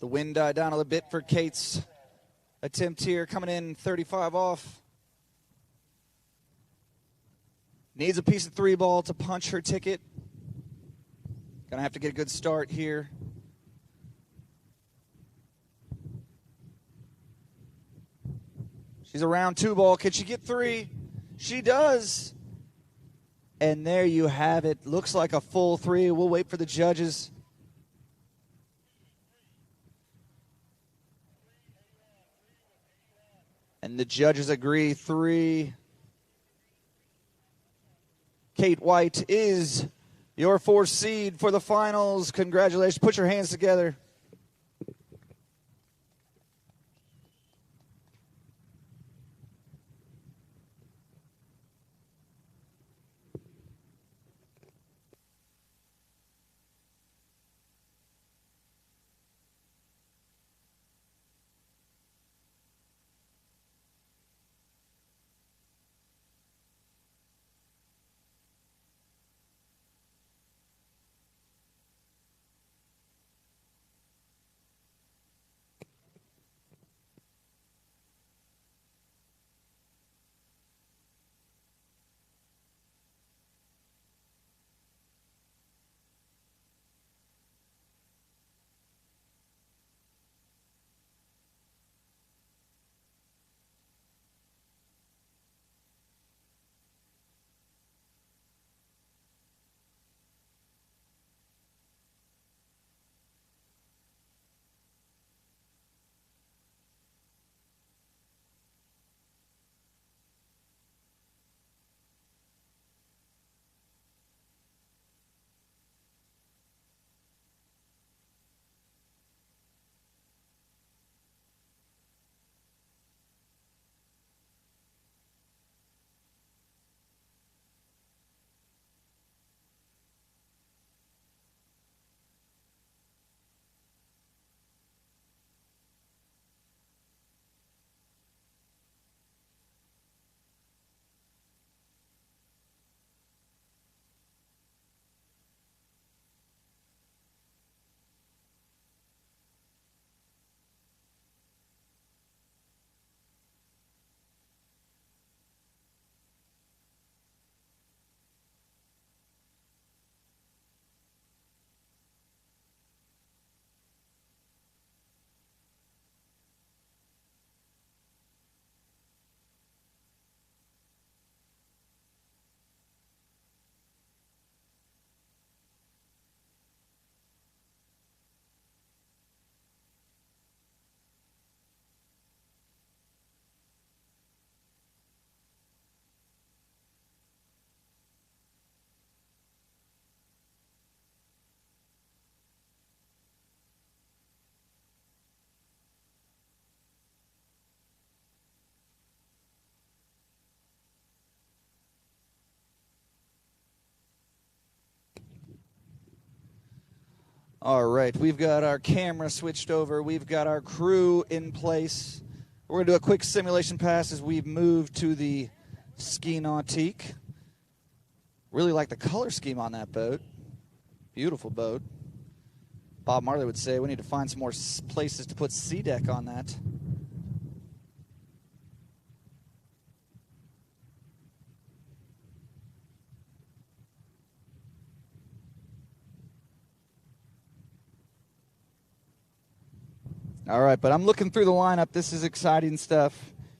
the wind died down a little bit for Kate's attempt here, coming in 35 off. Needs a piece of 3 ball to punch her ticket. Gonna have to get a good start here. She's around 2 ball. Can she get 3? She does. And there you have it. Looks like a full 3. We'll wait for the judges. And the judges agree 3. Kate White is your 4th seed for the finals. Congratulations. Put your hands together. All right, we've got our camera switched over. We've got our crew in place. We're going to do a quick simulation pass as we've moved to the Ski Nautique. Really like the color scheme on that boat. Beautiful boat. Bob Marley would say we need to find some more places to put sea deck on that. All right, but I'm looking through the lineup. This is exciting stuff.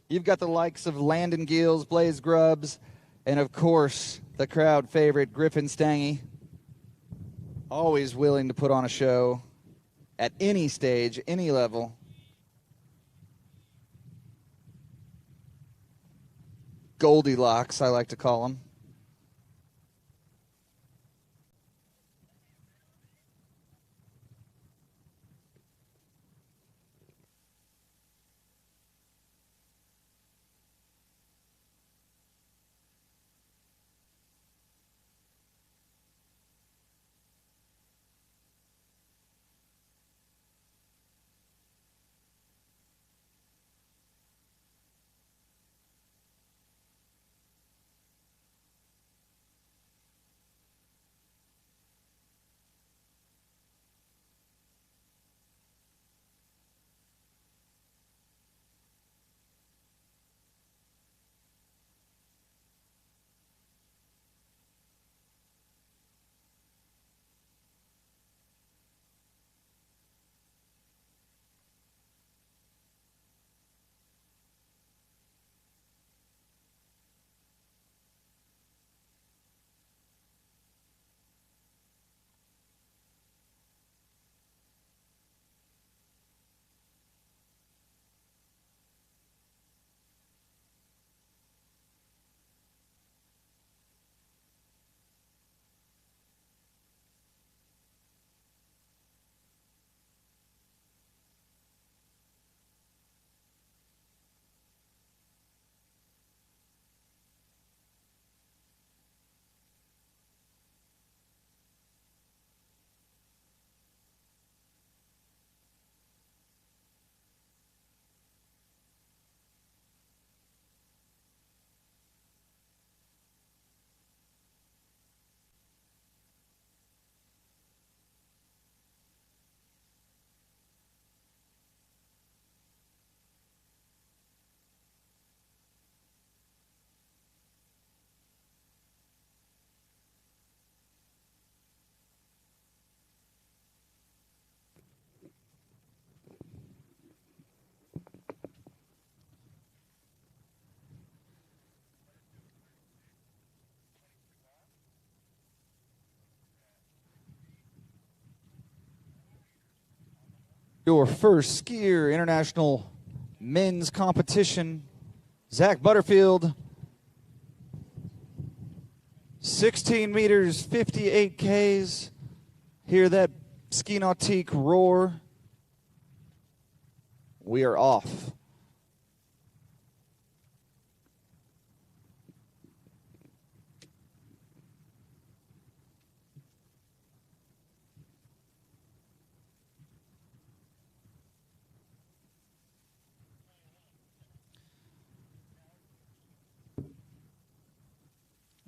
You've got the likes of Landon Gills, Blaze Grubs, and, of course, the crowd favorite, Griffin Stangy. Always willing to put on a show at any stage, any level. Goldilocks, I like to call him. Your first skier international men's competition, Zack Butterfield, 16 meters, 58 Ks. Hear that Ski Nautique roar. We are off.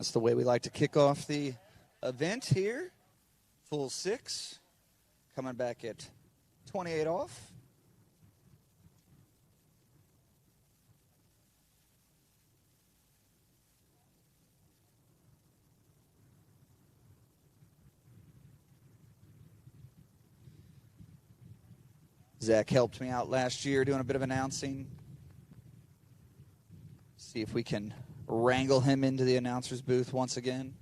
That's the way we like to kick off the event here. Full six. Coming back at 28 off. Zach helped me out last year doing a bit of announcing. See if we can wrangle him into the announcer's booth once again.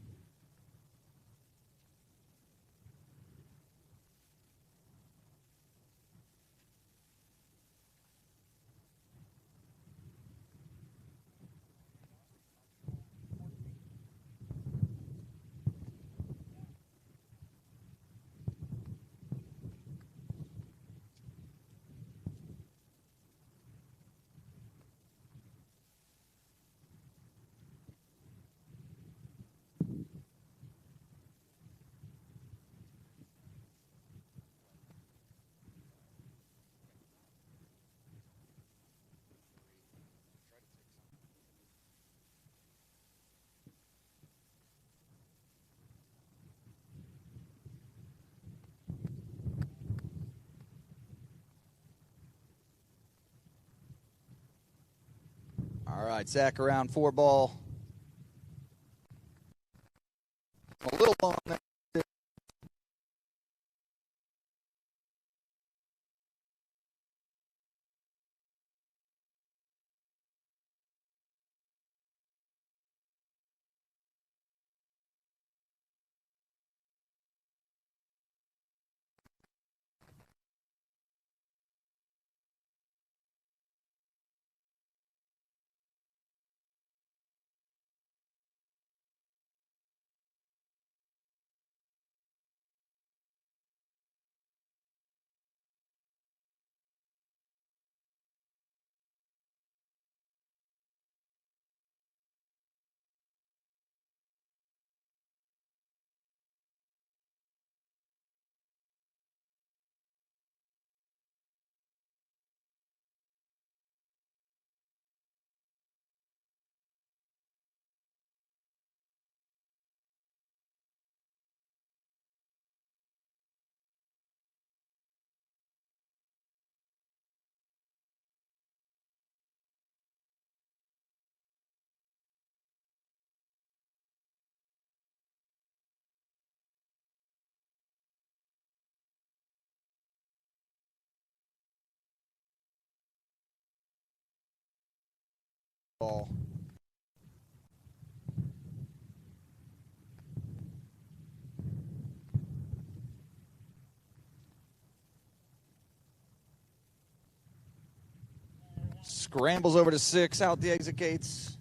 All right, Zach around 4 ball. A little long there. Ball. Scrambles over to 6, out the exit gates.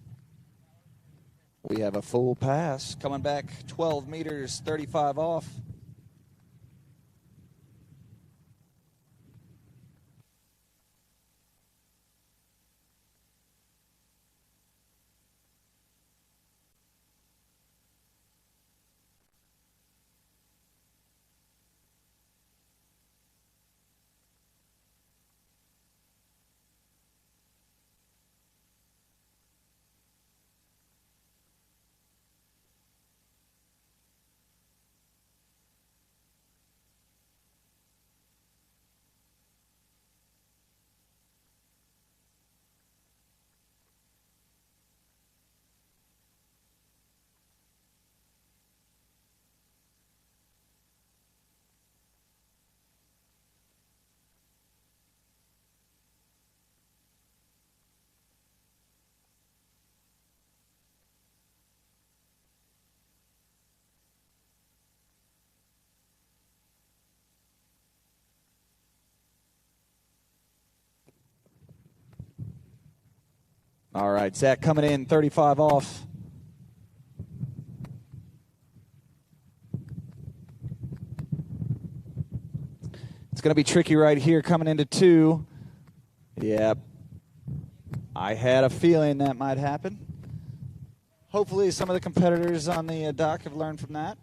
We have a full pass. Coming back 12 meters, 35 off. All right, Zach coming in 35 off. It's going to be tricky right here coming into 2. Yep. I had a feeling that might happen. Hopefully some of the competitors on the dock have learned from that.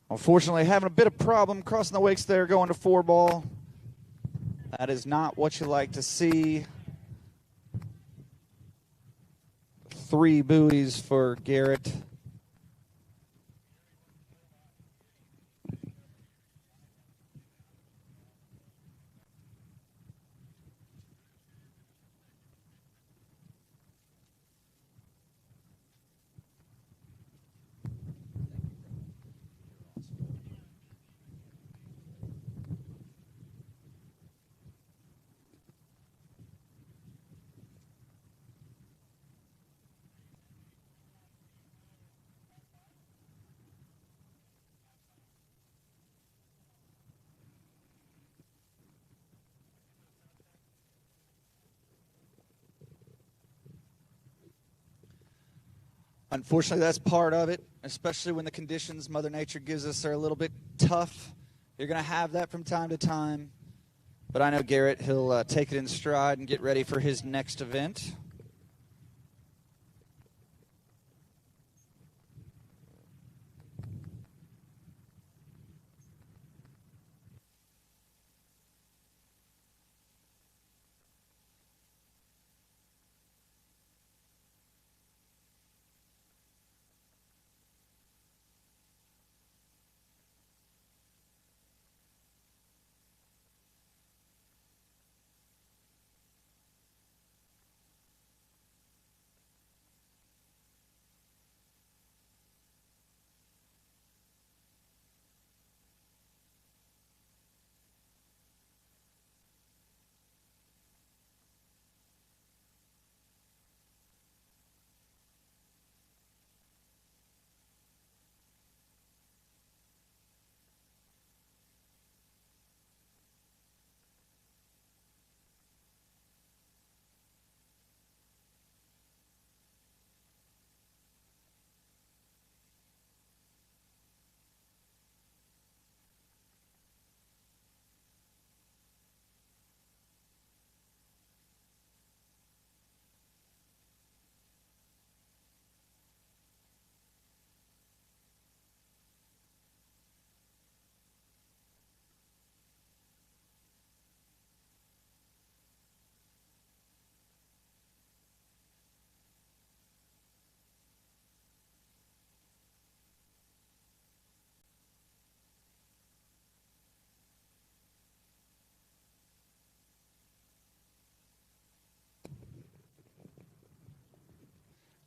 Unfortunately, having a bit of problem crossing the wakes there, going to 4-ball. That is not what you like to see. 3 buoys for Garrett. Unfortunately, that's part of it, especially when the conditions Mother Nature gives us are a little bit tough. You're going to have that from time to time. But I know Garrett, he'll take it in stride and get ready for his next event.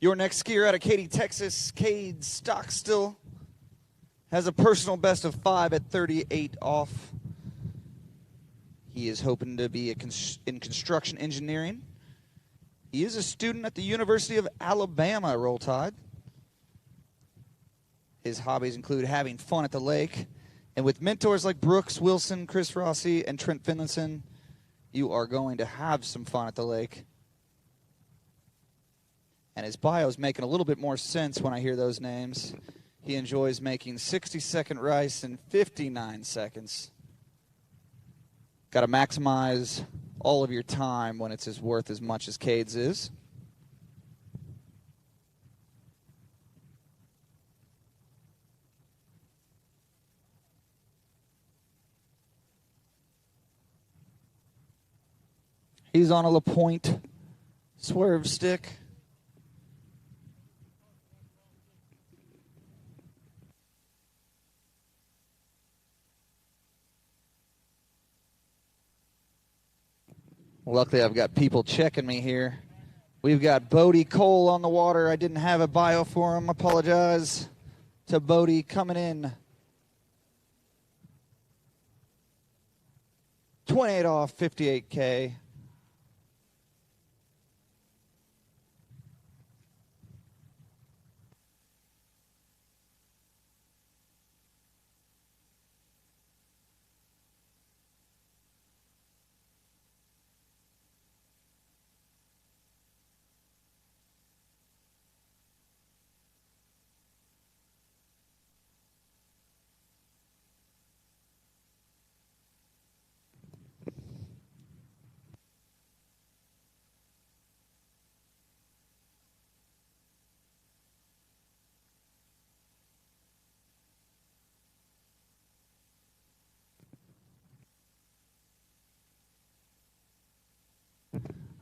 Your next skier out of Katy, Texas, Cade Stockstill, has a personal best of 5 at 38 off. He is hoping to be in construction engineering. He is a student at the University of Alabama, Roll Tide. His hobbies include having fun at the lake. And with mentors like Brooks Wilson, Chris Rossi, and Trent Finlinson, you are going to have some fun at the lake. And his bio is making a little bit more sense when I hear those names. He enjoys making 60-second rice in 59 seconds. Got to maximize all of your time when it's worth as much as Cade's is. He's on a LaPointe swerve stick. Luckily, I've got people checking me here. We've got Bodie Cole on the water. I didn't have a bio for him. Apologize to Bodie coming in. 28 off, 58K.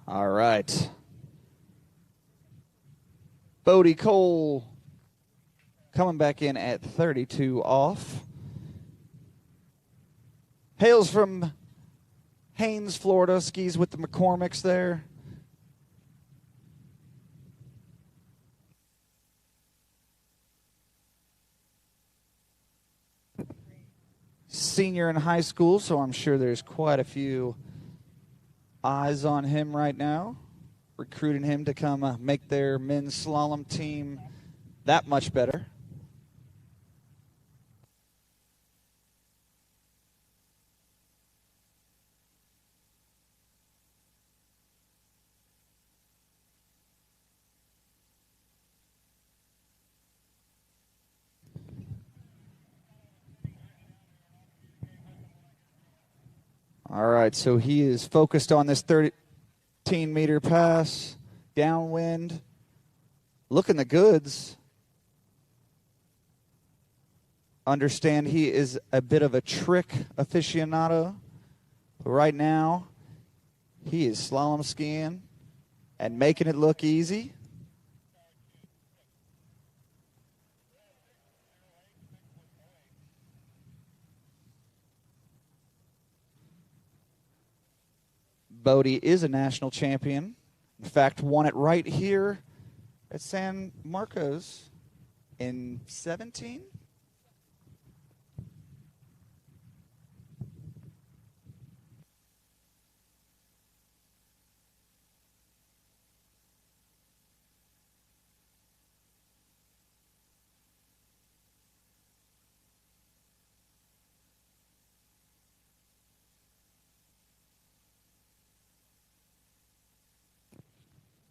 All right. Bodie Cole coming back in at 32 off. Hails from Haines, Florida. Skis with the McCormicks there. Senior in high school, so I'm sure there's quite a few eyes on him right now, recruiting him to come make their men's slalom team that much better. All right, so he is focused on this 13-meter pass, downwind, looking the goods. Understand he is a bit of a trick aficionado, but right now he is slalom skiing and making it look easy. Bodie is a national champion. In fact, won it right here at San Marcos in 17.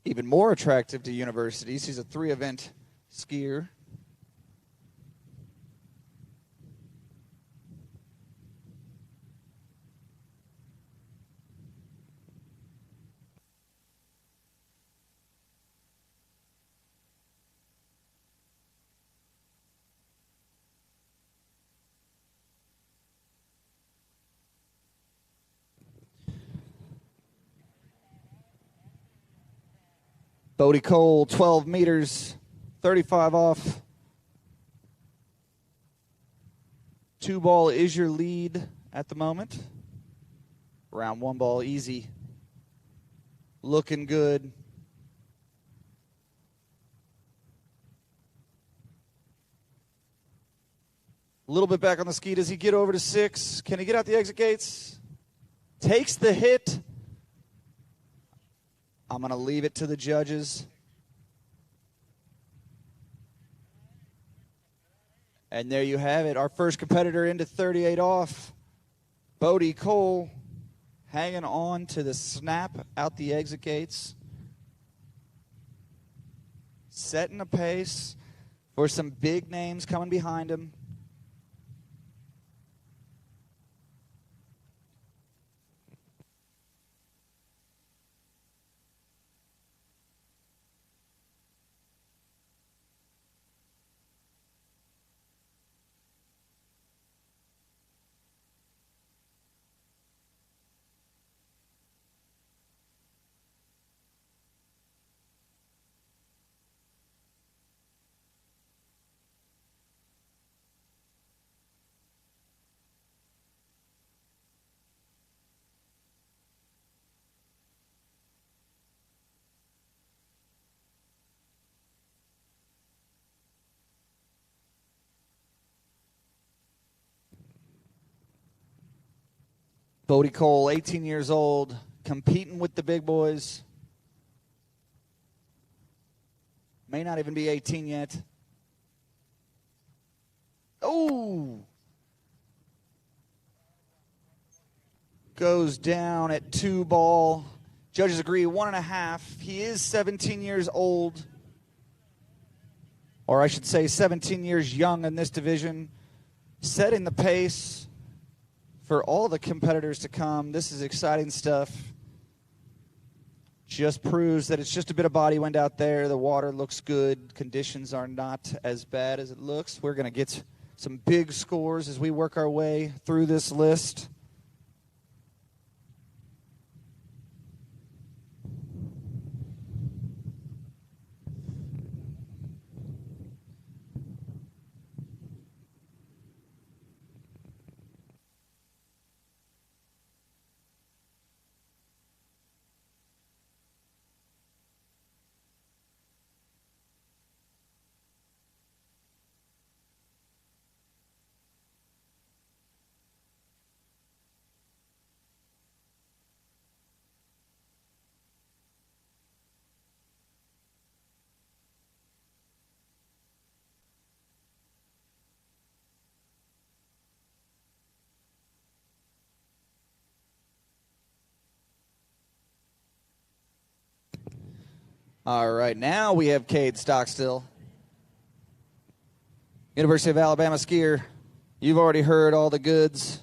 Even more attractive to universities. He's a 3-event skier. Bodie Cole, 12 meters, 35 off. 2-ball is your lead at the moment. Round 1-ball easy. Looking good. A little bit back on the ski. Does he get over to 6? Can he get out the exit gates? Takes the hit. I'm going to leave it to the judges. And there you have it. Our first competitor into 38 off. Bodie Cole hanging on to the snap out the exit gates. Setting a pace for some big names coming behind him. Bodie Cole, 18 years old, competing with the big boys. May not even be 18 yet. Oh! Goes down at 2-ball. Judges agree 1.5. He is 17 years old. Or I should say 17 years young in this division. Setting the pace for all the competitors to come. This is exciting stuff. Just proves that it's just a bit of body wind out there. The water looks good. Conditions are not as bad as it looks. We're going to get some big scores as we work our way through this list. All right, now we have Cade Stockstill. University of Alabama skier. You've already heard all the goods.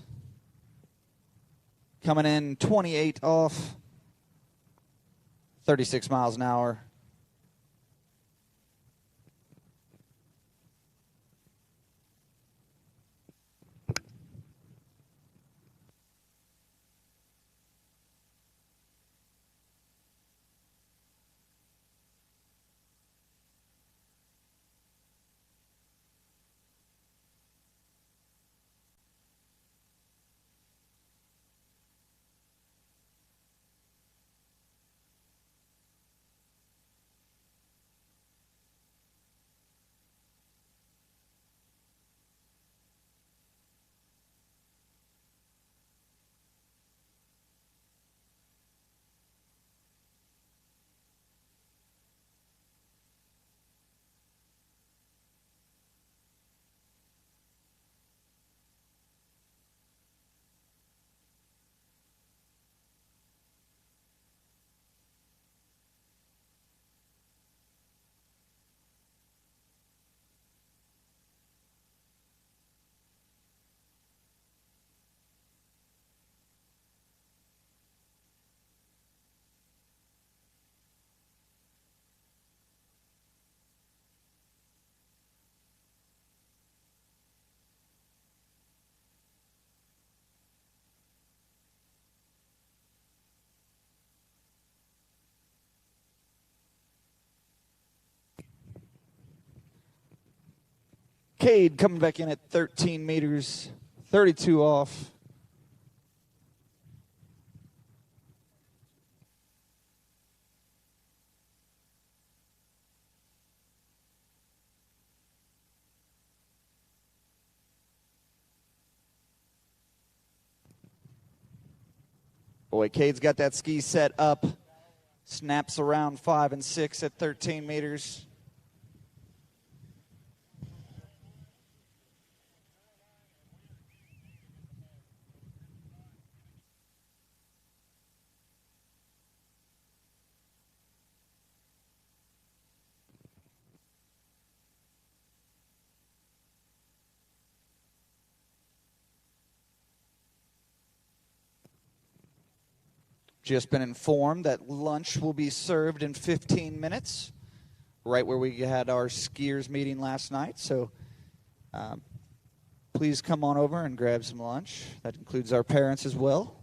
Coming in 28 off, 36 miles an hour. Cade coming back in at 13 meters, 32 off. Boy, Cade's got that ski set up. Snaps around 5 and 6 at 13 meters. Just been informed that lunch will be served in 15 minutes, right where we had our skiers meeting last night. So please come on over and grab some lunch. That includes our parents as well.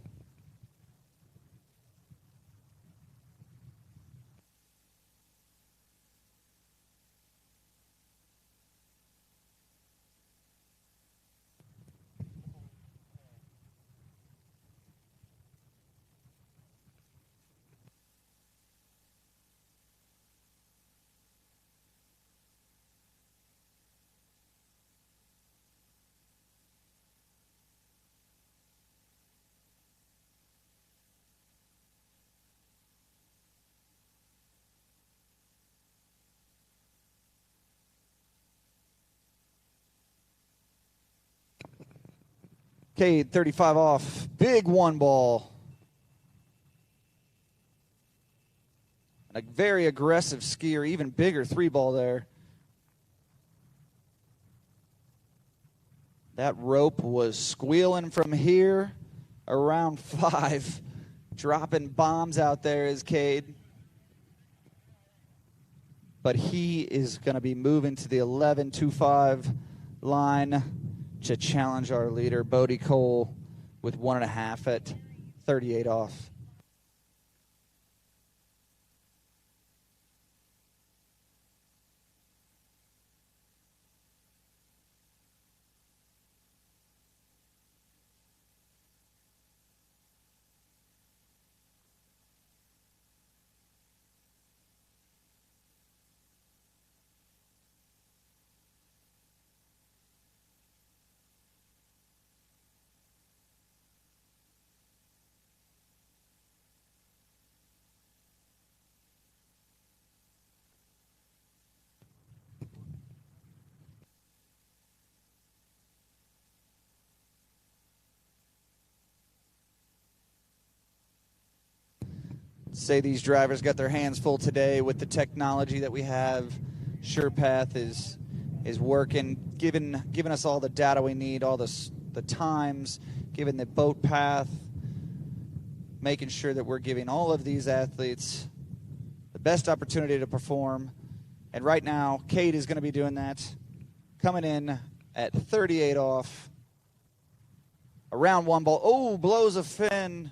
Cade, 35 off. Big one ball. And a very aggressive skier, even bigger 3-ball there. That rope was squealing from here around 5. Dropping bombs out there is Cade. But he is going to be moving to the 11.25 line to challenge our leader, Bodie Cole, with 1.5 at 38 off. say these drivers got their hands full today with the technology that we have. SurePath is working, giving us all the data we need, all the times, giving the boat path, making sure that we're giving all of these athletes the best opportunity to perform. And right now, Cade is going to be doing that, coming in at 38 off. Around one ball. Oh, blows a fin.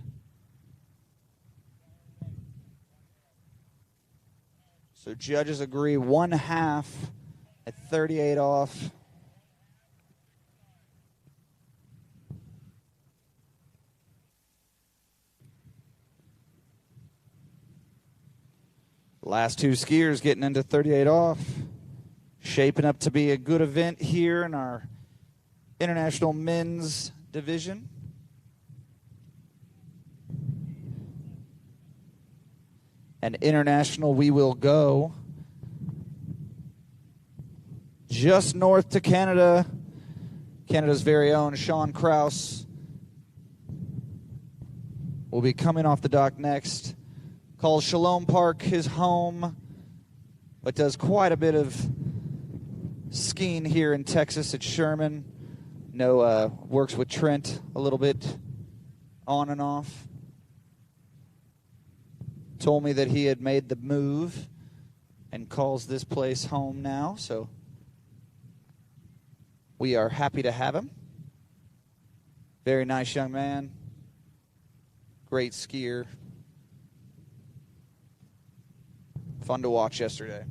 So judges agree 1/2 at 38 off. Last two skiers getting into 38 off. Shaping up to be a good event here in our international men's division. And international we will go. Just north to Canada. Canada's very own Sean Krauss will be coming off the dock next. Calls Shalom Park his home, but does quite a bit of skiing here in Texas at Sherman. Works with Trent a little bit on and off. Told me that he had made the move and calls this place home now, so we are happy to have him. Very nice young man. Great skier. Fun to watch yesterday.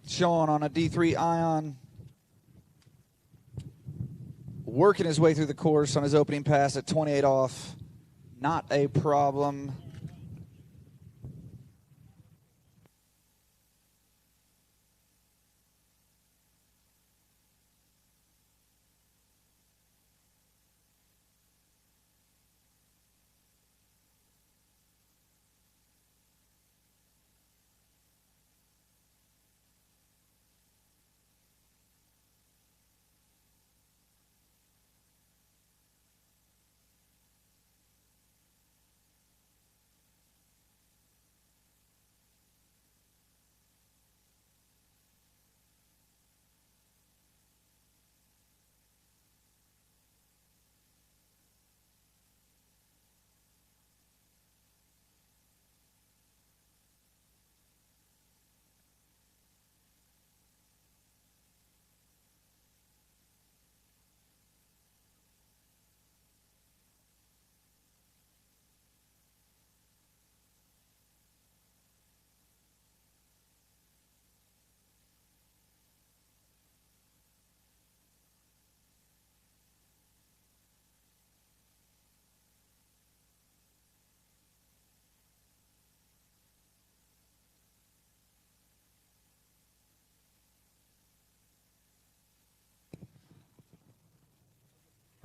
Sean on a D3 Ion, working his way through the course on his opening pass at 28 off. Not a problem.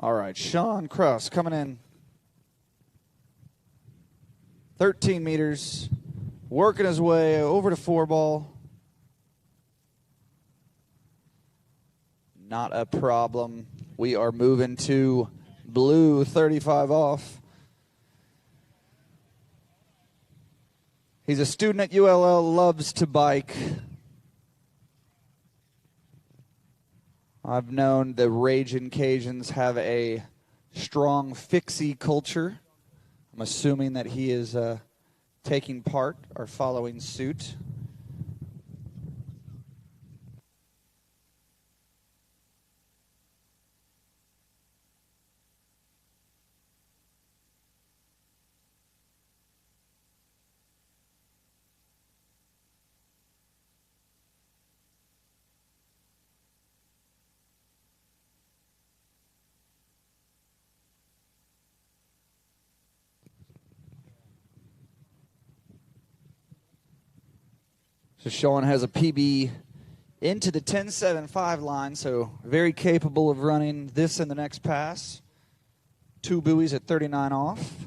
All right, Sean Krauss coming in. 13 meters, working his way over to 4-ball. Not a problem. We are moving to blue, 35 off. He's a student at ULL, loves to bike. I've known the Ragin' Cajuns have a strong fixie culture. I'm assuming that he is taking part or following suit. So Sean has a PB into the 10.75 line, so very capable of running this and the next pass. 2 buoys at 39 off.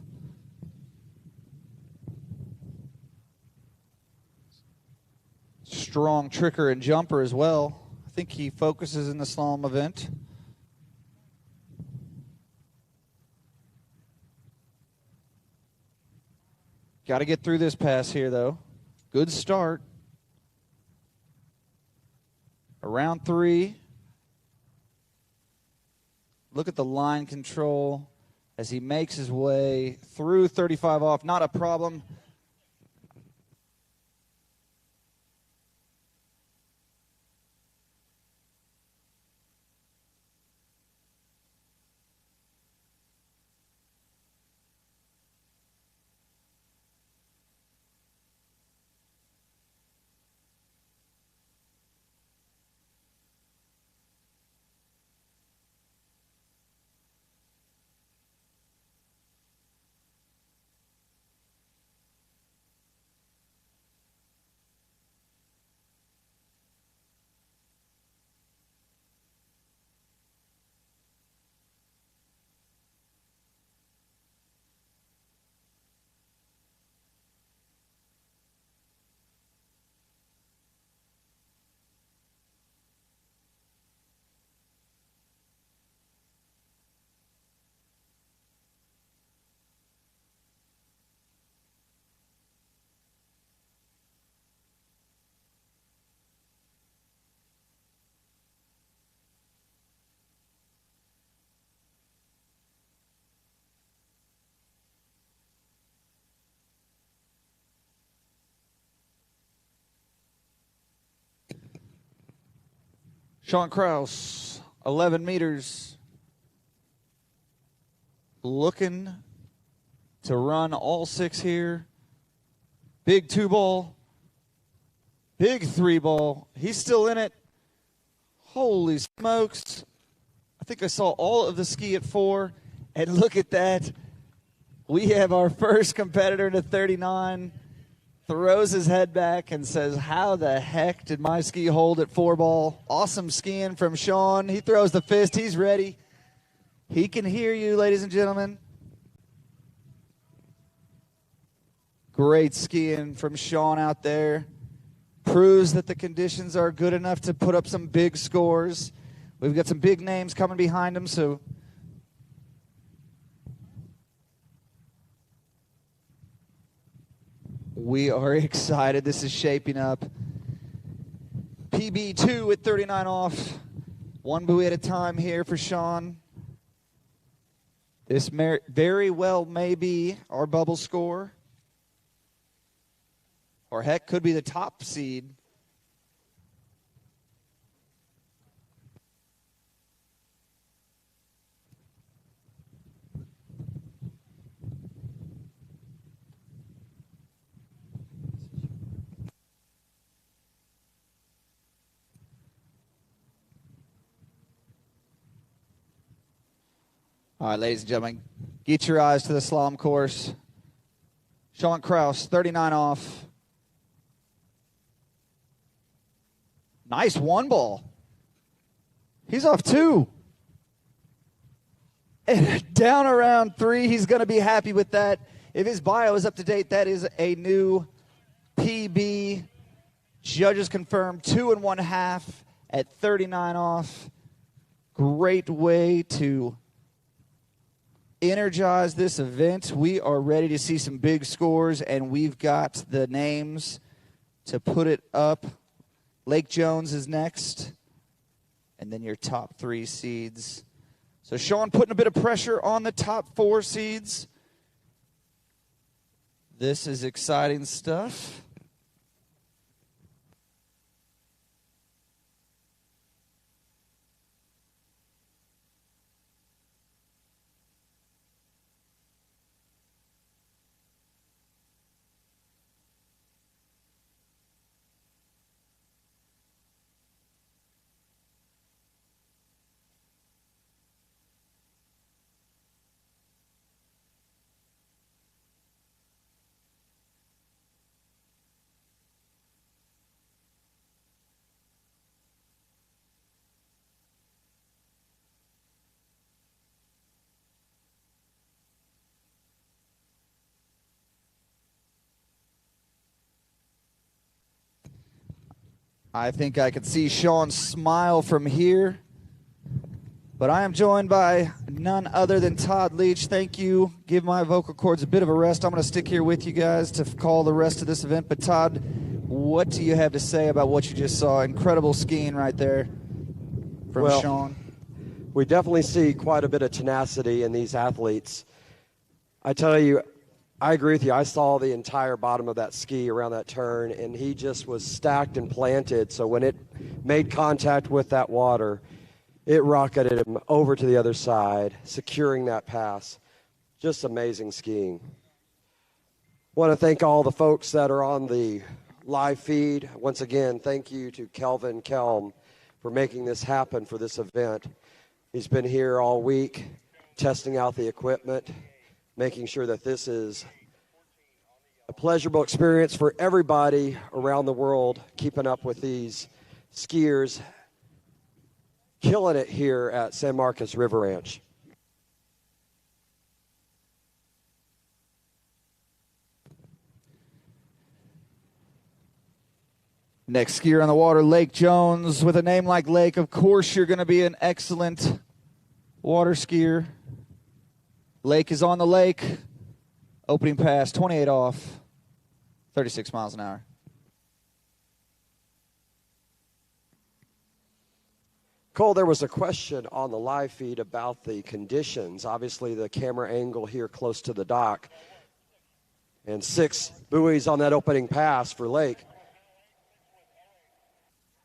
Strong tricker and jumper as well. I think he focuses in the slalom event. Got to get through this pass here, though. Good start. Around 3. Look at the line control as he makes his way through 35 off. Not a problem. Sean Krauss, 11 meters. Looking to run all 6 here. Big 2 ball. Big 3 ball. He's still in it. Holy smokes. I think I saw all of the ski at 4. And look at that. We have our first competitor to 39. Throws his head back and says, how the heck did my ski hold at 4 ball? Awesome skiing from Sean. He throws the fist. He's ready. He can hear you, ladies and gentlemen. Great skiing from Sean out there. Proves that the conditions are good enough to put up some big scores. We've got some big names coming behind him, so we are excited. This is shaping up. PB2 at 39 off. 1 buoy at a time here for Sean. This very well may be our bubble score. Or heck, could be the top seed. All right, ladies and gentlemen, get your eyes to the slalom course. Sean Krauss, 39 off. Nice 1 ball. He's off 2. And down around 3, he's going to be happy with that. If his bio is up to date, that is a new PB. Judges confirmed 2 1/2 at 39 off. Great way to energize this event. We are ready to see some big scores, and we've got the names to put it up. Lake Jones is next, and then your top 3 seeds. So Sean putting a bit of pressure on the top 4 seeds. This is exciting stuff. I think I could see Sean smile from here. But I am joined by none other than Todd Leach. Thank you. Give my vocal cords a bit of a rest. I'm going to stick here with you guys to call the rest of this event. But Todd, what do you have to say about what you just saw? Incredible skiing right there from Sean. We definitely see quite a bit of tenacity in these athletes. I tell you, I agree with you. I saw the entire bottom of that ski around that turn, and he just was stacked and planted. So when it made contact with that water, it rocketed him over to the other side, securing that pass. Just amazing skiing. Want to thank all the folks that are on the live feed. Once again, thank you to Kelvin Kelm for making this happen for this event. He's been here all week testing out the equipment, making sure that this is a pleasurable experience for everybody around the world, keeping up with these skiers, killing it here at San Marcos River Ranch. Next skier on the water, Lake Jones. With a name like Lake, of course you're going to be an excellent water skier. Lake is on the lake. Opening pass, 28 off, 36 miles an hour. Cole, there was a question on the live feed about the conditions. Obviously, the camera angle here close to the dock. And 6 buoys on that opening pass for Lake.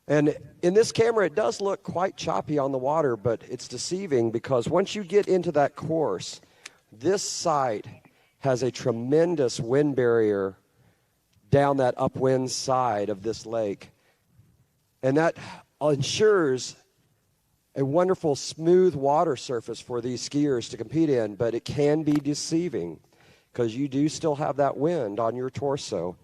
And in this camera, it does look quite choppy on the water, but it's deceiving because once you get into that course, this site has a tremendous wind barrier down that upwind side of this lake. And that ensures a wonderful smooth water surface for these skiers to compete in, but it can be deceiving because you do still have that wind on your torso.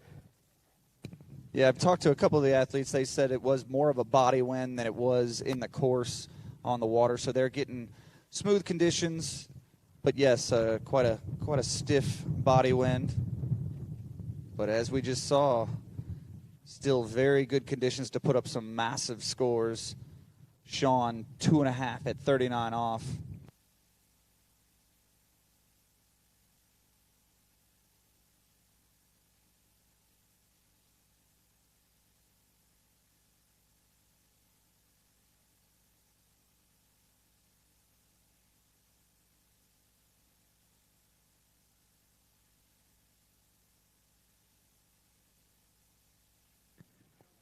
Yeah, I've talked to a couple of the athletes. They said it was more of a body wind than it was in the course on the water, so they're getting smooth conditions, but yes, quite a stiff body wind. But as we just saw, still very good conditions to put up some massive scores. Sean, 2.5 at 39 off.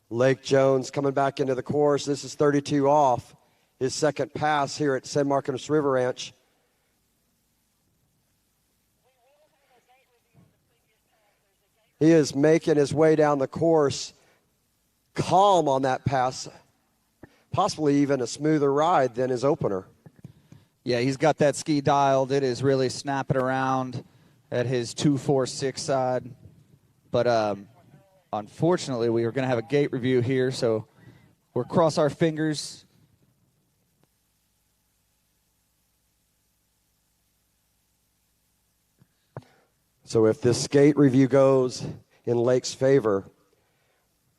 Lake Jones coming back into the course. This is 32 off. His second pass here at San Marcos River Ranch. He is making his way down the course, calm on that pass, possibly even a smoother ride than his opener. Yeah, he's got that ski dialed. It is really snapping around at his 2.46 side. But unfortunately, we are going to have a gate review here, so we'll cross our fingers. So if this gate review goes in Lake's favor,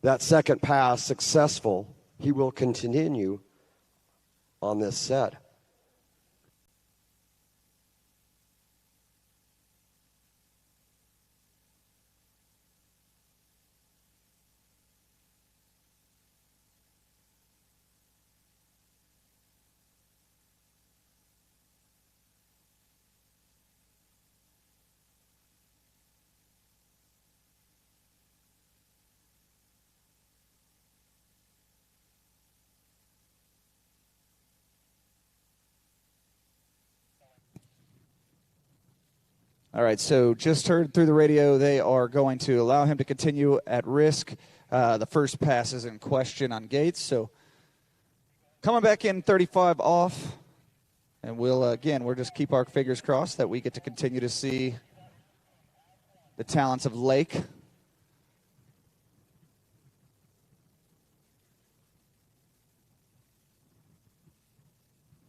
that second pass successful, he will continue on this set. All right, so just heard through the radio they are going to allow him to continue at risk. The first pass is in question on gates. So coming back in 35 off. And we'll just keep our fingers crossed that we get to continue to see the talents of Lake.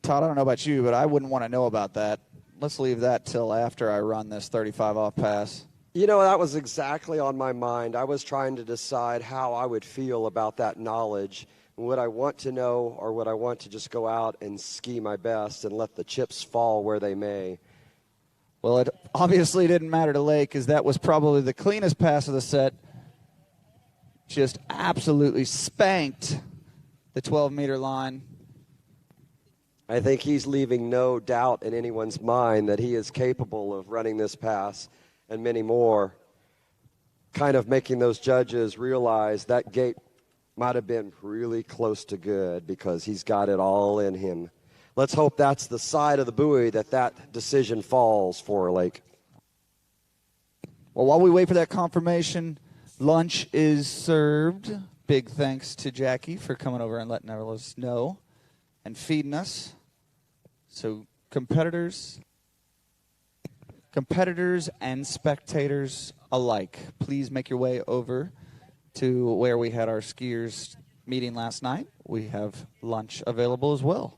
Todd, I don't know about you, but I wouldn't want to know about that. Let's leave that till after I run this 35 off pass. You know, that was exactly on my mind. I was trying to decide how I would feel about that knowledge. Would I want to know, or would I want to just go out and ski my best and let the chips fall where they may? Well, it obviously didn't matter to Lake, because that was probably the cleanest pass of the set. Just absolutely spanked the 12-meter line. I think he's leaving no doubt in anyone's mind that he is capable of running this pass and many more, kind of making those judges realize that gate might have been really close to good because he's got it all in him. Let's hope that's the side of the buoy that decision falls for Lake. Well, while we wait for that confirmation, lunch is served. Big thanks to Jackie for coming over and letting us know and feeding us. So competitors and spectators alike, please make your way over to where we had our skiers meeting last night. We have lunch available as well.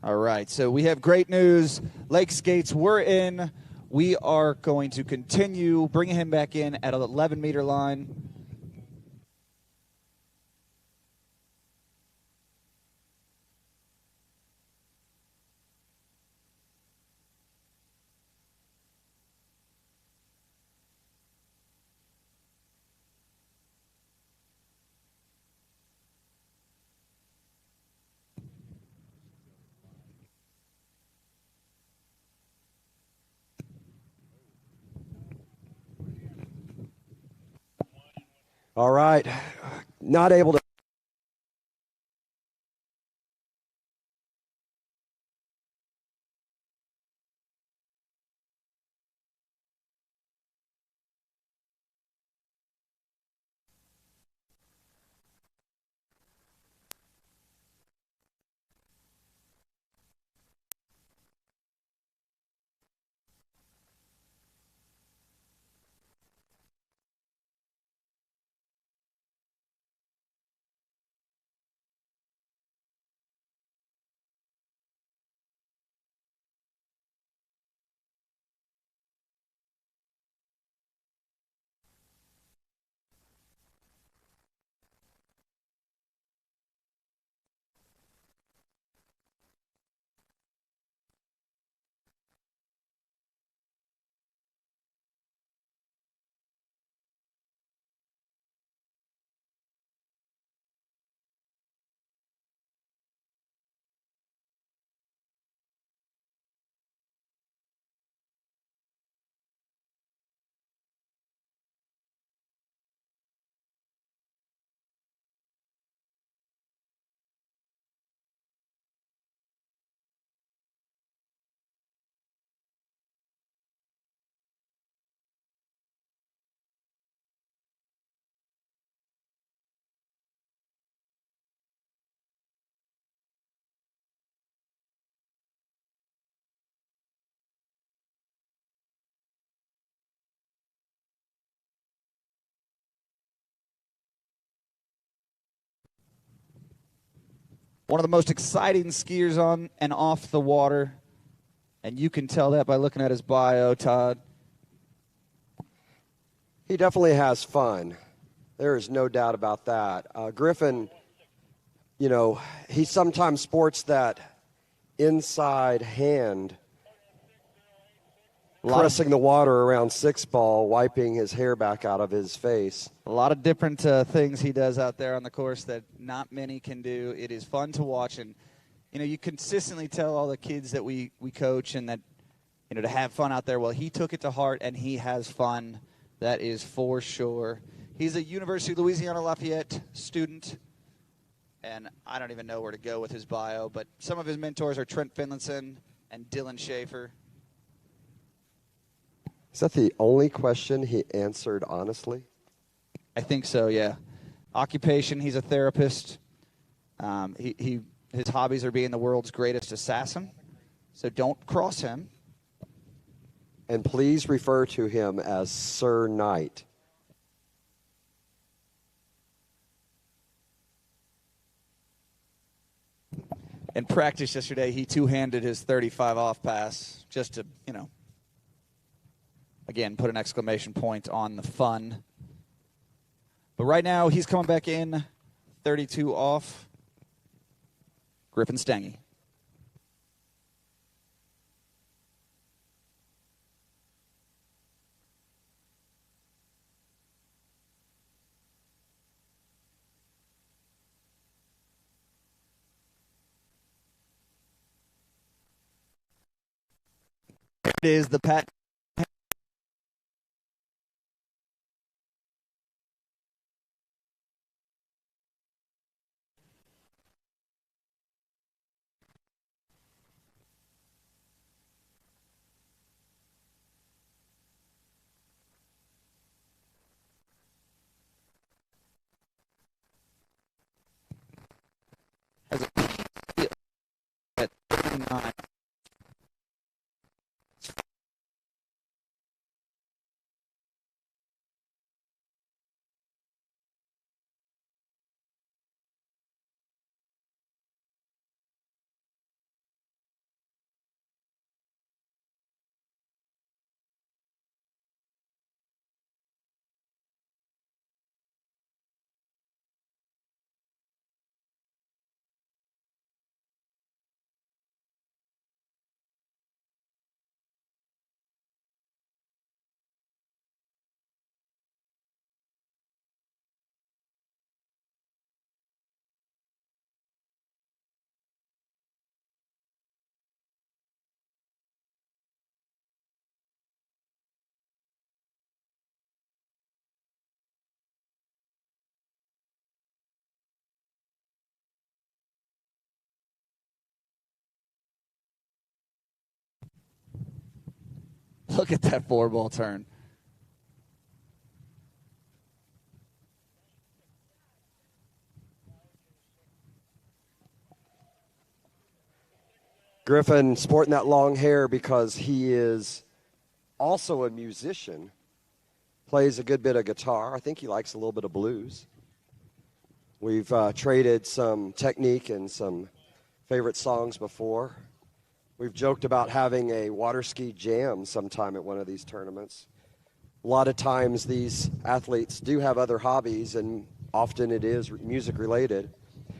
All right, so we have great news. Lake skates were in. We are going to continue bringing him back in at an 11-meter line. All right, not able to. One of the most exciting skiers on and off the water, and you can tell that by looking at his bio, Todd. He definitely has fun. There is no doubt about that. Griffin, you know, he sometimes sports that inside hand, pressing the water around six ball, wiping his hair back out of his face. A lot of different things he does out there on the course that not many can do. It is fun to watch, and you know, you consistently tell all the kids that we coach and that, you know, to have fun out there. Well, he took it to heart, and he has fun. That is for sure. He's a University of Louisiana Lafayette student, and I don't even know where to go with his bio, but some of his mentors are Trent Finlinson and Dylan Schaefer. Is that the only question he answered honestly? I think so, yeah. Occupation, he's a therapist. He His hobbies are being the world's greatest assassin, so don't cross him. And please refer to him as Sir Knight. In practice yesterday, he two-handed his 35 off pass just to, again, put an exclamation point on the fun. But right now, he's coming back in 32 off. Griffin Stangy. It is the Pat. At 39. Look at that four-ball turn. Griffin sporting that long hair because he is also a musician. Plays a good bit of guitar. I think he likes a little bit of blues. We've traded some technique and some favorite songs before. We've joked about having a water ski jam sometime at one of these tournaments. A lot of times these athletes do have other hobbies, and often it is music related.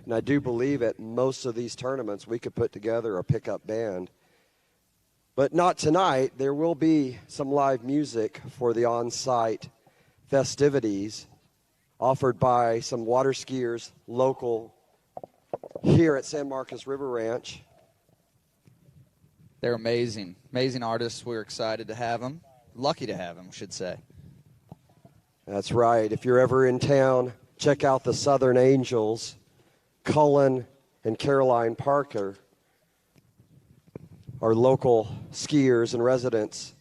And I do believe at most of these tournaments we could put together a pickup band. But not tonight. There will be some live music for the on-site festivities offered by some water skiers local here at San Marcos River Ranch. They're amazing. Amazing artists. We're excited to have them. Lucky to have them, I should say. That's right. If you're ever in town, check out the Southern Angels, Cullen and Caroline Parker, our local skiers and residents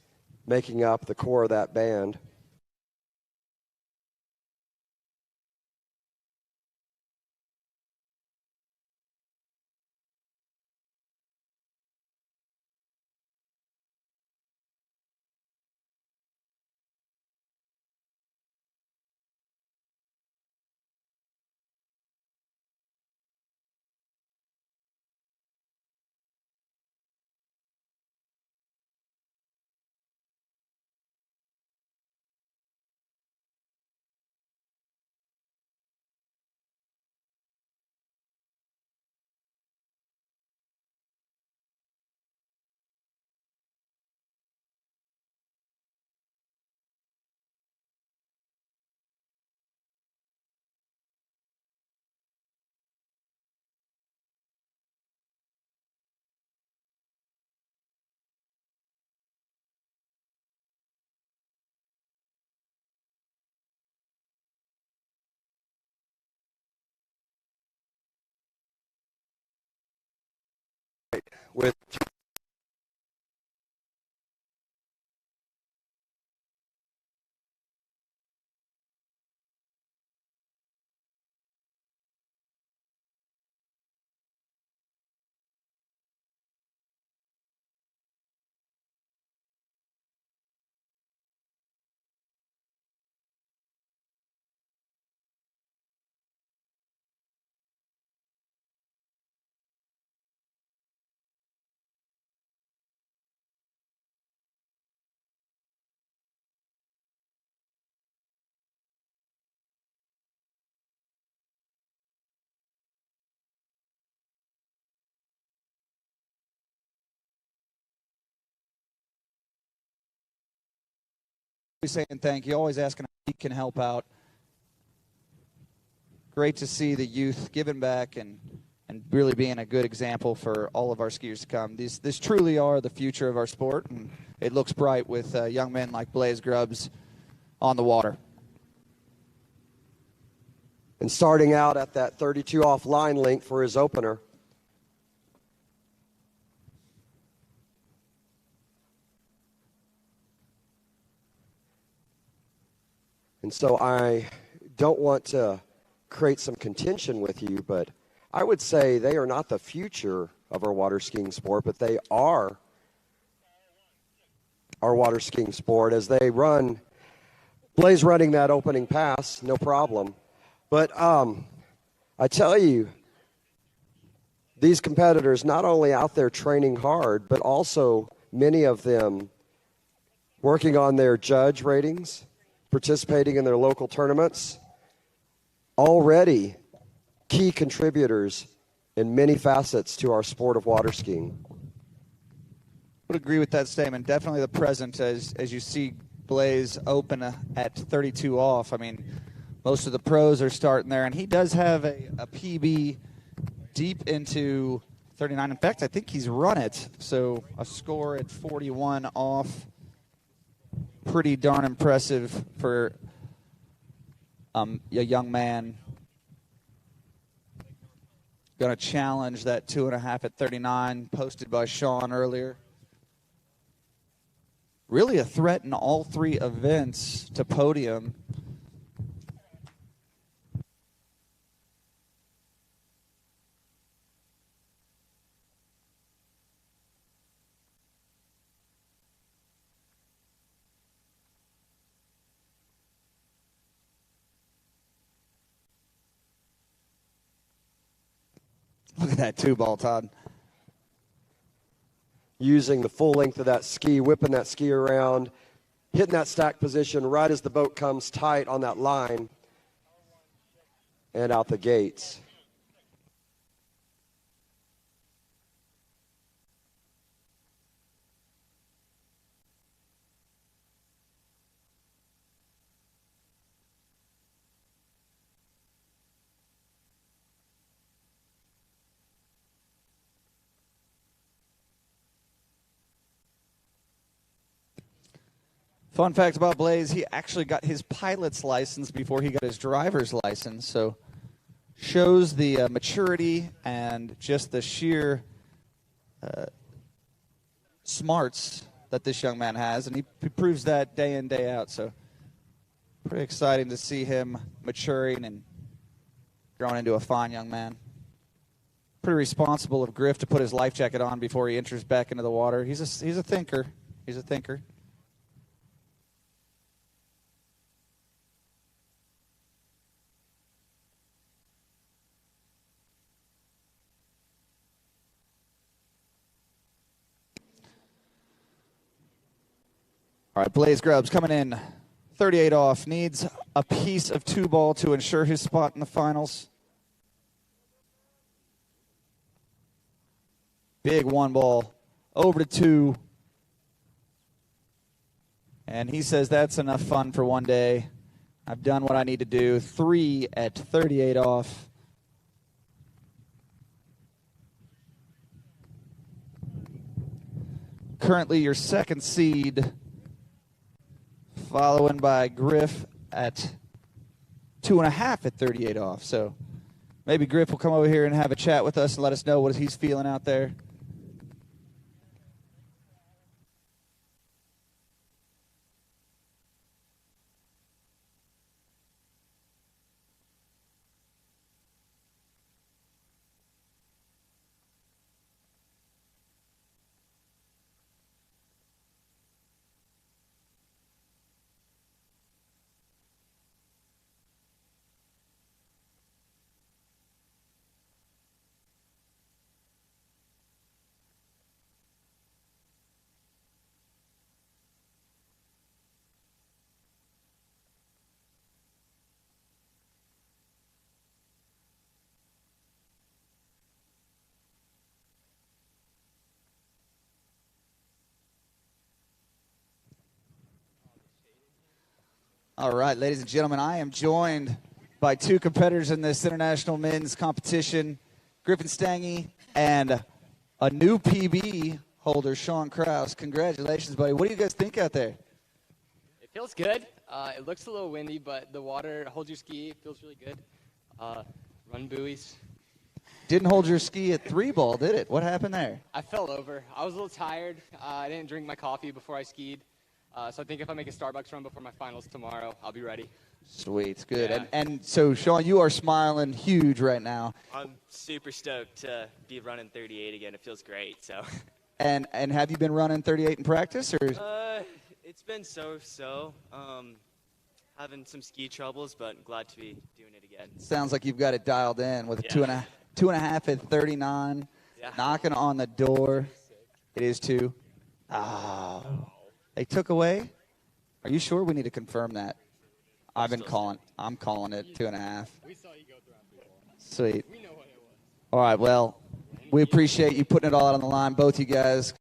making up the core of that band. With saying thank you, always asking how he can help out. Great to see the youth giving back and really being a good example for all of our skiers to come. This truly are the future of our sport, and it looks bright with young men like Blaze Grubs on the water. And starting out at that 32 off line length for his opener. And so I don't want to create some contention with you, but I would say they are not the future of our water skiing sport, but they are our water skiing sport as they run. Blaze running that opening pass, no problem. But I tell you, these competitors not only out there training hard, but also many of them working on their judge ratings, participating in their local tournaments, already key contributors in many facets to our sport of water skiing. I would agree with that statement. Definitely the present as you see Blaze open at 32 off. I mean, most of the pros are starting there, and he does have a PB deep into 39. In fact, I think he's run it. So a score at 41 off. Pretty darn impressive for a young man. Going to challenge that 2.5 at 39 posted by Sean earlier. Really a threat in all three events to podium. Look at that two-ball, Todd. Using the full length of that ski, whipping that ski around, hitting that stack position right as the boat comes tight on that line and out the gates. Fun fact about Blaze, he actually got his pilot's license before he got his driver's license, so shows the maturity and just the sheer smarts that this young man has, and he proves that day in, day out, so pretty exciting to see him maturing and growing into a fine young man. Pretty responsible of Griff to put his life jacket on before he enters back into the water. He's a thinker. He's a thinker. All right, Blaze Grubs coming in, 38 off, needs a piece of two ball to ensure his spot in the finals. Big one ball, over to two. And he says that's enough fun for one day. I've done what I need to do. 3 at 38 off. Currently your second seed, following by Griff at 2.5 at 38 off. So maybe Griff will come over here and have a chat with us and let us know what he's feeling out there. All right, ladies and gentlemen, I am joined by two competitors in this international men's competition, Griffin Stangy and a new PB holder, Sean Krauss. Congratulations, buddy. What do you guys think out there? It feels good. It looks a little windy, but the water holds your ski. It feels really good. Run buoys. Didn't hold your ski at 3-ball, did it? What happened there? I fell over. I was a little tired. I didn't drink my coffee before I skied. So I think if I make a Starbucks run before my finals tomorrow, I'll be ready. Sweet, good. Yeah. And so, Sean, you are smiling huge right now. I'm super stoked to be running 38 again. It feels great. So. And have you been running 38 in practice, or? It's been so. Having some ski troubles, but glad to be doing it again. Sounds like you've got it dialed in with a 2.5 at 39, knocking on the door. It is 2. Oh. They took away? Are you sure? We need to confirm that. I'm calling it 2.5. We saw you go through before. Sweet. We know what it was. All right, well, we appreciate you putting it all out on the line, both you guys.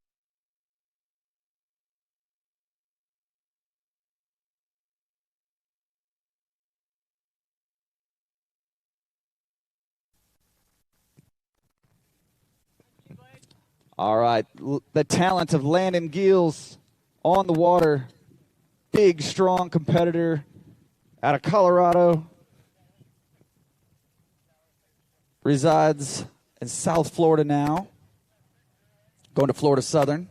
All right, the talent of Landon Giles on the water. Big, strong competitor out of Colorado. Resides in South Florida now. Going to Florida Southern.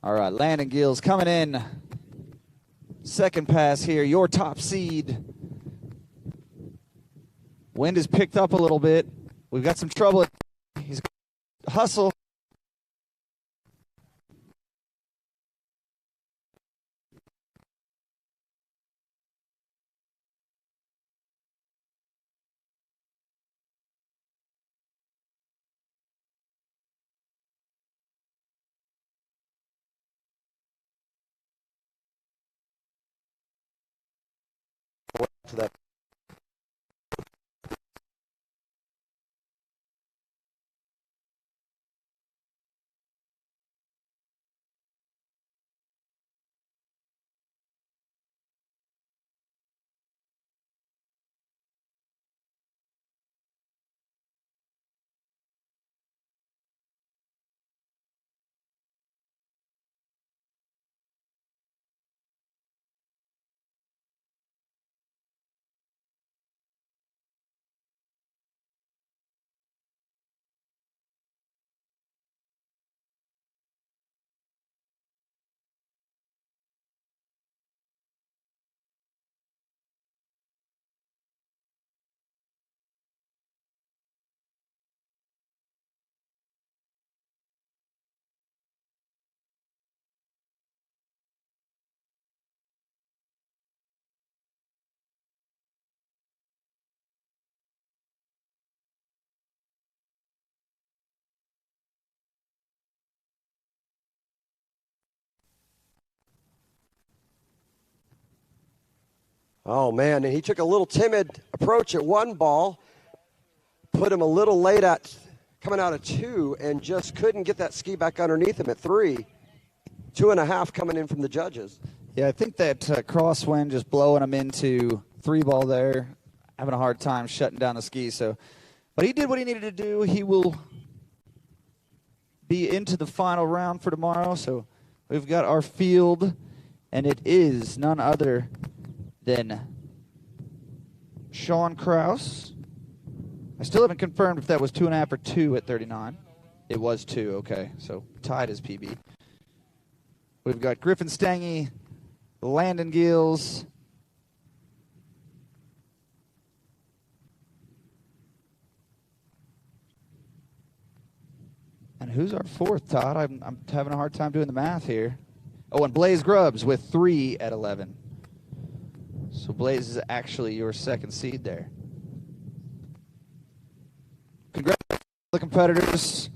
All right, Landon Giles coming in. Second pass here, your top seed. Wind has picked up a little bit. We've got some trouble. He's got to hustle. To that. Oh, man, and he took a little timid approach at 1 ball, put him a little late at coming out of 2, and just couldn't get that ski back underneath him at 3. 2.5 coming in from the judges. Yeah, I think that crosswind just blowing him into 3 ball there. having a hard time shutting down the ski. But he did what he needed to do. He will be into the final round for tomorrow. So we've got our field, and it is none other than Sean Krauss. I still haven't confirmed if that was 2.5 or 2 at 39. It was 2, okay. So tied as PB. We've got Griffin Stangy, Landon Gills, and who's our fourth, Todd? I'm having a hard time doing the math here. Oh, and Blaze Grubs with 3 at 11. So Blaze is actually your second seed there. Congrats to the competitors.